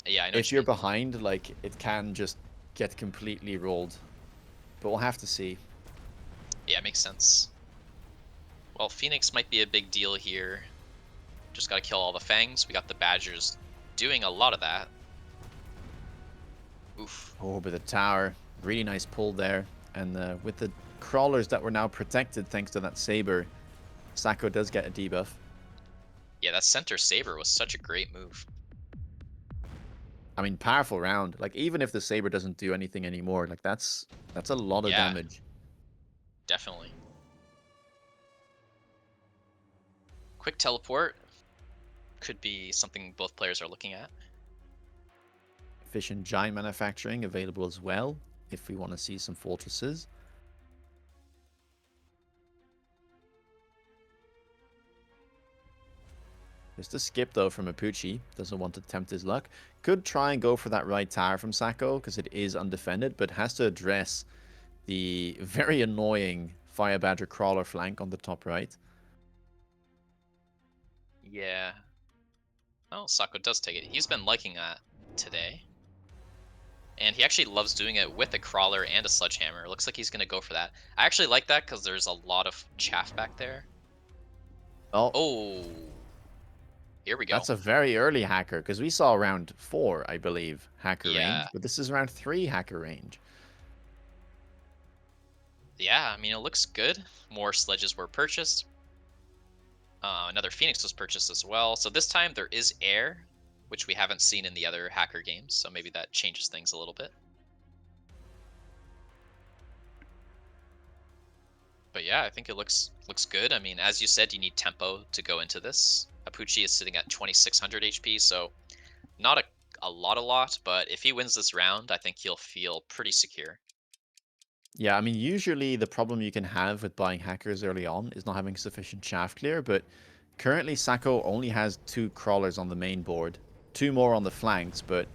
Yeah, I know what if you you're mean. behind, like, it can just get completely rolled. But we'll have to see. Yeah, makes sense. Well, Phoenix might be a big deal here. Just gotta kill all the fangs. We got the badgers doing a lot of that. Oof. Oh, but the tower, really nice pull there. And with the crawlers that were now protected thanks to that saber, Sako does get a debuff. Yeah, that center saber was such a great move. I mean, powerful round. Like, even if the saber doesn't do anything anymore, like that's a lot of Yeah, damage. definitely. Quick teleport could be something both players are looking at. Efficient giant manufacturing available as well if we want to see some fortresses. Just a skip though from Apooche. Doesn't want to tempt his luck. Could try and go for that right tower from Sako because it is undefended, but has to address the very annoying Fire Badger crawler flank on the top right. Yeah. Oh, Sako does take it. He's been liking that today. And he actually loves doing it with a crawler and a sledgehammer. Looks like he's going to go for that. I actually like that because there's a lot of chaff back there. Oh, Oh, here we go. that's a very early hacker because we saw round 4, I believe, hacker Yeah. range, but this is round 3 hacker range. Yeah, I mean, it looks good. More sledges were purchased. Another Phoenix was purchased as well. So this time there is air, which we haven't seen in the other hacker games. So maybe that changes things a little bit. But yeah, I think it looks good. I mean, as you said, you need tempo to go into this. Apooche is sitting at 2600 HP, so not a lot, but if he wins this round, I think he'll feel pretty secure. Yeah, I mean, usually the problem you can have with buying hackers early on is not having sufficient shaft clear, but currently Sako only has 2 crawlers on the main board, 2 more on the flanks, but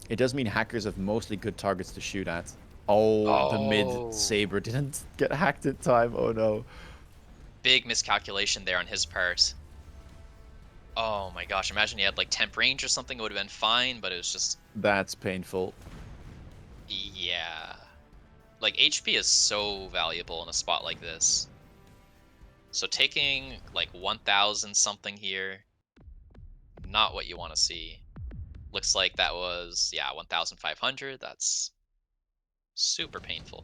it does mean hackers have mostly good targets to shoot at. Oh, the mid Oh, saber didn't get hacked in time. Oh no. big miscalculation there on his part. Oh my gosh, imagine he had like temp range or something, it would have been fine, but it was just, That's painful. yeah. Like, HP is so valuable in a spot like this. So taking like 1000 something here, not what you want to see. Looks like that was, yeah, 1,500. That's super painful.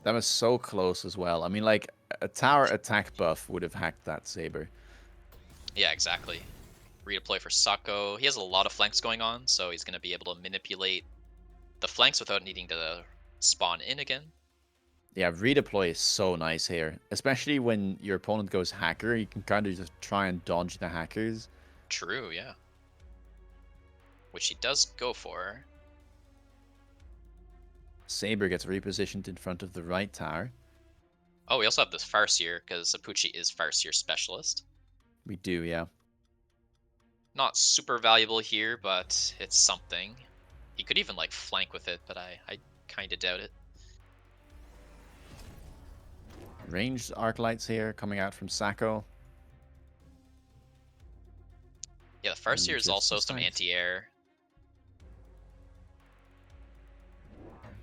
That was so close as well. I mean, like, a tower attack buff would have hacked that Saber. Yeah, exactly. Redeploy for Sako. He has a lot of flanks going on, so he's going to be able to manipulate the flanks without needing to spawn in again. Yeah, redeploy is so nice here. Especially when your opponent goes hacker, you can kind of just try and dodge the hackers. True, yeah. Which he does go for. Saber gets repositioned in front of the right tower. Oh, we also have this Farseer, because Apooche is Farseer specialist. We do, yeah. Not super valuable here, but it's something. He could even, like, flank with it, but I kind of doubt it. Ranged arc lights here coming out from Sako. Yeah, the Farseer is just also the some sight. anti-air.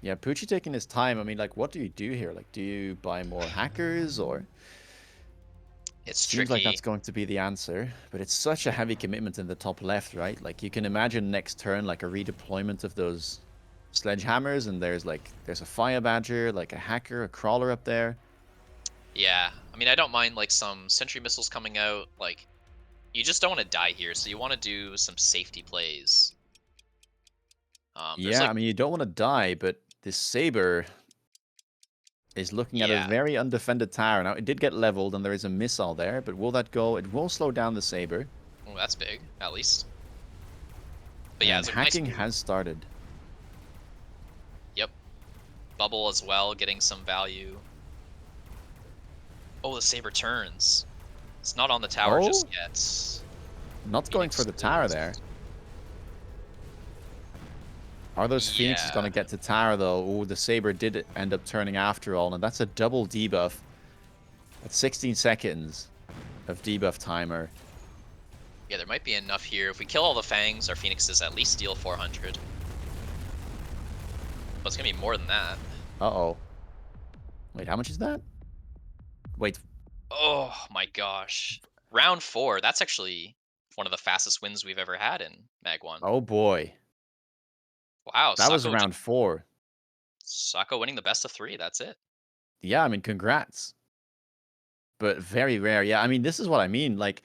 Yeah, Poochie taking his time. I mean, like, what do you do here? Like, do you buy more hackers or... It's Seems like tricky. that's going to be the answer, but it's such a heavy commitment in the top left, right? Like, you can imagine next turn, like, a redeployment of those sledgehammers, and there's a fire badger, like a hacker, a crawler up there. Yeah, I mean, I don't mind, like, some sentry missiles coming out. Like, you just don't want to die here, so you want to do some safety plays. There's, Yeah, like, I mean, you don't want to die, but this Saber is looking at a yeah, very undefended tower. Now, it did get leveled, and there is a missile there, but will that go? It will slow down the Saber. well, that's big, at least. But yeah, And it's a nice hacking move. has started. Yep. Bubble as well, getting some value. Oh, the Saber turns. It's not on the tower Oh, just yet. not going Phoenix for the tower is. there. Are those Phoenixes going Yeah. to get to tower, though? Oh, the Saber did end up turning after all, and that's a double debuff. At 16 seconds of debuff timer. Yeah, there might be enough here. If we kill all the Fangs, our Phoenixes at least deal 400. But it's gonna be more than that. Uh-oh. Wait, how much is that? Wait, Oh my gosh. Round 4, that's actually one of the fastest wins we've ever had in MAG1. oh boy. Wow, That was round 4. Sako winning the best of 3, that's it. Yeah, I mean, congrats. But very rare. Yeah, I mean, this is what I mean. Like,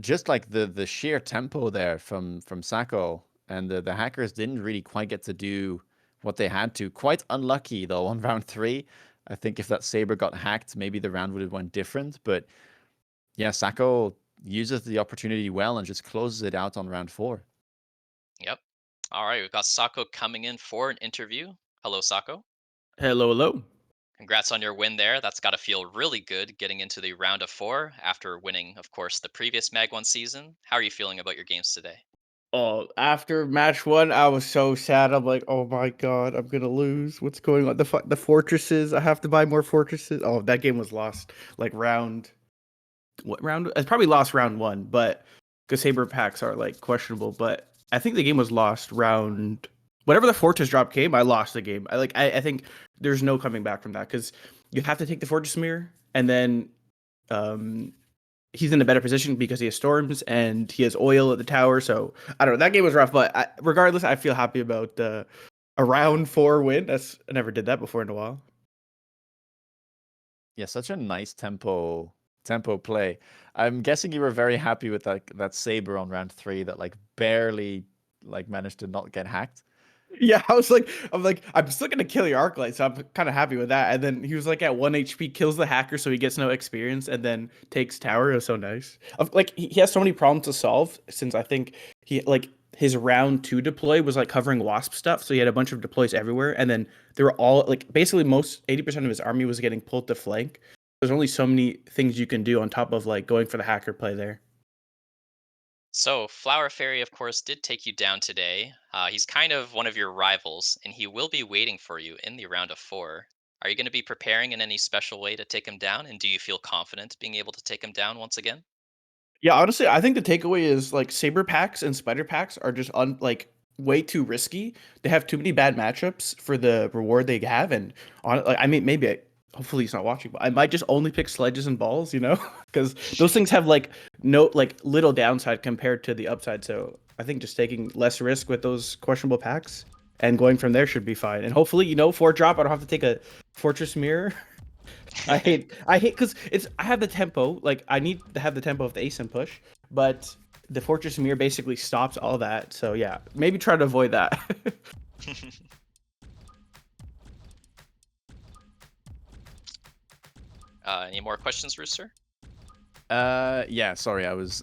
just like the sheer tempo there from Sako, and the hackers didn't really quite get to do what they had to. Quite unlucky though on round 3. I think if that Saber got hacked, maybe the round would have went different. But yeah, Sako uses the opportunity well and just closes it out on round 4. Yep. Alright, we've got Sako coming in for an interview. Hello, Sako. Hello, hello. Congrats on your win there. That's got to feel really good getting into the round of 4 after winning, of course, the previous MAG1 season. How are you feeling about your games today? Oh, after match one, I was so sad. I'm like, oh my god, I'm gonna lose. What's going on? The fortresses. I have to buy more fortresses. Oh, that game was lost. Like round, what round? It's probably lost round one, but because saber packs are like questionable. But I think the game was lost round. Whatever the fortress drop came, I lost the game. I think there's no coming back from that because you have to take the fortress mirror and then um he's in a better position because he has storms and he has oil at the tower. So I don't know. That game was rough, but regardless, I feel happy about a round 4 win. I never did that before in a while. Yeah, such a nice tempo play. I'm guessing you were very happy with that Saber on round 3 that like barely like managed to not get hacked. Yeah, I'm still gonna kill your Arclight, so I'm kind of happy with that. And then he was like at 1 HP, kills the hacker, so he gets no experience, and then takes tower. It was so nice. Like he has so many problems to solve since I think he like his round 2 deploy was like covering wasp stuff, so he had a bunch of deploys everywhere, and then they were all like basically most 80% of his army was getting pulled to flank. There's only so many things you can do on top of like going for the hacker play there. So, Flower Fairy, of course, did take you down today. He's kind of one of your rivals, and he will be waiting for you in the round of 4. Are you going to be preparing in any special way to take him down? And do you feel confident being able to take him down once again? Yeah, honestly, I think the takeaway is like saber packs and spider packs are just like way too risky. They have too many bad matchups for the reward they have, and on like I mean hopefully he's not watching, but I might just only pick sledges and balls, because those things have like no like little downside compared to the upside. So I think just taking less risk with those questionable packs and going from there should be fine. And hopefully, 4-drop, I don't have to take a Fortress Mirror. I hate because I have the tempo. Like I need to have the tempo of the ASIM push, but the Fortress Mirror basically stops all that. So yeah, maybe try to avoid that. Any more questions, Rooster? Yeah, sorry, I was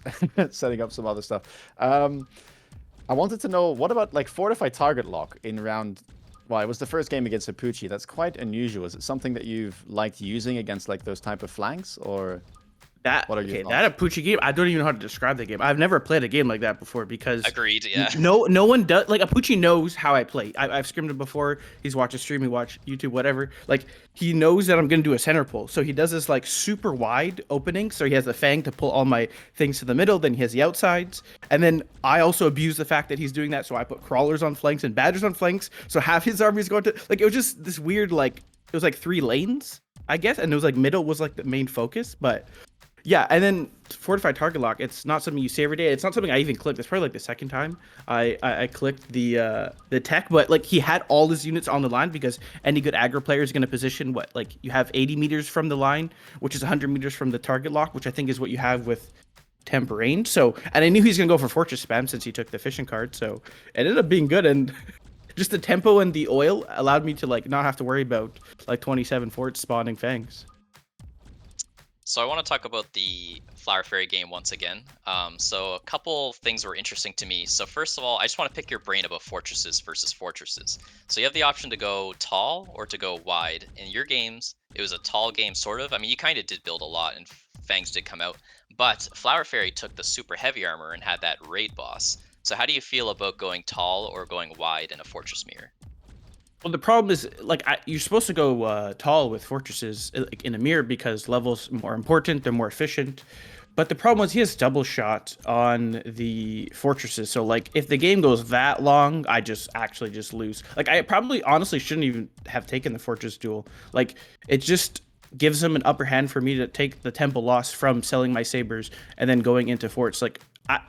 setting up some other stuff. I wanted to know, what about like fortify target lock in round? Well, it was the first game against Apooche. That's quite unusual. Is it something that you've liked using against like those type of flanks, or what are your thoughts? That Apooche game, I don't even know how to describe the game. I've never played a game like that before because Agreed. Yeah. no one does. Like Apooche knows how I play. I've scrimmed him before. He's watched a stream, he watched YouTube, whatever. Like he knows that I'm gonna do a center pull, so he does this like super wide opening. So he has the fang to pull all my things to the middle. Then he has the outsides, and then I also abuse the fact that he's doing that. So I put crawlers on flanks and badgers on flanks. So half his army is going to like it was just this weird like it was like 3 lanes, I guess, and it was like middle was like the main focus, but. Yeah, and then fortified target lock. It's not something you see every day. It's not something I even clicked. It's probably like the second time I clicked the tech. But like he had all his units on the line because any good aggro player is going to position what like you have 80 meters from the line, which is 100 meters from the target lock, which I think is what you have with temp range. So and I knew he was going to go for fortress spam since he took the fishing card. So it ended up being good and. Just the tempo and the oil allowed me to like not have to worry about like 27 forts spawning fangs. So I want to talk about the Flower Fairy game once again. So a couple things were interesting to me. So first of all, I just want to pick your brain about fortresses versus fortresses. So you have the option to go tall or to go wide. In your games, it was a tall game, sort of. I mean, you kind of did build a lot, and Fangs did come out. But Flower Fairy took the super heavy armor and had that raid boss. So how do you feel about going tall or going wide in a fortress mirror? Well, the problem is, like, you're supposed to go tall with fortresses like, in a mirror because levels more important, they're more efficient. But the problem was he has double shot on the fortresses. So, like, if the game goes that long, I just actually just lose. Like, I probably honestly shouldn't even have taken the fortress duel. Like, it just gives him an upper hand for me to take the temple loss from selling my sabers and then going into forts. Like,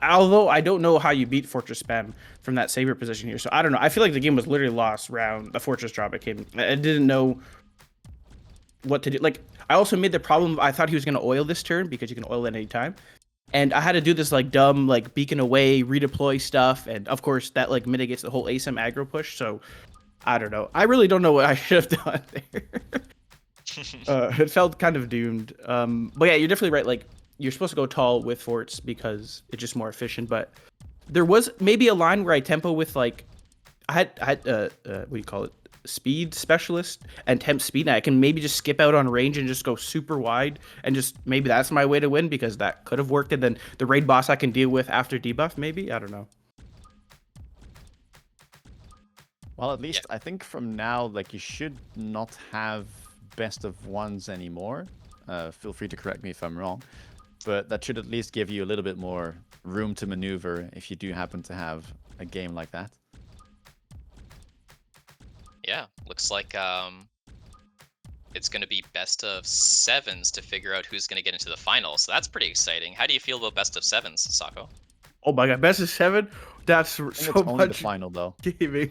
although I don't know how you beat fortress spam from that saber position here, so I don't know. I feel like the game was literally lost round the fortress drop. It came. I didn't know what to do. Like I also made the problem. I thought he was gonna oil this turn because you can oil at any time, and I had to do this like dumb like beacon away redeploy stuff, and of course that like mitigates the whole ASIM aggro push. So I don't know. I really don't know what I should have done there. It felt kind of doomed. But yeah, you're definitely right. Like you're supposed to go tall with forts because it's just more efficient. But there was maybe a line where I tempo with like I had what do you call it? Speed specialist and temp speed. And I can maybe just skip out on range and just go super wide and just maybe that's my way to win because that could have worked. And then the raid boss I can deal with after debuff. Maybe I don't know. Well, at least I think from now, like you should not have best of ones anymore. Feel free to correct me if I'm wrong, but that should at least give you a little bit more room to maneuver if you do happen to have a game like that. Yeah, looks like it's going to be best of sevens to figure out who's going to get into the finals. So that's pretty exciting. How do you feel about best of sevens, Sako? Oh my god, best of 7. That's I think so it's only the much final though. gaming.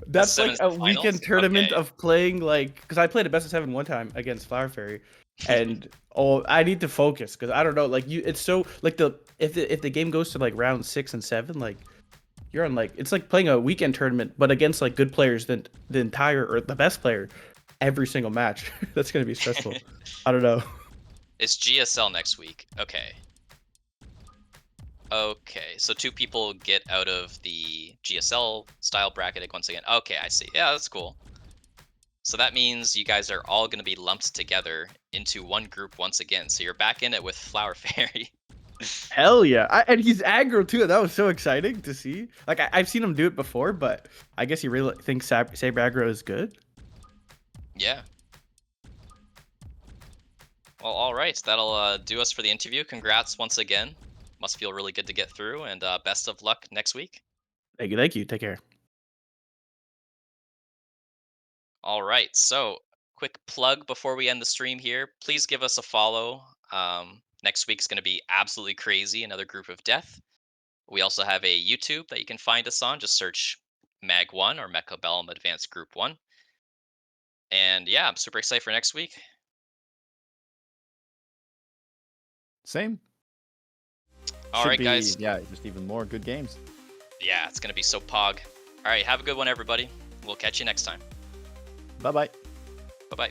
That's like seven's a the finals? weekend tournament Okay. of playing like because I played a best of 7 one time against Flower Fairy, and oh, I need to focus because I don't know like you. It's so like if the game goes to like round 6 and 7, like you're on like it's like playing a weekend tournament but against like good players than the entire or the best player every single match. That's gonna be stressful. I don't know. It's GSL next week. Okay. Okay, so 2 people get out of the GSL style bracketing once again. Okay, I see. Yeah, that's cool. So that means you guys are all going to be lumped together into one group once again. So you're back in it with Flower Fairy. Hell yeah. And he's aggro too. That was so exciting to see. Like I've seen him do it before, but I guess he really thinks Saber aggro is good. Yeah. Well, all right. That'll do us for the interview. Congrats once again. Must feel really good to get through, and best of luck next week. Thank you. Thank you. Take care. All right. So, quick plug before we end the stream here. Please give us a follow. Next week's going to be absolutely crazy, another group of death. We also have a YouTube that you can find us on. Just search MAG1 or Mecha Bellum Advanced Group 1. And yeah, I'm super excited for next week. Same. All Should right, be, guys. yeah, just even more good games. Yeah, it's going to be so pog. All right, have a good one, everybody. We'll catch you next time. Bye bye. Bye-bye.